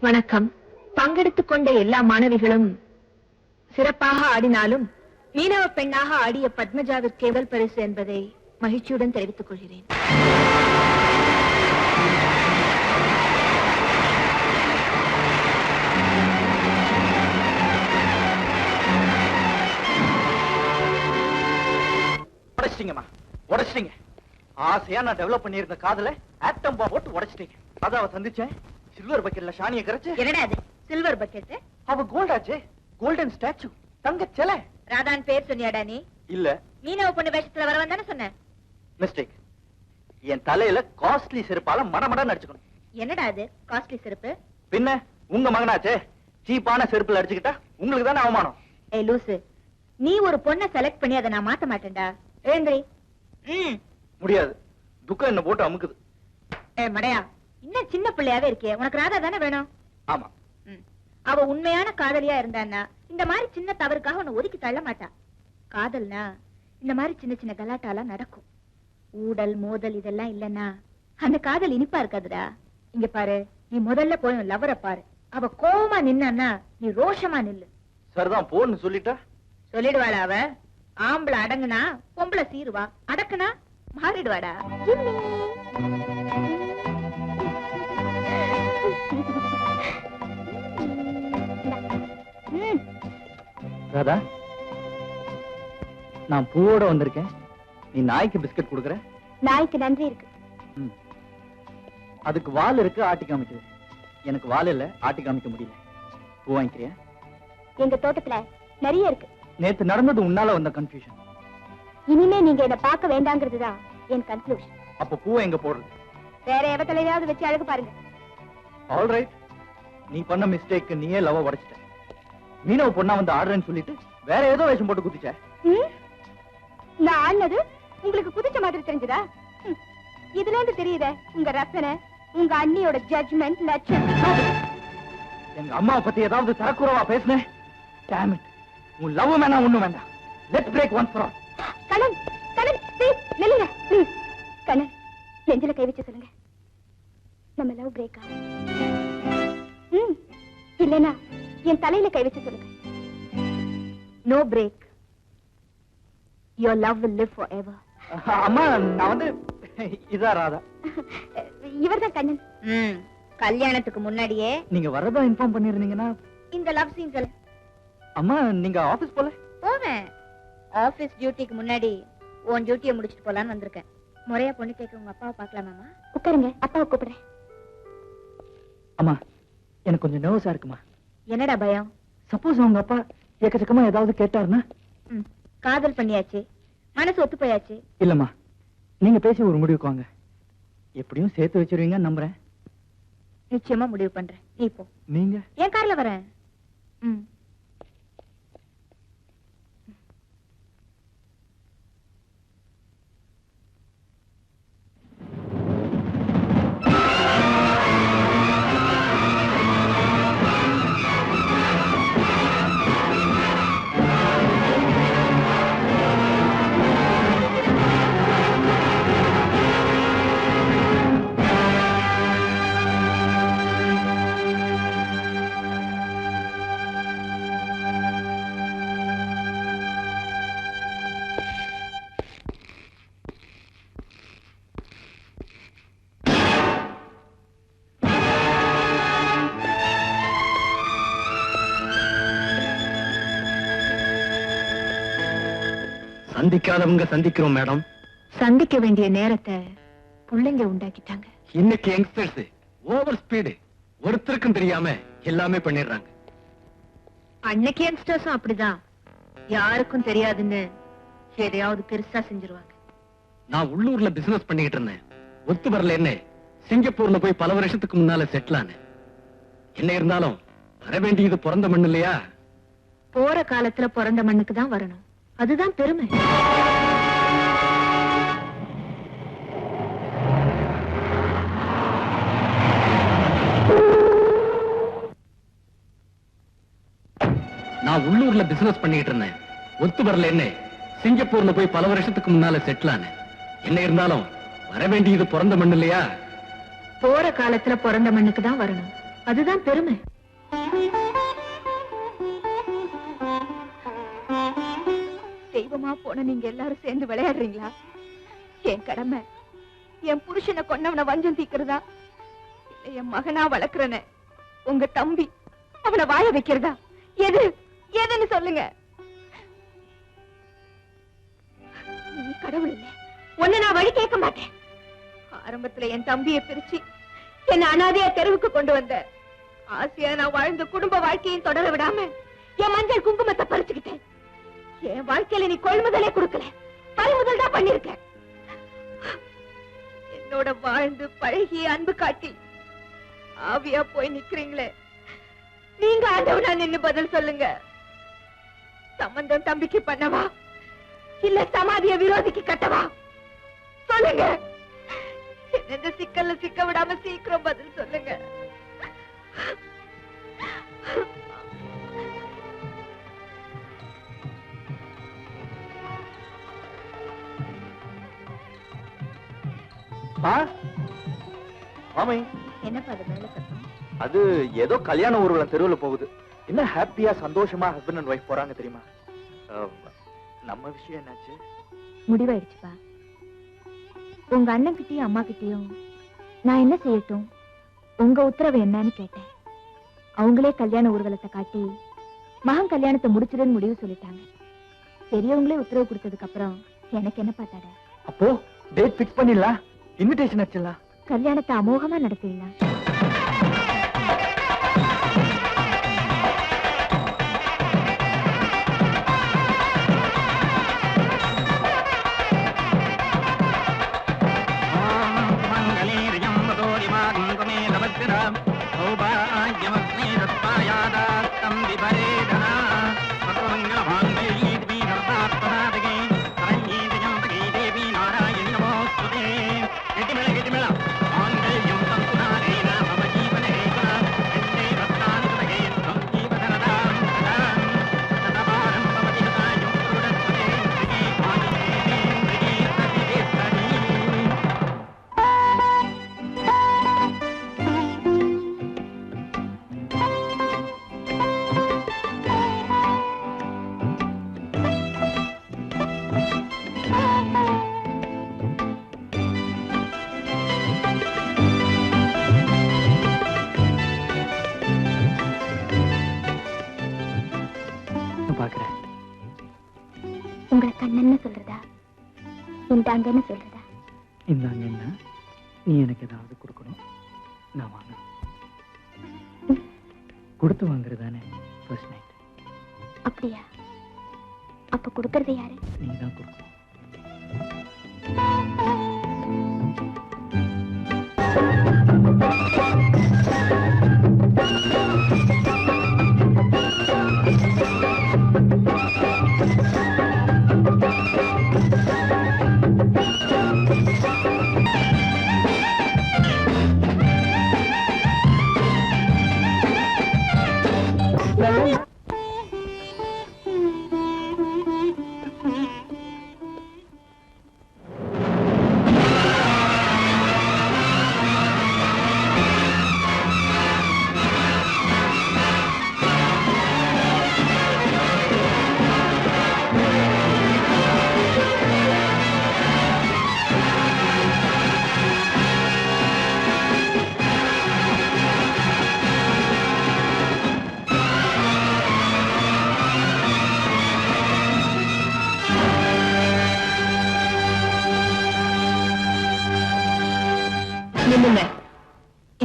வணக்கம். பங்கெடுத்துக் கொண்ட எல்லா மாணவிகளும் சிறப்பாக ஆடினாலும் மீனவ பெண்ணாக ஆடிய பத்மஜாவிற்கு முதல் பரிசு என்பதை மகிழ்ச்சியுடன் தெரிவித்துக் கொள்கிறேன். உடைச்சிட்டீங்கம்மா, உடைச்சிட்டீங்க. ஆசையா நான் டெவலப் பண்ணியிருந்த காதல ஆட்டம் பாம் போட்டு உடைச்சிட்டீங்க. அதான் அவ சந்திச்சேன், சில்வர் பக்கெட்ல ஷானிய கரைச்சு. என்னடா அது சில்வர் பக்கெட்? அவ கோல்டாச்சே, கோல்டன் ஸ்டாச்சு, தங்க செல. ராதான் பேர் சொன்னியாடா நீ? இல்ல, மீனவ பொண்ணு வேஷத்துல வரவன் தானே சொன்ன. மிஸ்டேக். என் தலையில காஸ்ட்லி செருப்பால மடமட நடிச்சுக்கணும். என்னடா அது காஸ்ட்லி செருப்பு? பின்ன உங்க மகனாச்சே, சீப்பான செருப்புல அடிச்சுக்கிட்டா உங்களுக்கு தானே அவமானம். ஏய் லூசு, நீ ஒரு பொண்ணை செலக்ட் பண்ணி அதை நான் மாத்த மாட்டேன்டா. எழுந்திரி. முடியாது, துக்கம் என்ன போட்டு அமுக்குது. ஏ மடையா, இன்னும் சின்ன பிள்ளையாவே இருக்கே, உனக்கு ராதா தானே வேணும்? ஆமா. அவ உண்மையான காதலியா இருந்தான்னா இந்த மாதிரி சின்ன தவறுக்காக உன்னை ஒதுக்கி தள்ள மாட்டா. காதல்னா இந்த மாதிரி சின்ன சின்ன கலாட்டாலாம் நடக்கும். ஊடல் மோதல் இதெல்லாம் இல்லன்னா அந்த காதல் இனிப்பா இருக்காதுடா. இங்க பாரு, நீ முதல்ல போய் லவரை பாரு. அவ கோவமா நின்னா நீ ரோஷமா நில்லு. சரிதான், போன்னு சொல்லிட்டா சொல்லிடுவாளா அவ? ஆம்பளை அடங்குனா பொம்பளை சீருவா, அடக்குனா மாறிடுவாடா. ராதா, நான் பூவோட வந்திருக்கேன். நீ நாய்க்கு பிஸ்கட் கொடுக்கற? நாய்க்கு நன்றி இருக்கு. அதுக்கு வால் இருக்கு, ஆட்டி காமிக்குது. எனக்கு வால் இல்ல, ஆட்டி காமிக்க முடியல. பூ வாங்கிக்கிறியா? எங்க தோட்டத்துல நிறைய இருக்கு. நேத்து நடந்தது உன்னால வந்த கன்ஃபியூஷன். இனிமே நீங்க என்ன பார்க்க வேண்டாங்கிறதுதான் என் கன்க்ளூஷன். அப்ப பூவை எங்க போடுறது? வேற எவத்தலையாவது வச்சு அழகு பாருங்க. All right. நீ பண்ண மிஸ்டேக், நீயே லவ் உடைச்சிட்ட. மீனவ பொண்ணா வந்து ஆடுறேன்னு சொல்லிட்டு வேற ஏதோ வேஷம் போட்டு குதிச்ச. நான் ஆடினது உங்களுக்கு குதிச்ச மாதிரி தெரிஞ்சதா? இதுல இருந்து தெரியுதே உங்க ரசனை, உங்க அண்ணியோட ஜட்ஜ்மெண்ட், லட்சணம். எங்க அம்மாவை பத்தி ஏதாவது தரக்குறவா பேசுனேன். Damn it. உன் லவ் வேணா ஒண்ணும் வேண்டாம். Let's break once for all. Kannan, Kannan, please நில்லுங்க. கண்ணன், நெஞ்சில கை வச்சு சொல்லுங்க, நம்ம லவ் பிரேக்கா? இல்லனா என் தலையில கை வச்சு சொல்லுங்க, no break. Your love will live forever. அம்மா, நான் வந்து இதா ராதா. இவர்தான் கண்ணன். கல்யாணத்துக்கு முன்னாடியே நீங்க வரதா இன்ஃபார்ம் பண்ணிருந்தீங்கன்னா. இந்த லவ் சீன்ஸ். அம்மா, நீங்க ஆபீஸ் போல? போவேன். ஆபீஸ் டியூட்டிக்கு முன்னாடி உன் டியூட்டியை முடிச்சிட்டு போலான்னு வந்திருக்கேன். முறையா பொண்ணு கேட்க உங்க அப்பாவை பார்க்கலாமாமா? உட்காருங்க, அப்பாவை கூப்பிடுறேன். அம்மா, எனக்கு கொஞ்சம் நர்வஸா இருக்குமா. என்னடா பயம்? சப்போஸ் உங்க அப்பா ஏக்கச்சக்கமா ஏதாவது கேட்டாருன்னா? காதல் பண்ணியாச்சு, மனசு ஒத்து போயாச்சு. இல்லம்மா, நீங்க பேசி ஒரு முடிவுக்கு வாங்க. எப்படியும் சேர்த்து வச்சிருவீங்கன்னு நம்புறேன். நிச்சயமா முடிவு பண்றேன். நீ போ. நீங்க? என் கார்ல வரேன். சந்திக்காதவங்க சந்திக்கிறோம் மேடம். சந்திக்க வேண்டிய நேரத்தை பிள்ளைங்க உண்டாக்கிட்டாங்க. இன்னைக்கு யங்ஸ்டர்ஸ் ஓவர் ஸ்பீடு, ஒருத்தருக்கும் தெரியாம எல்லாமே பண்ணிடுறாங்க. அன்னைக்கு யங்ஸ்டர்ஸும் அப்படிதான், யாருக்கும் தெரியாதுன்னு எதையாவது பெருசா செஞ்சிருவாங்க. நான் உள்ளூர்ல பிசினஸ் பண்ணிட்டு இருந்தேன். ஒத்து வரல என்ன, சிங்கப்பூர்ல போய் பல வருஷத்துக்கு முன்னால செட்டில் ஆனேன். என்ன இருந்தாலும் வர வேண்டியது பிறந்த மண்ணு இல்லையா? போற காலத்துல பிறந்த மண்ணுக்கு தான் வரணும், அதுதான் பெருமை. நான் உள்ளூர்ல பிசினஸ் பண்ணிட்டு இருந்தேன். ஒத்து வரல என்ன, சிங்கப்பூர்ல போய் பல வருஷத்துக்கு முன்னால செட்டில் ஆனேன். என்ன இருந்தாலும் வர வேண்டியது பிறந்த மண்ணு இல்லையா? போற காலத்துல பிறந்த மண்ணுக்கு தான் வரணும், அதுதான் பெருமை. தெய்வமா போன நீங்க எல்லாரும் சேர்ந்து விளையாடுறீங்களா? என் கடமை என் புருஷனை கொன்னவனை வஞ்சம் தீக்கிறதா, இல்ல என் மகனா வளர்க்கிறன உங்க தம்பி அவனை வாழ வைக்கிறதா? எது எதுன்னு சொல்லுங்க. நீ கடவுள் இல்ல, ஒன்னு நான் வழி கேட்க மாட்டேன். ஆரம்பத்துல என் தம்பியை பிரிச்சு என்ன அனாதையா தெருவுக்கு கொண்டு வந்த ஆசையா நான் வாழ்ந்த குடும்ப வாழ்க்கையும் தொடர விடாம என் மஞ்சள் குங்குமத்தை பறிச்சுக்கிட்டேன். என் வாழ்க்கையில நீ கொள்முதலே கொடுக்கல, பறிமுதல் தான் பண்ணிருக்க. என்னோட வாழ்ந்து பழகி அன்பு காட்டி ஆவியா போய் நிக்கிறீங்களே, நீங்க ஆண்டவனா நின்னு பதில் சொல்லுங்க. சம்பந்தம் தம்பிக்கு பண்ணவா இல்ல சமாதிய விரோதிக்கு கட்டவா? சொல்லுங்க. இந்த சிக்கல்ல சிக்க விடாம சீக்கிரம் பதில் சொல்லுங்க. என்னப்பா அது மேல சத்தம்? அது ஏதோ கல்யாண ஊர்வலம் தெருவுல போகுது. என்ன ஹாப்பியா சந்தோஷமா ஹஸ்பண்ட் அண்ட் ஒய்ஃப் போறாங்க தெரியுமா? நம்ம விஷயம் என்னாச்சு? முடிவாயிடுச்சுப்பா. உங்க அண்ணன் கிட்டயும் அம்மா கிட்டயும் நான் என்ன செய்யட்டும், உங்க உத்தரவு என்னன்னு கேட்டேன். அவங்களே கல்யாண ஊர்வலத்தை காட்டி மகன் கல்யாணத்தை முடிச்சிடுன்னு முடிவு சொல்லிட்டாங்க. பெரியவங்களே உத்தரவு கொடுத்ததுக்கு அப்புறம் எனக்கு என்ன பார்த்தாட? அப்போ டேட் பிக்ஸ் பண்ணிடலாம், இன்விடேஷன் அடிச்சிடலாம், கல்யாணத்தை அமோகமா நடத்திடலாம். உங்களை கண்ணன்னு சொல்றதா, இந்தாங்கன்னு சொல்றதா? இந்தாங்கன்னா நீ எனக்கு ஏதாவது கொடுக்கணும், நான் வாங்க. கொடுத்து வாங்குறதானே ஃபர்ஸ்ட் நைட்? அப்படியா? அப்ப கொடுக்கறது யாரு? நீ தான் கொடுக்கணும்.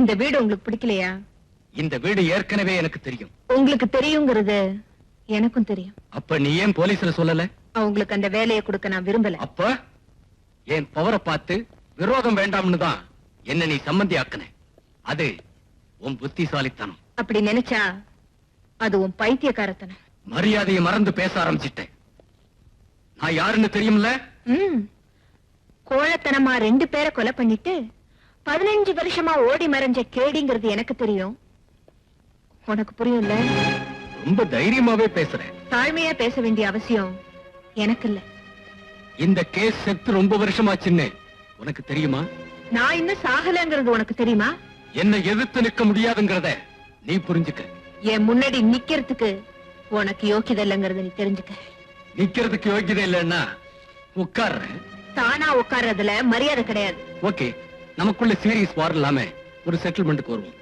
இந்த வீடு உங்களுக்கு பிடிக்கலையா? இந்த வீடு ஏற்கனவே எனக்கு தெரியும். உங்களுக்கு தெரியுங்கிறது எனக்கும் தெரியும். அப்ப நீ ஏன் போலீஸ்ல சொல்லல? அவங்களுக்கு அந்த வேலையை கொடுக்க நான் விரும்பல. அப்ப என் பவரை பார்த்து விரோதம் வேண்டாம்னு தான் என்ன நீ சம்மந்தி ஆக்குன. அது உன் புத்திசாலித்தனம். அப்படி நினைச்சா அது உன் பைத்தியக்காரத்தனம். மரியாதையை மறந்து பேச ஆரம்பிச்சிட்டேன். நான் யாருன்னு தெரியும்ல? கோழத்தனமா 2 பேரை கொலை பண்ணிட்டு 15 வருஷமா ஓடி மறைஞ்ச கேடிங்கிறது எனக்கு தெரியும். உனக்கு புரியும்ல? ரொம்ப தைரியமாவே பேசுறேன். தாழ்மையா பேச வேண்டிய அவசியம் எனக்கு இல்ல. இந்த கேஸ் செத்து ரொம்ப வருஷமாச்சுன்னு உனக்கு தெரியுமா? நான் இன்னும் சாகலங்கிறது உனக்கு தெரியுமா? என்ன எதிர்த்து நிற்க முடியாதுங்கிறத நீ புரிஞ்சுக்க. என் முன்னாடி நிக்கிறதுக்கு உனக்கு யோக்கியதை இல்லைங்கிறத நீ தெரிஞ்சுக்க. நிக்கிறதுக்கு யோக்கியதை இல்லைன்னா உட்கார்றேன். தானா உட்கார்றதுல மரியாதை கிடையாது. ஓகே, நமக்குள்ள சீரியஸ் வார் இல்லாம ஒரு செட்டில்மெண்ட்டுக்கு வருவோம்.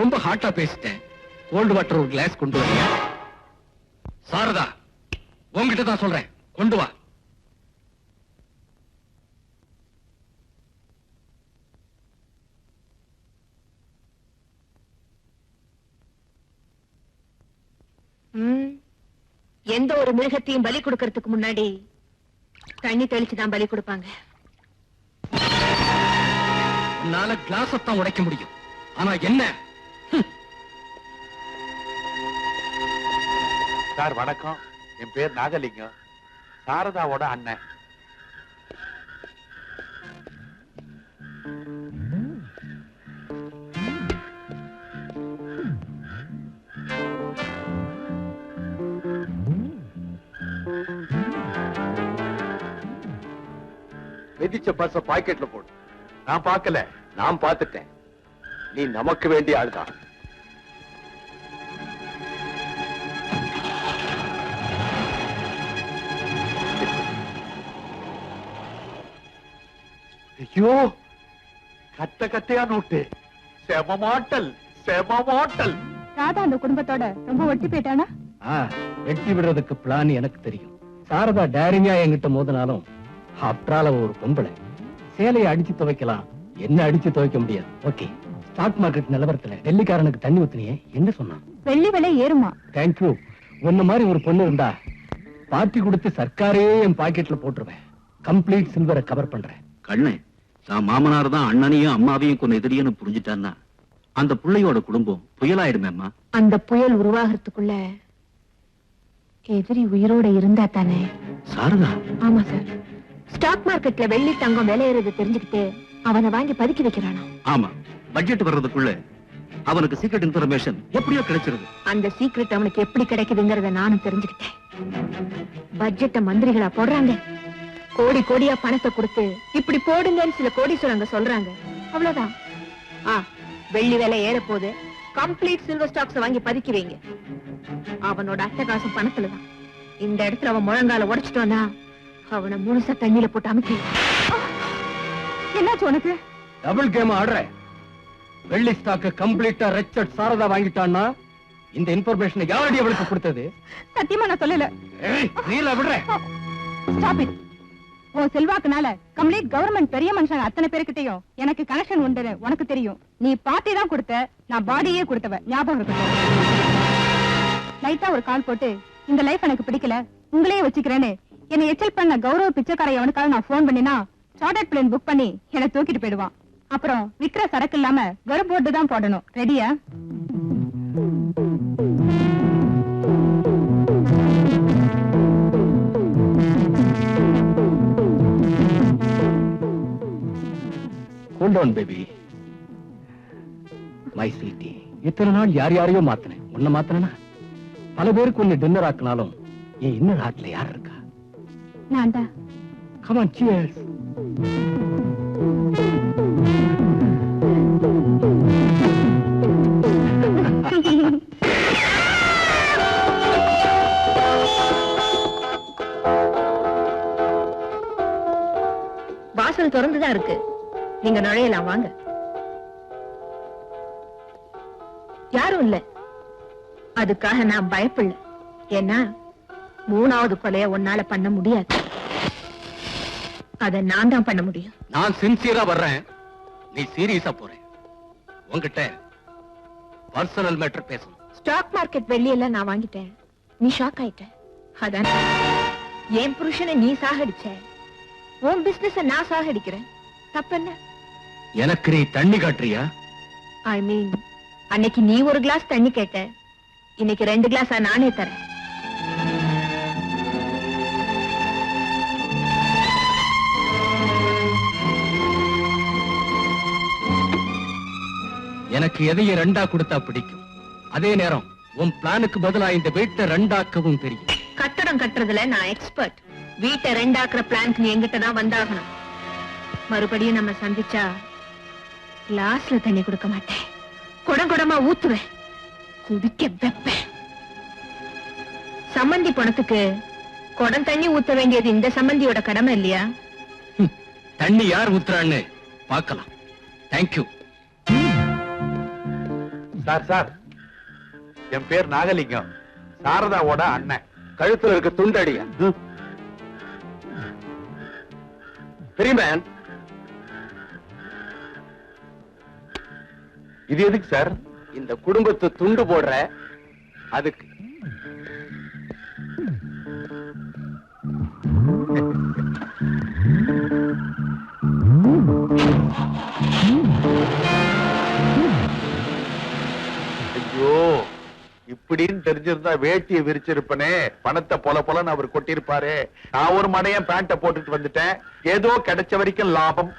ரொம்ப ஹாட்டா பேசிட்டேன். கோல்டு வாட்டர் ஒரு கிளாஸ் கொண்டு வரியா? சாரதா, உங்ககிட்ட தான் சொல்றேன், கொண்டு வா. எந்த ஒரு மிருகத்தையும் பலி கொடுக்கறதுக்கு முன்னாடி தண்ணி தெளிச்சுதான் பலி கொடுப்பாங்க. உன்னால கிளாஸத்தான் உடைக்க முடியும், ஆனா என்ன? சார் வணக்கம், என் பேர் நாகலிங்கம், சாரதாவோட அண்ணன். மிதிச்ச பர்ஸ பாக்கெட்ல போடு. நான் பார்க்கல, நான் பார்த்துட்டேன். நீ நமக்கு வேண்டிய ஆள்தான். ஐயோ, கட்ட கட்டையா நோட்டு. செம மாட்டல், செம மாட்டல். ராதா அந்த குடும்பத்தோட ரொம்ப ஒட்டி போயிட்டானா? வெட்டி விடுறதுக்கு பிளான் எனக்கு தெரியும். சாரதா டேரிங்கா என்கிட்ட மோதினாலும் ஆப்டரால ஒரு பொம்பளை. சேலையை அடிச்சு துவைக்கலாம், என்ன அடிச்சு துவைக்க முடியாது. ஓகே, ஸ்டாக் மார்க்கெட் நிலவரத்துல டெல்லிக்காரனுக்கு தண்ணி ஊத்துனியே, என்ன சொன்னான்? வெள்ளி விலை ஏறுமா? தேங்க்யூ. உன்ன மாதிரி ஒரு பொண்ணு இருந்தா பார்ட்டி கொடுத்து சர்க்காரே என் பாக்கெட்ல போட்டுருவேன். கம்ப்ளீட் சில்வரை கவர் பண்றேன். கண்ணே, நான் மாமனார் தான் அண்ணனையும் அம்மாவையும் கொண்டு எதிரியன்னு புரிஞ்சுட்டான்னா அந்த பிள்ளையோட குடும்பம் புயலாயிடுமேம்மா. அந்த புயல் உருவாகிறதுக்குள்ள எதிரி உயிரோட இருந்தா தானே. சாரதா? ஆமா சார். ஸ்டாக் மார்க்கெட்ல வெள்ளி தங்கம் விலை ஏறது தெரிஞ்சுக்கிட்டு அவனை வாங்கி பதுக்கி வைக்கிறானா? ஆமா, பட்ஜெட் வர்றதுக்குள்ள அவனுக்கு சீக்ரெட் இன்ஃபர்மேஷன் எப்படியோ கிடைச்சிருது. அந்த சீக்ரெட் அவனுக்கு எப்படி கிடைக்குதுங்கறத நானும் தெரிஞ்சுக்கிட்டேன். பட்ஜெட்ட மந்திரிகளா போடுறாங்க, கோடி கோடியா பணத்தை கொடுத்து இப்படி போடுங்கன்னு சில கோடீஸ்வரங்க சொல்றாங்க. அவ்வளவுதான். வெள்ளி விலை ஏற போது கம்ப்ளீட் சில்வர் ஸ்டாக்ஸ் வாங்கி பதுக்கி வைங்க. அவனோட அட்டகாசம் பணத்துலதான். இந்த இடத்துல அவன் முழங்கால உடைச்சிட்டோன்னா அவனை முழுசா தண்ணியில போட்டு அமைக்க. என்னாச்சு உனக்கு? டபுள் கேம் ஆடுற. வெள்ளி ஸ்டாக் கம்ப்ளீட்டா ரெச்சட் சாரதா வாங்கிட்டான்னா இந்த இன்ஃபர்மேஷன் யாரடி அவளுக்கு கொடுத்தது? சத்தியமா நான் சொல்லல. நீல விடுற. Stop it. உன் செல்வாக்குனால கம்ப்ளீட் கவர்மெண்ட் பெரிய மனுஷங்க அத்தனை பேருக்கிட்டையும் எனக்கு கனெக்ஷன் உண்டு. உனக்கு தெரியும். நீ பார்ட்டி தான் கொடுத்த, நான் பாடியே கொடுத்தவ. ஞாபகம் இருக்கட்டும். லைட்டா ஒரு கால் போட்டு இந்த லைஃப் எனக்கு பிடிக்கல, உங்களையே வச்சுக்கிறேன்னு என்னை எச்சல் பண்ண கௌரவ பிச்சைக்கார எவனுக்காக நான் போன் பண்ணினா சார்ட்டர்ட் பிளேன் புக் பண்ணி என்னை தூக்கிட்டு போயிடுவான். அப்புறம் விக்கிற சரக்கு இல்லாம வெறும் போட்டு தான் போடணும். ரெடியா? Hold on, baby. My sweetie. இத்தனை நாள் யார் யாரையோ மாத்தினேன், உன்னை மாத்தினா பல பேருக்கு உன்னை டின்னர் ஆக்கினாலும் என் இன்னர் ஹார்ட்ல யார் இருக்கா? நான் தான். Come on, cheers. வாசல் திறந்துதான் இருக்கு, நீங்க நுழையலாம், வாங்க. யாரும் இல்ல, அதுக்காக நான் பயப்படல. ஏன்னா மூணாவது கொலைய உன்னால பண்ண முடியாது, அத நான் தான் பண்ண முடியும். நான் சின்சியரா வர்றேன், நீ சீரியஸா போற. உன்கிட்ட பர்சனல் மேட்டர் பேசணும். ஸ்டாக் மார்க்கெட் வெள்ளி எல்லாம் நான் வாங்கிட்டேன், நீ ஷாக் ஆயிட்ட. அதான் என் புருஷனை நீ சாகடிச்ச, உன் பிசினஸ் நான் சாகடிக்கிறேன். தப்பென்ன? எனக்கு நீ தண்ணி காட்டுறியா? ஐ மீன், அன்னைக்கு நீ ஒரு கிளாஸ் தண்ணி கேட்ட, இன்னைக்கு 2 கிளாஸா நானே தரேன். எனக்கு எதையும் 2ஆ கொடுத்தா பிடிக்கும். அதே நேரம் உன் பிளானுக்கு பதிலா இந்த வீட்டை 2ஆக்கவும் தெரியும். கட்டடம் கட்டுறதுல நான் எக்ஸ்பர்ட். வீட்டை 2ஆக்குற பிளானுக்கு நீ எங்கிட்ட தான் வந்தாகணும். மறுபடியும் நம்ம சந்திச்சா கிளாஸ்ல தண்ணி கொடுக்க மாட்டேன், குடம் குடமா ஊத்துவேன். குடிக்க வெப்பேன். சம்மந்தி பணத்துக்கு குடம் தண்ணி ஊத்த வேண்டியது இந்த சம்மந்தியோட கடமை இல்லையா? தண்ணி யார் ஊத்துறான்னு பார்க்கலாம். தேங்க்யூ. சார் சார், என் பேர் நாகலிங்கம், சாரதாவோட அண்ணன். கழுத்துல இருக்க துண்டடியா? பெரியமேன், இது எதுக்கு சார்? இந்த குடும்பத்தை துண்டு போடுற அதுக்கு. ஐயோ, இப்படின்னு தெரிஞ்சிருந்தா வேட்டியை விரிச்சிருப்பனே, பணத்தை பொல பொலன்னு அவர் கொட்டிருப்பாரு. நான் ஒரு மடையன் பேண்ட போட்டுட்டு வந்துட்டேன். ஏதோ கிடைச்ச வரைக்கும் லாபம்.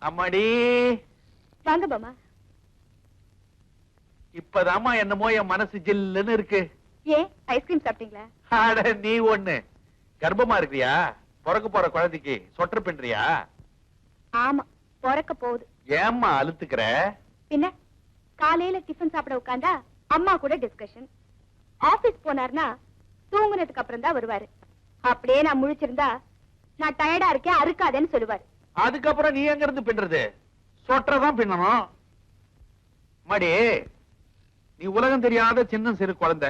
அம்மாடி, வாங்க மாமா. இப்பதாம்மா என்னமோ என் மனசு ஜில்லுன்னு இருக்கு. ஏன் ஐஸ்கிரீம் சாப்பிட்டீங்களா? அட நீ ஒண்ணு, கர்ப்பமா இருக்கிறியா? பிறக்க போற குழந்தைக்கு சொட்டர் பின்றியா? ஆமா, பிறக்க போகுது. ஏம்மா அழுத்துக்கிற? பின்ன காலையில டிஃபன் சாப்பிட உட்கார்ந்தா அம்மா கூட டிஸ்கஷன். ஆபீஸ் போனார்னா தூங்குனதுக்கு அப்புறம் தான் வருவாரு. அப்படியே நான் முழிச்சிருந்தா நான் டயர்டா இருக்கேன் அறுக்காதேன்னு சொல்லுவாரு. அதுக்கப்புறம் நீ எங்க இருந்து பின்றது? சொட்டதான் பின்னணும். மடி, நீ உலகம் தெரியாத சின்ன சிறு குழந்தை.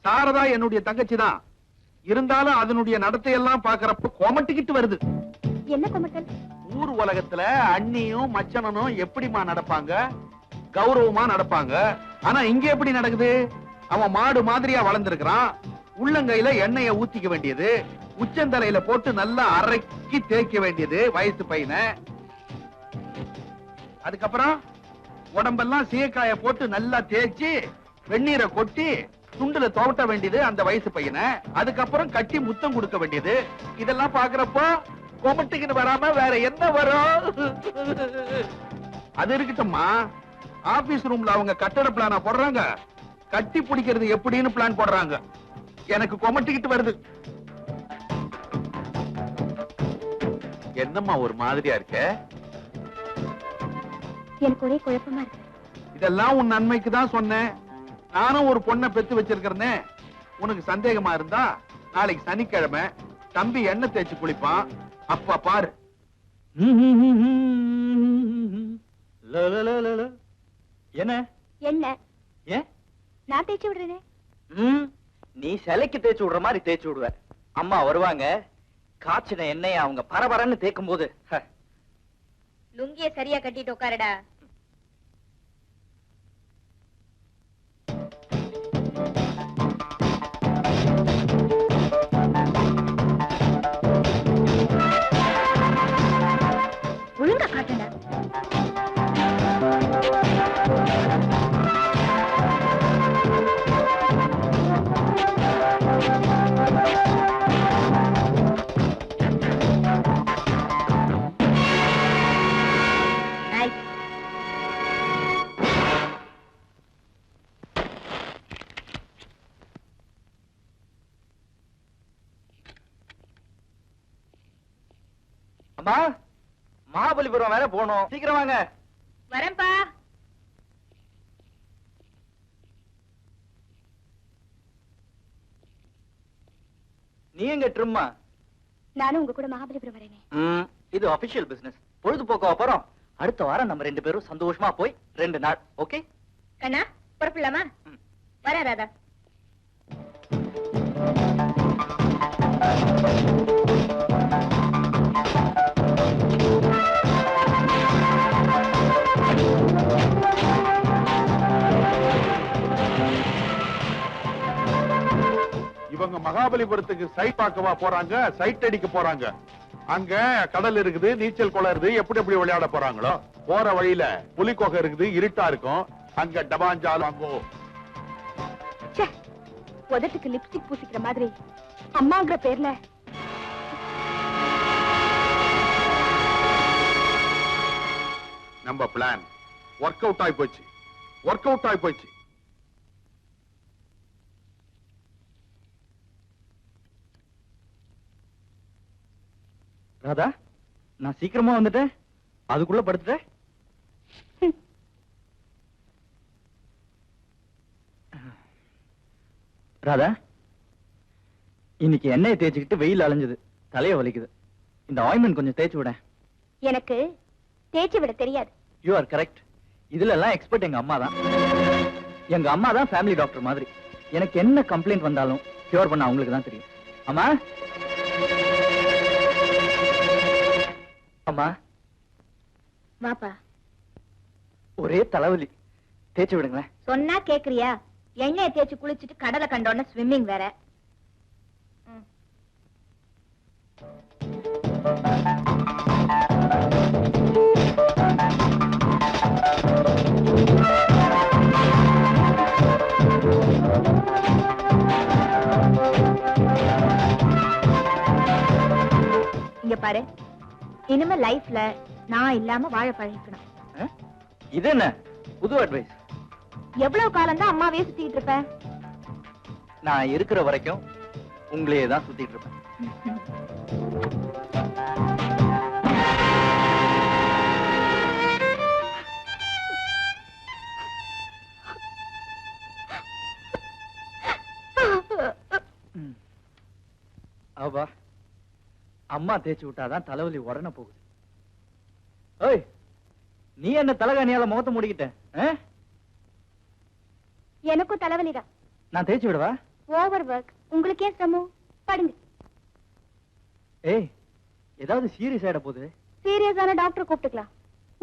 சாரதா என்னுடைய தங்கச்சி தான். இருந்தாலும் அதனுடைய நடத்தையெல்லாம் பாக்குறப்ப கொமட்டிக்கிட்டு வருது. என்ன கொமட்டல்? ஊர் உலகத்துல அண்ணியும் மச்சனனும் எப்படிமா நடப்பாங்க? கௌரவமா நடப்பாங்க. ஆனா இங்க எப்படி நடக்குது? அவன் மாடு மாதிரியா வளர்ந்திருக்கிறான். உள்ளங்கையில எண்ணெய ஊத்திக்க வேண்டியது, உச்சந்தலையில போட்டு நல்லா அரைக்கி தேய்க்க வேண்டியது வயசு பையனை. அதுக்கப்புறம் உடம்பெல்லாம் சீக்காய போட்டு நல்லா தேய்ச்சி வெந்நீரை கொட்டி துண்டுல துவட்ட வேண்டியது அந்த வயசு பையனை. அதுக்கப்புறம் கட்டி முத்தம் கொடுக்க வேண்டியது. இதெல்லாம் பாக்குறப்போ கொமட்டிக்கின்னு வராம வேற என்ன வரும்? அது இருக்கட்டும்மா, ஆபீஸ் ரூம்ல அவங்க கட்டட பிளான போடுறாங்க, கட்டி பிடிக்கிறது எப்படின்னு பிளான் போடுறாங்க. எனக்கு கொமட்டிக்கிட்டு வருது. என்னம்மா ஒரு மாதிரியா இருக்க? எனக்கு ஒரே குழப்பமா இருக்கு. இதெல்லாம் உன் நன்மைக்கு தான் சொன்னேன். நானும் ஒரு பொண்ணை பெத்து வச்சிருக்கிறேனே. உனக்கு சந்தேகமா இருந்தா நாளைக்கு சனிக்கிழமை தம்பி எண்ணெய் தேய்ச்சி குளிப்பான். அப்ப பாரு. என்ன என்ன? ஏன் நான் தேய்ச்சி விடுறேனே. நீ சிலைக்கு தேய்ச்சி விடுற மாதிரி தேய்ச்சி விடுவ. அம்மா வருவாங்க, காய்ச்சின எண்ணெய அவங்க பரபரன்னு தேய்க்கும் போது லுங்கிய சரியா கட்டிட்டு உட்காருடா. ஒழுங்கா காட்டுடா. அம்மா, மகாபலிபுரம் வேற போனோம், சீக்கிரம் வாங்க. வரேன்பா. நீ எங்க ட்ரிம்மா? நானும் உங்க கூட மகாபலிபுரம் வரேனே. இது அபிஷியல் பிசினஸ். பொழுதுபோக்கு அப்புறம் அடுத்த வாரம் நம்ம 2 பேரும் சந்தோஷமா போய் 2 நாள். ஓகே கண்ணா, புறப்படலாமா? வர ராதா. இவங்க மகாபலிபுரத்துக்கு சைட் பார்க்கவா போறாங்க, சைட் அடிக்க போறாங்க. அங்க கடல் இருக்குது, நீச்சல் குளம் இருக்குது. எப்படி எப்படி விளையாட போறாங்களோ. போற வழியில புலிக்கொகை இருக்குது, இருட்டா இருக்கும். அங்க டபாஞ்சாலும் அங்கோ. உதட்டுக்கு லிப்ஸ்டிக் பூசிக்கிற மாதிரி அம்மாங்கிற பேர்ல நம்ம பிளான் ஒர்க் அவுட் ஆகி போச்சு. ஒர்க் அவுட் ஆகி போச்சு. ராதா, நான் சீக்கிரமா வந்துட்டேன், அதுக்குள்ள படுத்துட்டேன். ராதா, இன்னைக்கு எண்ணெயை தேய்ச்சிக்கிட்டு வெயில் அலைஞ்சது, தலைய வலிக்குது. இந்த ஆயின்மெண்ட் கொஞ்சம் தேய்ச்சி விட. எனக்கு தேய்ச்சி விட தெரியாது. You are correct. இதுல எல்லாம் எக்ஸ்பர்ட் எங்க அம்மா தான். எங்க அம்மா தான் ஃபேமிலி டாக்டர் மாதிரி. எனக்கு என்ன கம்ப்ளைண்ட் வந்தாலும் கியூர் பண்ண அவங்களுக்கு தான் தெரியும். அம்மா, அம்மா, வாப்பா. ஒரே தலைவலி, தேய்ச்சி விடுங்களேன். சொன்னா கேக்குறியா? எண்ணெயை தேய்ச்சி குளிச்சுட்டு கடலை கண்டோன்னு ஸ்விம்மிங் வேற. இங்க பாரு, இனிமே லைஃப்ல நான் இல்லாம வாழ பழகிக்கணும். இது என்ன புது அட்வைஸ்? எவ்வளவு காலம் தான் அம்மாவே சுத்திட்டு இருப்ப? நான் இருக்கிற வரைக்கும் உங்களையே தான் சுத்திட்டு இருப்பேன். அவா, அம்மா தேய்ச்சி விட்டாதான் தலைவலி உடனே போகுது. ஓய், நீ என்ன தலகாணியால முகத்தை மூடிக்கிட்ட? எனக்கும் தலைவலிதான். நான் தேய்ச்சி விடவா? Over work. உங்களுக்கு ஏன் சிரமம்? படுங்க. ஏய், ஏதாவது சீரியஸ் ஆயிட போகுது. சீரியஸான டாக்டர் கூப்பிட்டுக்கலாம்.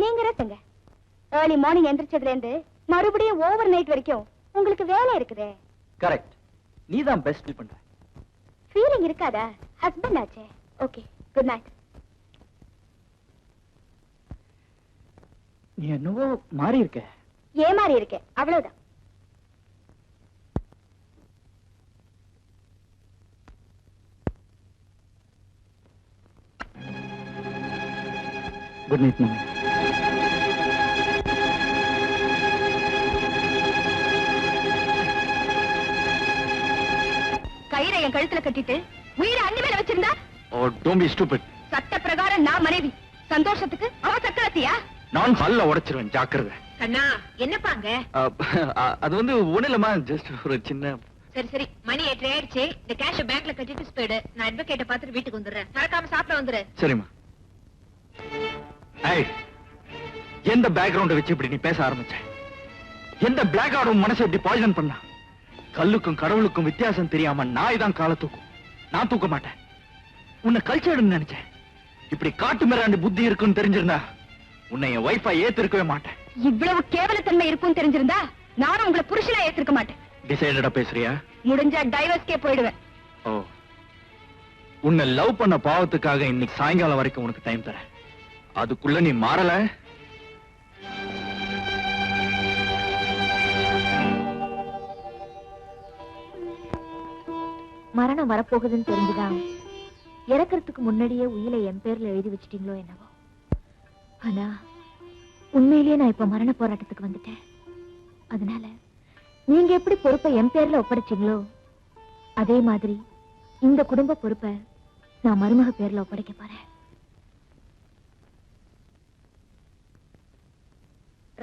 நீங்க ரெஸ்டுங்க. ஏர்லி மார்னிங் எந்திரிச்சதுல இருந்து மறுபடியும் ஓவர் நைட் வரைக்கும் உங்களுக்கு வேலை இருக்குதே. கரெக்ட். நீ தான் பெஸ்ட் ஃபீல் பண்ற. ஃபீலிங் இருக்காதா? ஹஸ்பண்ட் ஆச்சே. Okay, good night. நீ என்னவோ மாறி இருக்க. ஏமாறி இருக்க, அவ்வளவுதான். Good night mummy. கயிறை என் கழுத்துல கட்டிட்டு உயிரை அண்ணி மேல வச்சிருந்தா? ஓ, டோன்ட் பீ ஸ்டூபிட். சட்ட பிரகாரம் நான் மனைவி. சந்தோஷத்துக்கு அவ சக்கரத்தியா? நான் பல்ல உடைச்சிருவேன், ஜாக்கிரதை. கண்ணா, என்னப்பாங்க? அது வந்து ஒண்ணு இல்லம்மா, ஜஸ்ட் ஒரு சின்ன. சரி சரி, மணி 8 ஆயிடுச்சு. இந்த கேஷ் பேங்க்ல கட்டிட்டு ஸ்பீடு. நான் அட்வொகேட்ட பாத்துட்டு வீட்டுக்கு வந்துடுறேன். மறக்காம சாப்பிட வந்துரு. சரிம்மா. ஏய், எந்த பேக்ரவுண்ட வச்சு இப்படி நீ பேச ஆரம்பிச்ச? எந்த பிளாக் ஆடும் மனசை இப்படி பாய்சன் பண்ணா? கல்லுக்கும் கடவுளுக்கும் வித்தியாசம் தெரியாம நாய் தான் காலை தூக்கும். நான் தூக்க மாட்டேன். உன்னை கல்ச்சர்னு நினைச்சேன். இப்படி காட்டு மிராண்டி புத்தி இருக்குன்னு தெரிஞ்சிருந்தா உன்னை என் வைஃபா ஏத்திருக்கவே மாட்டேன். இவ்வளவு கேவலத்தன்மை இருக்கும்னு தெரிஞ்சிருந்தா நானும் உங்களை புருஷனா ஏத்திருக்க மாட்டேன். டிசைடடா பேசுறியா? முடிஞ்சா டைவர்ஸ்க்கே போயிடுவேன். ஓ, உன்னை லவ் பண்ண பாவத்துக்காக இன்னைக்கு சாயங்காலம் வரைக்கும் உனக்கு டைம் தரேன். அதுக்குள்ள நீ மாறல, மரணம் வரப்போகுதுன்னு தெரிஞ்சுதான் இறக்கறதுக்கு முன்னாடியே உயிரை என் பேர்ல எழுதி வச்சிட்டீங்களோ என்னவோ. ஆனா உண்மையிலேயே நான் இப்ப மரண போராட்டத்துக்கு வந்துட்டேன். அதனால நீங்க எப்படி பொறுப்பை என் பேர்ல ஒப்படைச்சீங்களோ அதே மாதிரி இந்த குடும்ப பொறுப்பை நான் மருமக பேர்ல ஒப்படைக்க போறேன்.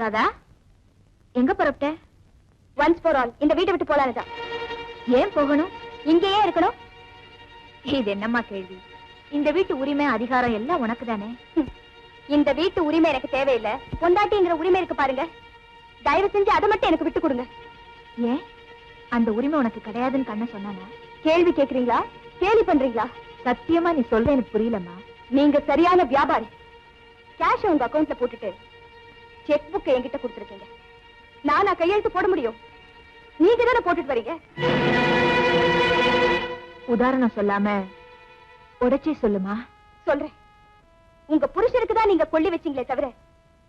ராதா, எங்க புறப்பட்ட? ஒன்ஸ் ஃபார் ஆல் இந்த வீட்டை விட்டு போலானுதான். ஏன் போகணும்? இங்கேயே இருக்கணும். இது என்னம்மா கேள்வி? இந்த வீட்டு உரிமை அதிகாரம் எல்லாம் உனக்கு தானே. இந்த வீட்டு உரிமை எனக்கு தேவையில்லை. பொண்டாட்டிங்கிற உரிமை இருக்கு பாருங்க, தயவு செஞ்சு அதை மட்டும் எனக்கு விட்டு கொடுங்க. ஏன் அந்த உரிமை உனக்கு கிடையாதுன்னு கண்ண சொன்னானா? கேள்வி கேக்குறீங்களா? கேலி பண்றீங்களா? சத்தியமா நீ சொல்ற எனக்கு புரியலம்மா. நீங்க சரியான வியாபாரி. கேஷ் உங்க அக்கவுண்ட்ல போட்டுட்டு செக் புக் என்கிட்ட கொடுத்துருக்கீங்க. நானா கையெழுத்து போட முடியும்? நீங்க தானே போட்டுட்டு வரீங்க. உதாரணம் சொல்லாம உடைச்சே சொல்லுமா. சொல்றேன். உங்க புருஷனுக்கு தான் நீங்க கொள்ளி வச்சீங்களே தவிர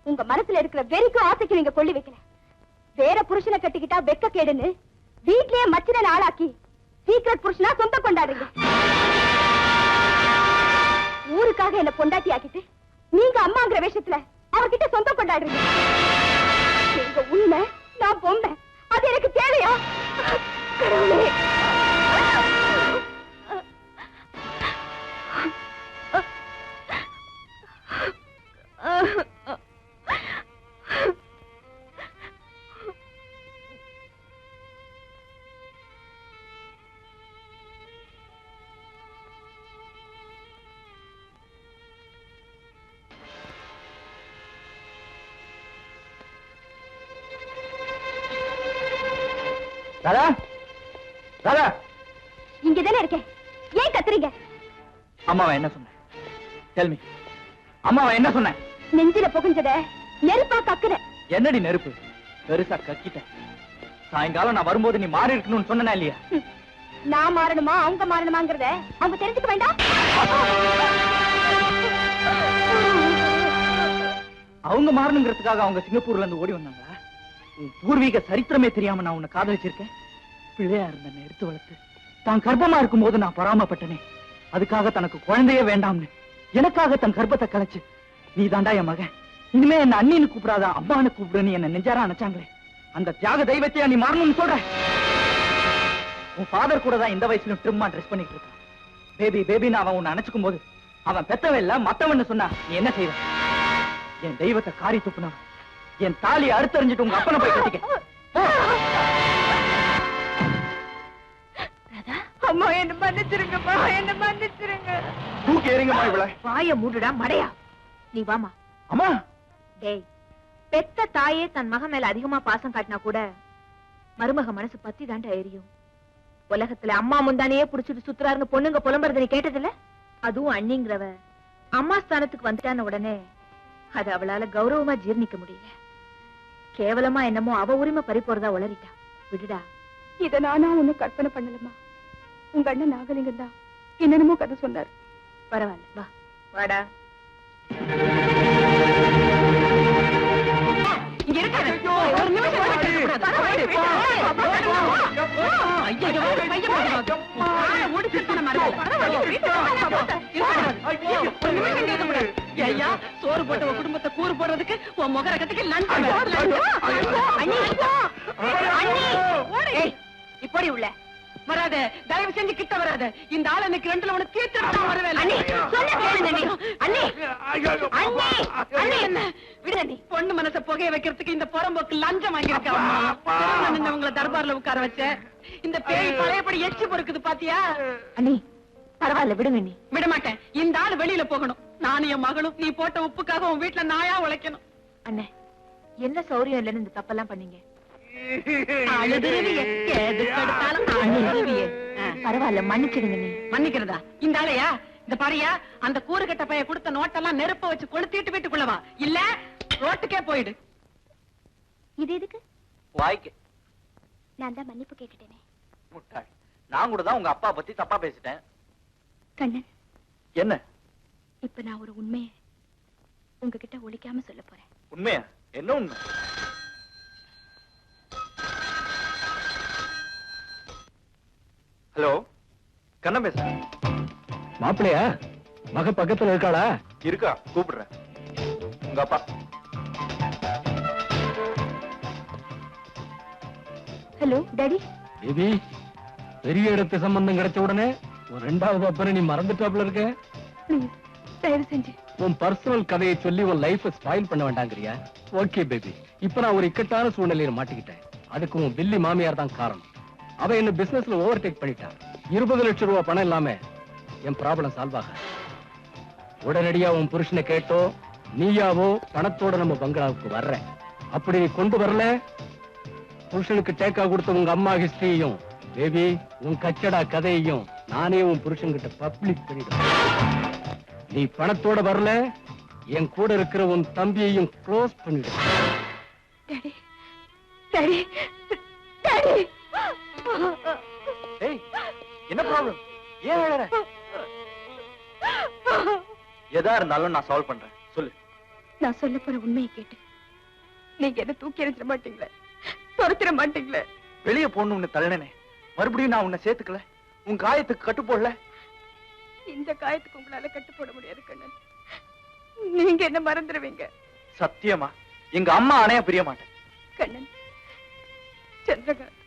உங்க மனசுல இருக்கிற வெறிக்கும் ஆசைக்கு நீங்க கொள்ளி வைக்கல. வேற புருஷனை கட்டிக்கிட்டா வெக்க கேடுன்னு வீட்லயே மச்சின ஆளாக்கி சீக்கிரட் புருஷனா சொந்த கொண்டாடுறீங்க. ஊருக்காக என்ன பொண்டாட்டி ஆக்கிட்டு நீங்க அம்மாங்கிற வேஷத்துல அவர்கிட்ட சொந்தம் கொண்டாடுறீங்க. எங்க உண்மை, நான் பொம்பை. அது எனக்கு தேவையா? கடவுளே, ராதா ராதா இங்கதானே இருக்கேன், ஏன் கத்துறீங்க? அம்மாவை என்ன சொன்ன? Tell me. அம்மாவை என்ன சொன்ன? நெஞ்சில புகுஞ்சத நெருப்பா கக்குற. என்னடி நெருப்பு? பெருசா கக்கிட்ட. சாயங்காலம் நான் வரும்போது நீ மாறி இருக்கணும்னு சொன்னா இல்லையா? நான் மாறணுமா அவங்க மாறணுமாங்கிறத அவங்க தெரிஞ்சுக்க வேண்டாம். அவங்க மாறணுங்கிறதுக்காக அவங்க சிங்கப்பூர்ல இருந்து ஓடி வந்தாங்களா? உன் பூர்வீக சரித்திரமே தெரியாம நான் உன்னை காதலிச்சிருக்கேன். பிள்ளையா இருந்த எடுத்து வளர்த்து தான் கர்ப்பமா இருக்கும் போது நான் பராமப்பட்டனே, அதுக்காக தனக்கு குழந்தையே வேண்டாம்னு எனக்காக தன் கர்ப்பத்தை கலைச்சு நீ தாண்டா என் மகன், இனிமே என்ன அண்ணின்னு கூப்பிடாத அம்மானு கூப்பிடுன்னு என்ன நெஞ்சாரா நினைச்சாங்களே, அந்த தியாக தெய்வத்தையா நீ மாறணும்னு சொல்ற? உன் ஃபாதர் கூட தான் இந்த வயசுல ட்ரிம்மா ட்ரெஸ் பண்ணிட்டு இருக்கான். பேபி பேபின்னு அவன் உன்னை அணைச்சுக்கும் போது அவன் பெத்தவன் இல்ல மத்தவன்னு சொன்னா நீ என்ன செய்வ? என் தெய்வத்தை காரி துப்புனவன், என் தாலி அறுத்தறிஞ்சிட்டு உங்க அப்பனை போய் கட்டிக்க. அம்மா என்ன மன்னிச்சிருங்கம்மா, என்ன மன்னிச்சிருங்க. தூக்கி எறிங்கம்மா இவள. வாய மூடுடா மடையா. நீ வாமா. அம்மா டேய், பெத்த தாயே தன் மகன் மேல அதிகமா பாசம் காட்டினா கூட மருமக மனசு பத்தி தாண்டா எரியும். உலகத்துல அம்மா முந்தானையே புடிச்சிட்டு சுத்துறாருன்னு பொண்ணுங்க புலம்புறத நீ கேட்டதில்ல? அதுவும் அண்ணிங்கிறவ அம்மா ஸ்தானத்துக்கு வந்துட்டான உடனே அது அவளால கௌரவமா ஜீர்ணிக்க முடியல. கேவலமா என்னமோ அவ உரிமை பறி போறதா உளறிட்டா. விடுடா. இத நானா ஒண்ணு கற்பனை பண்ணலமா. உங்க அண்ணன் நாகலிங்கம் தான் என்னென்னமோ கதை சொன்னார். பரவாயில்ல, வா வாடா. இங்க இருக்காத. ஒரு நிமிஷம் கூட இருக்கக்கூடாது. ஐயோ, பைய போடுங்க. முடிச்சிட்டு நம்ம ஒரு நிமிஷம் இருக்கக்கூடாது. ஐயா, சோறு போட்ட குடும்பத்தை கூறு போடுறதுக்கு உன் முகர கட்டிக்கு லஞ்சம். இப்படி உள்ள வராத, தயவு செஞ்சு கிட்ட வராத. இந்த ஆள் எனக்கு ரெண்டுல உனக்கு தீர்த்து வரவே பொண்ணு மனச புகைய வைக்கிறதுக்கு இந்த புறம்போக்கு லஞ்சம் வாங்கியிருக்காங்க. உங்களை தர்பார்ல உட்கார வச்ச இந்த பேய் பழையபடி எச்சி பொறுக்குது பாத்தியா? அண்ணி பரவாயில்ல, விடுங்க. நீ விட மாட்டேன். இந்த ஆள் வெளியில போகணும். நானும் என் மகளும் நீ போட்ட உப்புக்காக உன் வீட்டுல நாயா உழைக்கணும். அண்ணே, என்ன சௌரியம் இல்லைன்னு இந்த தப்பெல்லாம் பண்ணீங்க? பரவாயில்ல, மன்னிச்சிடுங்க. நீ மன்னிக்கிறதா? இந்த ஆளையா? இந்த பாரியா, அந்த கூறுகட்ட பைய கொடுத்த நோட்டெல்லாம் நெருப்ப வச்சு கொளுத்திட்டு வீட்டுக்குள்ளவா, இல்ல ரோட்டுக்கே போயிடு. இது எதுக்கு? வாய்க்கு. நான் தான் மன்னிப்பு கேட்டுட்டேனே. முட்டாள், நான் கூட தான் உங்க அப்பா பத்தி தப்பா பேசிட்டேன். கண்ணன், என்ன இப்ப நான் ஒரு உண்மையை உங்ககிட்ட ஒளிக்காம சொல்ல போறேன். உண்மையா? என்ன உண்மை? ஹலோ, கண்ணன் பேசுறேன். மாப்பிள்ளையா? மக பக்கத்துல இருக்காளா? இருக்கா, கூப்பிடுறேன். உங்க அப்பா. Hello daddy. பேபி, பெரிய இடத்து சம்பந்தம் கிடைச்ச உடனே ஒரு ரெண்டாவது அப்பனை நீ மறந்துட்டாப்ல இருக்க. தயவு செஞ்சு உன் பர்சனல் கதையை சொல்லி உன் லைஃப் ஸ்பாயில் பண்ண வேண்டாங்கிறியா? ஓகே பேபி, இப்ப நான் ஒரு இக்கட்டான சூழ்நிலையில மாட்டிக்கிட்டேன். அதுக்கு உன் பில்லி மாமியார் தான் காரணம். அவ என்ன பிசினஸ்ல ஓவர்டேக் பண்ணிட்டா. 20 லட்சம் ரூபாய் பணம் இல்லாம என் ப்ராப்ளம் சால்வ் ஆக. உடனடியா உன் புருஷனை கேட்டோ நீயாவோ பணத்தோட நம்ம பங்களாவுக்கு வர்றேன். அப்படி கொண்டு வரல, புருஷனுக்கு டேக்கா கொடுத்த உங்க அம்மா ஹிஸ்டரியையும் பேபி உன் கச்சடா கதையையும் நானே உன் புருஷன்கிட்ட பப்ளிக் பண்ணிடுவேன். நீ பணத்தோட வரல, என் கூட இருக்கிற உன் தம்பியையும் க்ளோஸ் பண்ணிடுவேன். Daddy, daddy, daddy. ஏய், என்ன ப்ராப்ளம்? ஏன் அழற? எதா இருந்தாலும் நான் சால்வ் பண்றேன். சொல்லு. நான் சொல்ல போற உண்மையை கேட்டு நீங்க என்ன தூக்கி எறிஞ்சிட மாட்டீங்களே, துரத்திட மாட்டீங்களே? வெளியே போகணும்னு தள்ளனே, மறுபடியும் நான் உன்னை சேர்த்துக்கல, உன் காயத்துக்கு கட்டு போடல. இந்த காயத்துக்கு உங்களால கட்டு போட முடியாது கண்ணன். நீங்க என்ன மறந்துடுவீங்க. சத்தியமா எங்க அம்மா அணைய பிரிய மாட்டேன். கண்ணன், சந்திரகாந்த்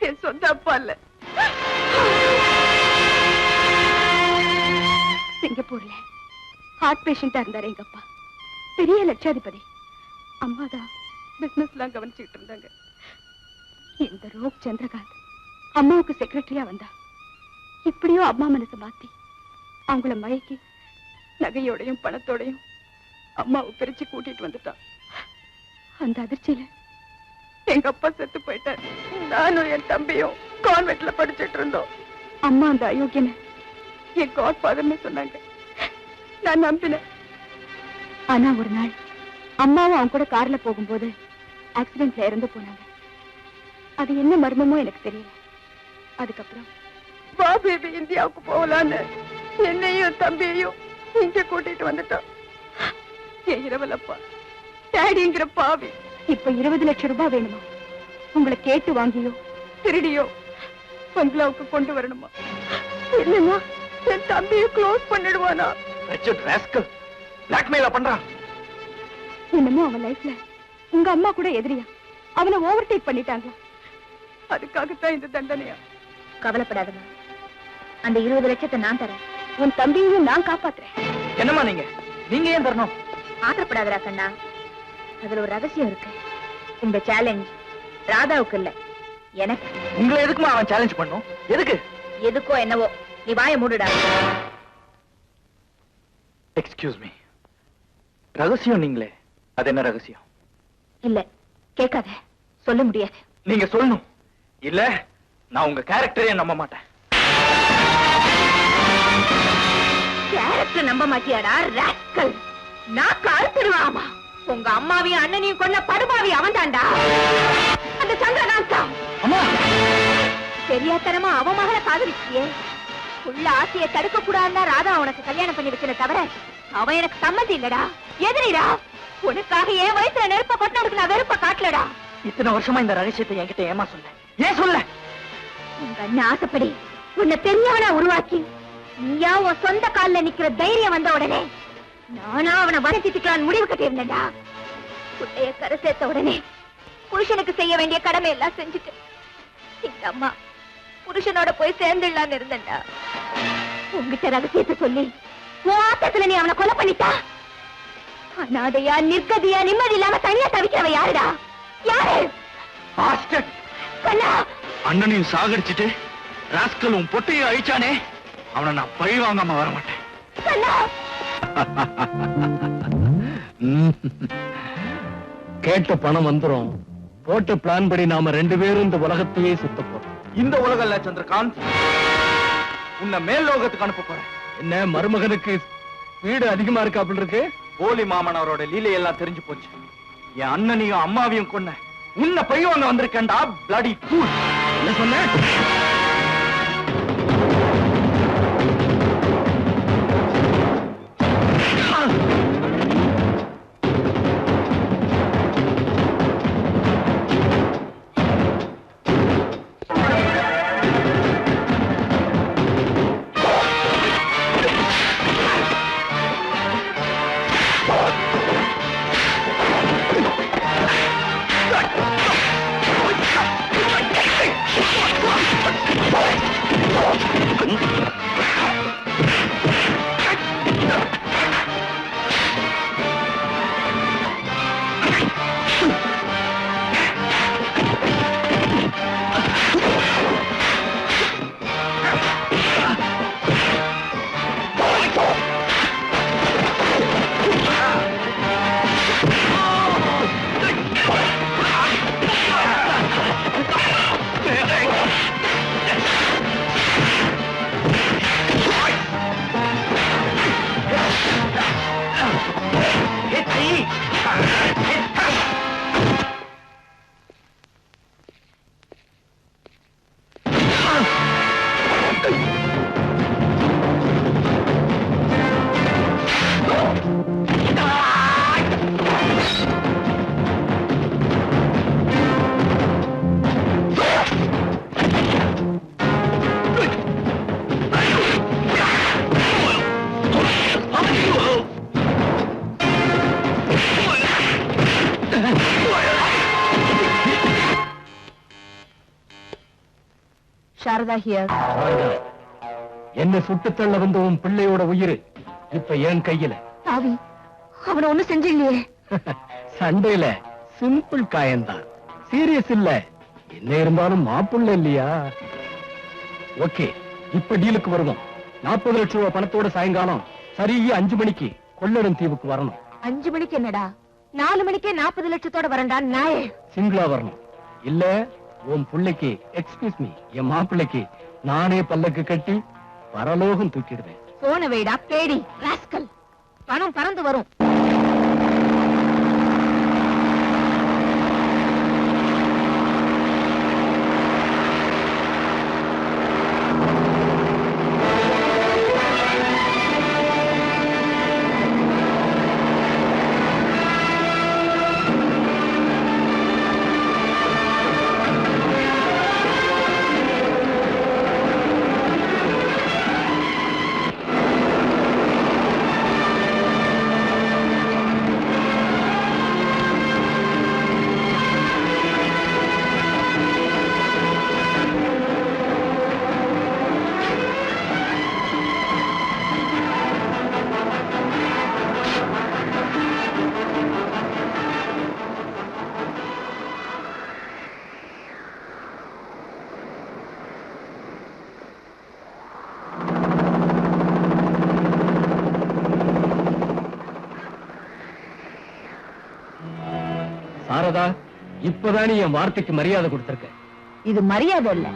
என் சொந்த அப்பா இல்ல. சிங்கப்பூர்ல ஹார்ட் பேஷண்டா இருந்தாரு எங்க அப்பா. பெரிய லட்சாதிபதி. அம்மாதான் பிசினஸ் எல்லாம் கவனிச்சுட்டு இருந்தாங்க. இந்த ரோக் சந்திரகாந்த் அம்மாவுக்கு செக்ரட்டரியா வந்தா. இப்படியோ அம்மா மனசை மாத்தி அவங்கள மயக்கி நகையோடையும் பணத்தோடையும் அம்மாவை பிரிச்சு கூட்டிட்டு வந்துட்டான். அந்த அதிர்ச்சியில எங்க அப்பா செத்து போயிட்டார். நானும் என் தம்பியும் கான்வென்ட்ல படிச்சிட்டு இருந்தோம். அம்மா அந்த அயோக்கியனை என் காட் ஃபாதர்னு சொன்னாங்க. நான் நம்பினேன். ஆனா ஒரு நாள் அம்மாவும் அவங்க கூட கார்ல போகும்போது ஆக்சிடென்ட்ல இறந்து போனாங்க. அது என்ன மர்மமோ எனக்கு தெரியல. அதுக்கப்புறம் பாபு இந்தியாவுக்கு போகலான்னு என்னையும் தம்பியையும் இங்க கூட்டிட்டு வந்துட்டான். என் இரவலப்பா டேடிங்கிற பாவி இப்ப 20 லட்சம் ரூபாய் வேணுமா? உங்களை கேட்டு வாங்கியோ திருடியோ பங்களாவுக்கு கொண்டு வரணுமா? இல்லைன்னா என் தம்பியை க்ளோஸ் பண்ணிடுவானா? பண்றான். என்னமோ அவன் லைஃப்ல உங்க அம்மா கூட எதிரியா அவனை ஓவர்டேக் பண்ணிட்டாங்க. அதுக்காகத்தான் இந்த தண்டனையா? கவலைப்படாதம்மா, அந்த 20 லட்சத்தை நான் தரேன். உன் தம்பியையும் நான் காப்பாத்துறேன். என்னம்மா நீங்க ஏன் தரணும்? ஆத்திரப்படாதடா கண்ணா, அதுல ஒரு ரகசியம் இருக்கு. இந்த சேலஞ்ச் ராதாவுக்கு இல்ல, எனக்கு. உங்களை எதுக்குமா அவன் சேலஞ்ச் பண்ணும்? எதுக்கு? எதுக்கோ என்னவோ, நீ வாயை மூடுடா. எக்ஸ்கியூஸ் மீ, ரகசியம் நீங்களே, அது என்ன ரகசியம்? இல்ல கேட்காத, சொல்ல முடியாது. நீங்க சொல்லணும், இல்ல நான் உங்க கேரக்டரே நம்ப மாட்டேன். கேரக்டர் நம்ப மாட்டியாடா ராஸ்கல்? நான் கழுத்துடுவாமா. உங்க அம்மாவையும் அண்ணனையும் கொன்ன படுபாவி அவன் தான்டா, அந்த சந்திரகாந்தா. அம்மா, தெரியாதனமா அவன் மகளை காதலிச்சியே. உள்ள ஆசையை தடுக்க கூடாதுன்னா ராதா உனக்கு கல்யாணம் பண்ணி வச்சன தவிர அவன் எனக்கு சம்மதி இல்லடா, எதிரிடா. உனக்காக என் வயசுல நெருப்ப கொட்டினதுக்கு நான் வெறுப்ப காட்டலடா. இத்தனை வருஷமா இந்த ரகசியத்தை என்கிட்ட ஏமா சொன்ன? ஏன் சொல்ல? உங்க அண்ணன் ஆசைப்படி உன்னை பெரியவனா உருவாக்கி நீயா உன் சொந்த கால்ல நிக்கிற தைரியம் வந்த உடனே நானா அவனை வளர்த்திட்டுக்கலான்னு முடிவு கட்டியிருந்தேன்டா. குட்டைய கரை சேர்த்த உடனே புருஷனுக்கு செய்ய வேண்டிய கடமை எல்லாம் செஞ்சுட்டு எங்க அம்மா புருஷனோட போய் சேர்ந்துடலான்னு இருந்தேன்டா. உங்ககிட்ட ரகசியத்தை சொல்லி உன் ஆத்தத்துல நீ அவனை கொலை பண்ணிட்டா. அனாதையா நிர்கதியா நிம்மதி இல்லாம தனியா தவிக்கிறவ யாருடா? யாரு? கண்ணா, அண்ணனையும் சாகடிச்சிட்டு ராஸ்கலும் பொட்டையும் அழிச்சானே, அவனை நான் பழி வாங்காம வர மாட்டேன். கண்ணா, கேட்ட பணம் வந்துரும். போட்ட பிளான் படி நாம 2 பேரும் இந்த உலகத்தையே சுத்த போறோம். இந்த உலகம் இல்ல சந்திரகாந்த், உன்னை மேல் லோகத்துக்கு அனுப்ப போறேன். என்ன மருமகனுக்கு வீடு அதிகமா இருக்கா அப்படி இருக்கு? போலி மாமன் அவரோட லீலையெல்லாம் தெரிஞ்சு போச்சு. என் அண்ணனையும் அம்மாவையும் கொன்ன உன்னை பழி வாங்க வந்திருக்கேன்டா, பிளடி ஃபூல். என்ன சொன்ன? சாரதா ஹியர். என்ன சுட்டு தள்ள வந்த உன் பிள்ளையோட உயிர் இப்ப என் கையில. சாவி, அவனை ஒண்ணும் செஞ்சில்லையே. சண்டையில சிம்பிள் காயம்தான், சீரியஸ் இல்ல. என்ன இருந்தாலும் மாப்புள்ள இல்லையா? ஓகே, இப்ப டீலுக்கு வருவோம். 40 லட்சம் ரூபாய் பணத்தோட சாயங்காலம் சரியா 5 மணிக்கு கொள்ளடம் தீவுக்கு வரணும். 5 மணிக்கு என்னடா, 4 மணிக்கே 40 லட்சத்தோட வரண்டா நாயே. சிங்கிளா வரணும். இல்ல உன் புள்ளைக்கு எக்ஸ்கியூஸ் மீ என் மாப்பிள்ளைக்கு நானே பல்லக்கு கட்டி பரலோகம் தூக்கிடுவேன். போன வைடா பேடி ராஸ்கல். பணம் பறந்து வரும். சாரதா, இப்பதான் என் வார்த்தைக்கு மரியாதை கொடுத்திருக்க. இது மரியாதை இல்ல,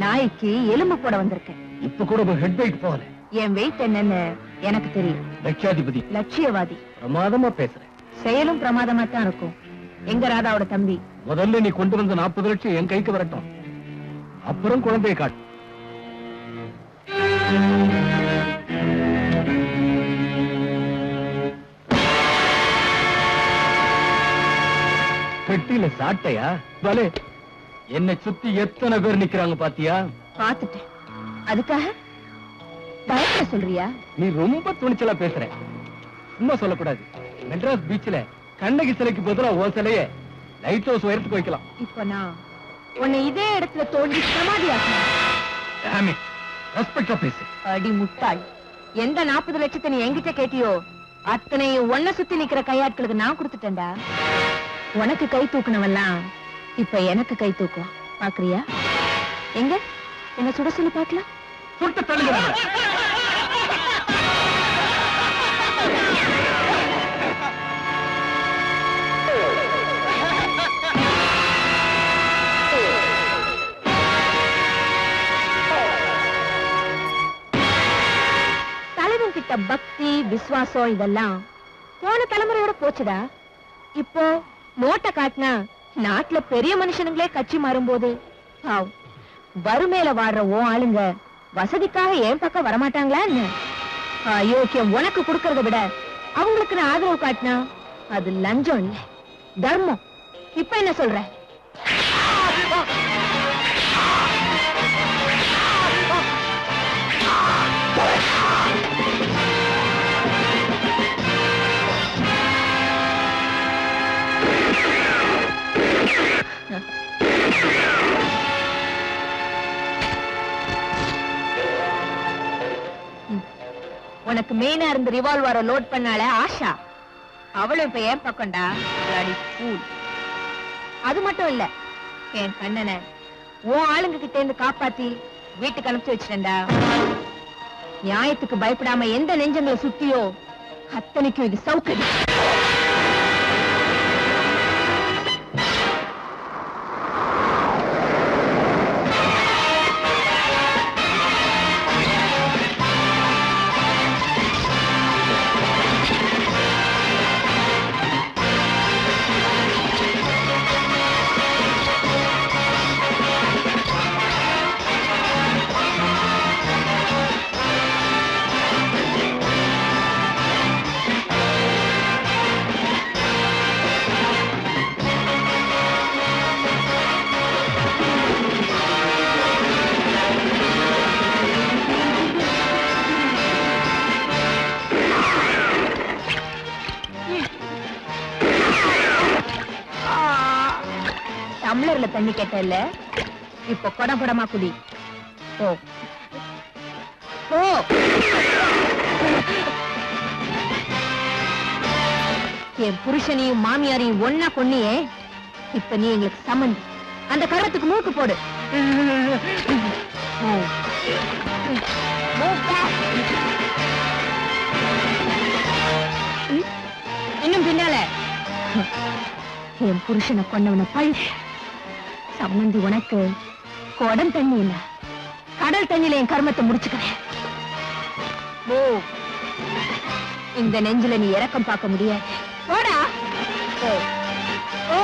நாய்க்கு எலும்பு போட வந்திருக்கேன். இப்ப கூட ஹெட் வெயிட் போகல. என் வெயிட் என்னன்னு எனக்கு தெரியும். லட்சாதிபதி, லட்சியவாதி. பிரமாதமா பேசுறேன். செயலும் பிரமாதமா தான் இருக்கும். எங்க ராதாவோட தம்பி? முதல்ல நீ கொண்டு வந்த 40 லட்சம் என் கைக்கு வரட்டும், அப்புறம் குழந்தையை காட்டு. பெட்டியில சாட்டையா? பலே, என்னை சுத்தி எத்தனை பேர் நிக்கிறாங்க பாத்தியா? பாத்துட்டேன். அதுக்காக பயப்பட சொல்றியா? நீ ரொம்ப துணிச்சலா பேசுற. சும்மா சொல்லக்கூடாது. மெட்ராஸ் பீச்ல கண்ணகி சிலைக்கு பதிலா ஓ சிலைய லைட் ஹவுஸ் உயரத்துக்கு வைக்கலாம். இப்ப நான் உன்னை இதே இடத்துல தோண்டி சமாதியாக்கணும். ரெஸ்பெக்டா பேசு. அடி முட்டாள், எந்த 40 லட்சத்தை நீ என்கிட்ட கேட்டியோ அத்தனையும் ஒன்ன சுத்தி நிக்கிற கையாட்களுக்கு நான் கொடுத்துட்டேன்டா. உனக்கு கை தூக்குனவெல்லாம் இப்ப எனக்கு கை தூக்குவான். பாக்குறியா? எங்க என்ன சுட சொல்லி பாக்கலாம். சுட்டு தள்ளுங்க. தலைவன் கிட்ட பக்தி விசுவாசம் இதெல்லாம் போன தலைமுறையோட போச்சுடா. இப்போ நோட்டை காட்டினா நாட்டுல பெரிய மனுஷனுங்களே கட்சி மாறும்போது வறுமையில வாடுற ஓ ஆளுங்க வசதிக்காக என் பக்கம் வரமாட்டாங்களா? அயோக்கியம் உனக்கு கொடுக்கறத விட அவங்களுக்கு நான் ஆதரவு காட்டினா அது லஞ்சம் இல்ல, தர்மம். இப்ப என்ன சொல்ற? உனக்கு மெயினா இருந்த ரிவால்வரை லோட் பண்ணால ஆஷா, அவளும் இப்ப ஏன் பக்கம்டா. அது மட்டும் இல்ல, என் கண்ணனை உன் ஆளுங்க கிட்ட இருந்து காப்பாத்தி வீட்டுக்கு அனுப்பிச்சு வச்சிட்டேன்டா. நியாயத்துக்கு பயப்படாம எந்த நெஞ்சங்களை சுத்தியோ அத்தனைக்கும் இது சௌகரியம். டம்ளர்ல தண்ணி கேட்டல, இப்ப குடம் குடமா குடி. ஓ ஓ, என் புருஷனையும் மாமியாரையும் ஒன்னா கொன்னியே, இப்ப நீ எங்களுக்கு சம்மந்தி. அந்த கரத்துக்கு மூக்கு போடு. இன்னும் பின்னால என் புருஷனை கொண்டவனை பழி சம்மந்தி உனக்கு குடம் தண்ணி இல்ல, கடல் தண்ணியில என் கர்மத்தை முடிச்சுக்கிறேன். ஓ, இந்த நெஞ்சில நீ இறக்கம் பார்க்க முடியாது. போடா. ஓ ஓ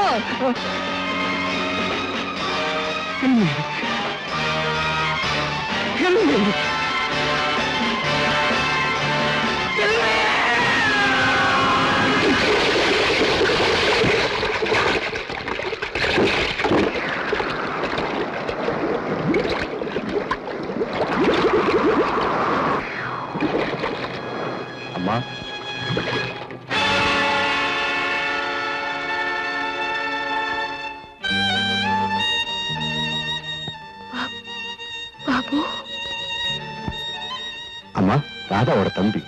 அம்மா, பாபு, அம்மா ராதாவோட தம்பி.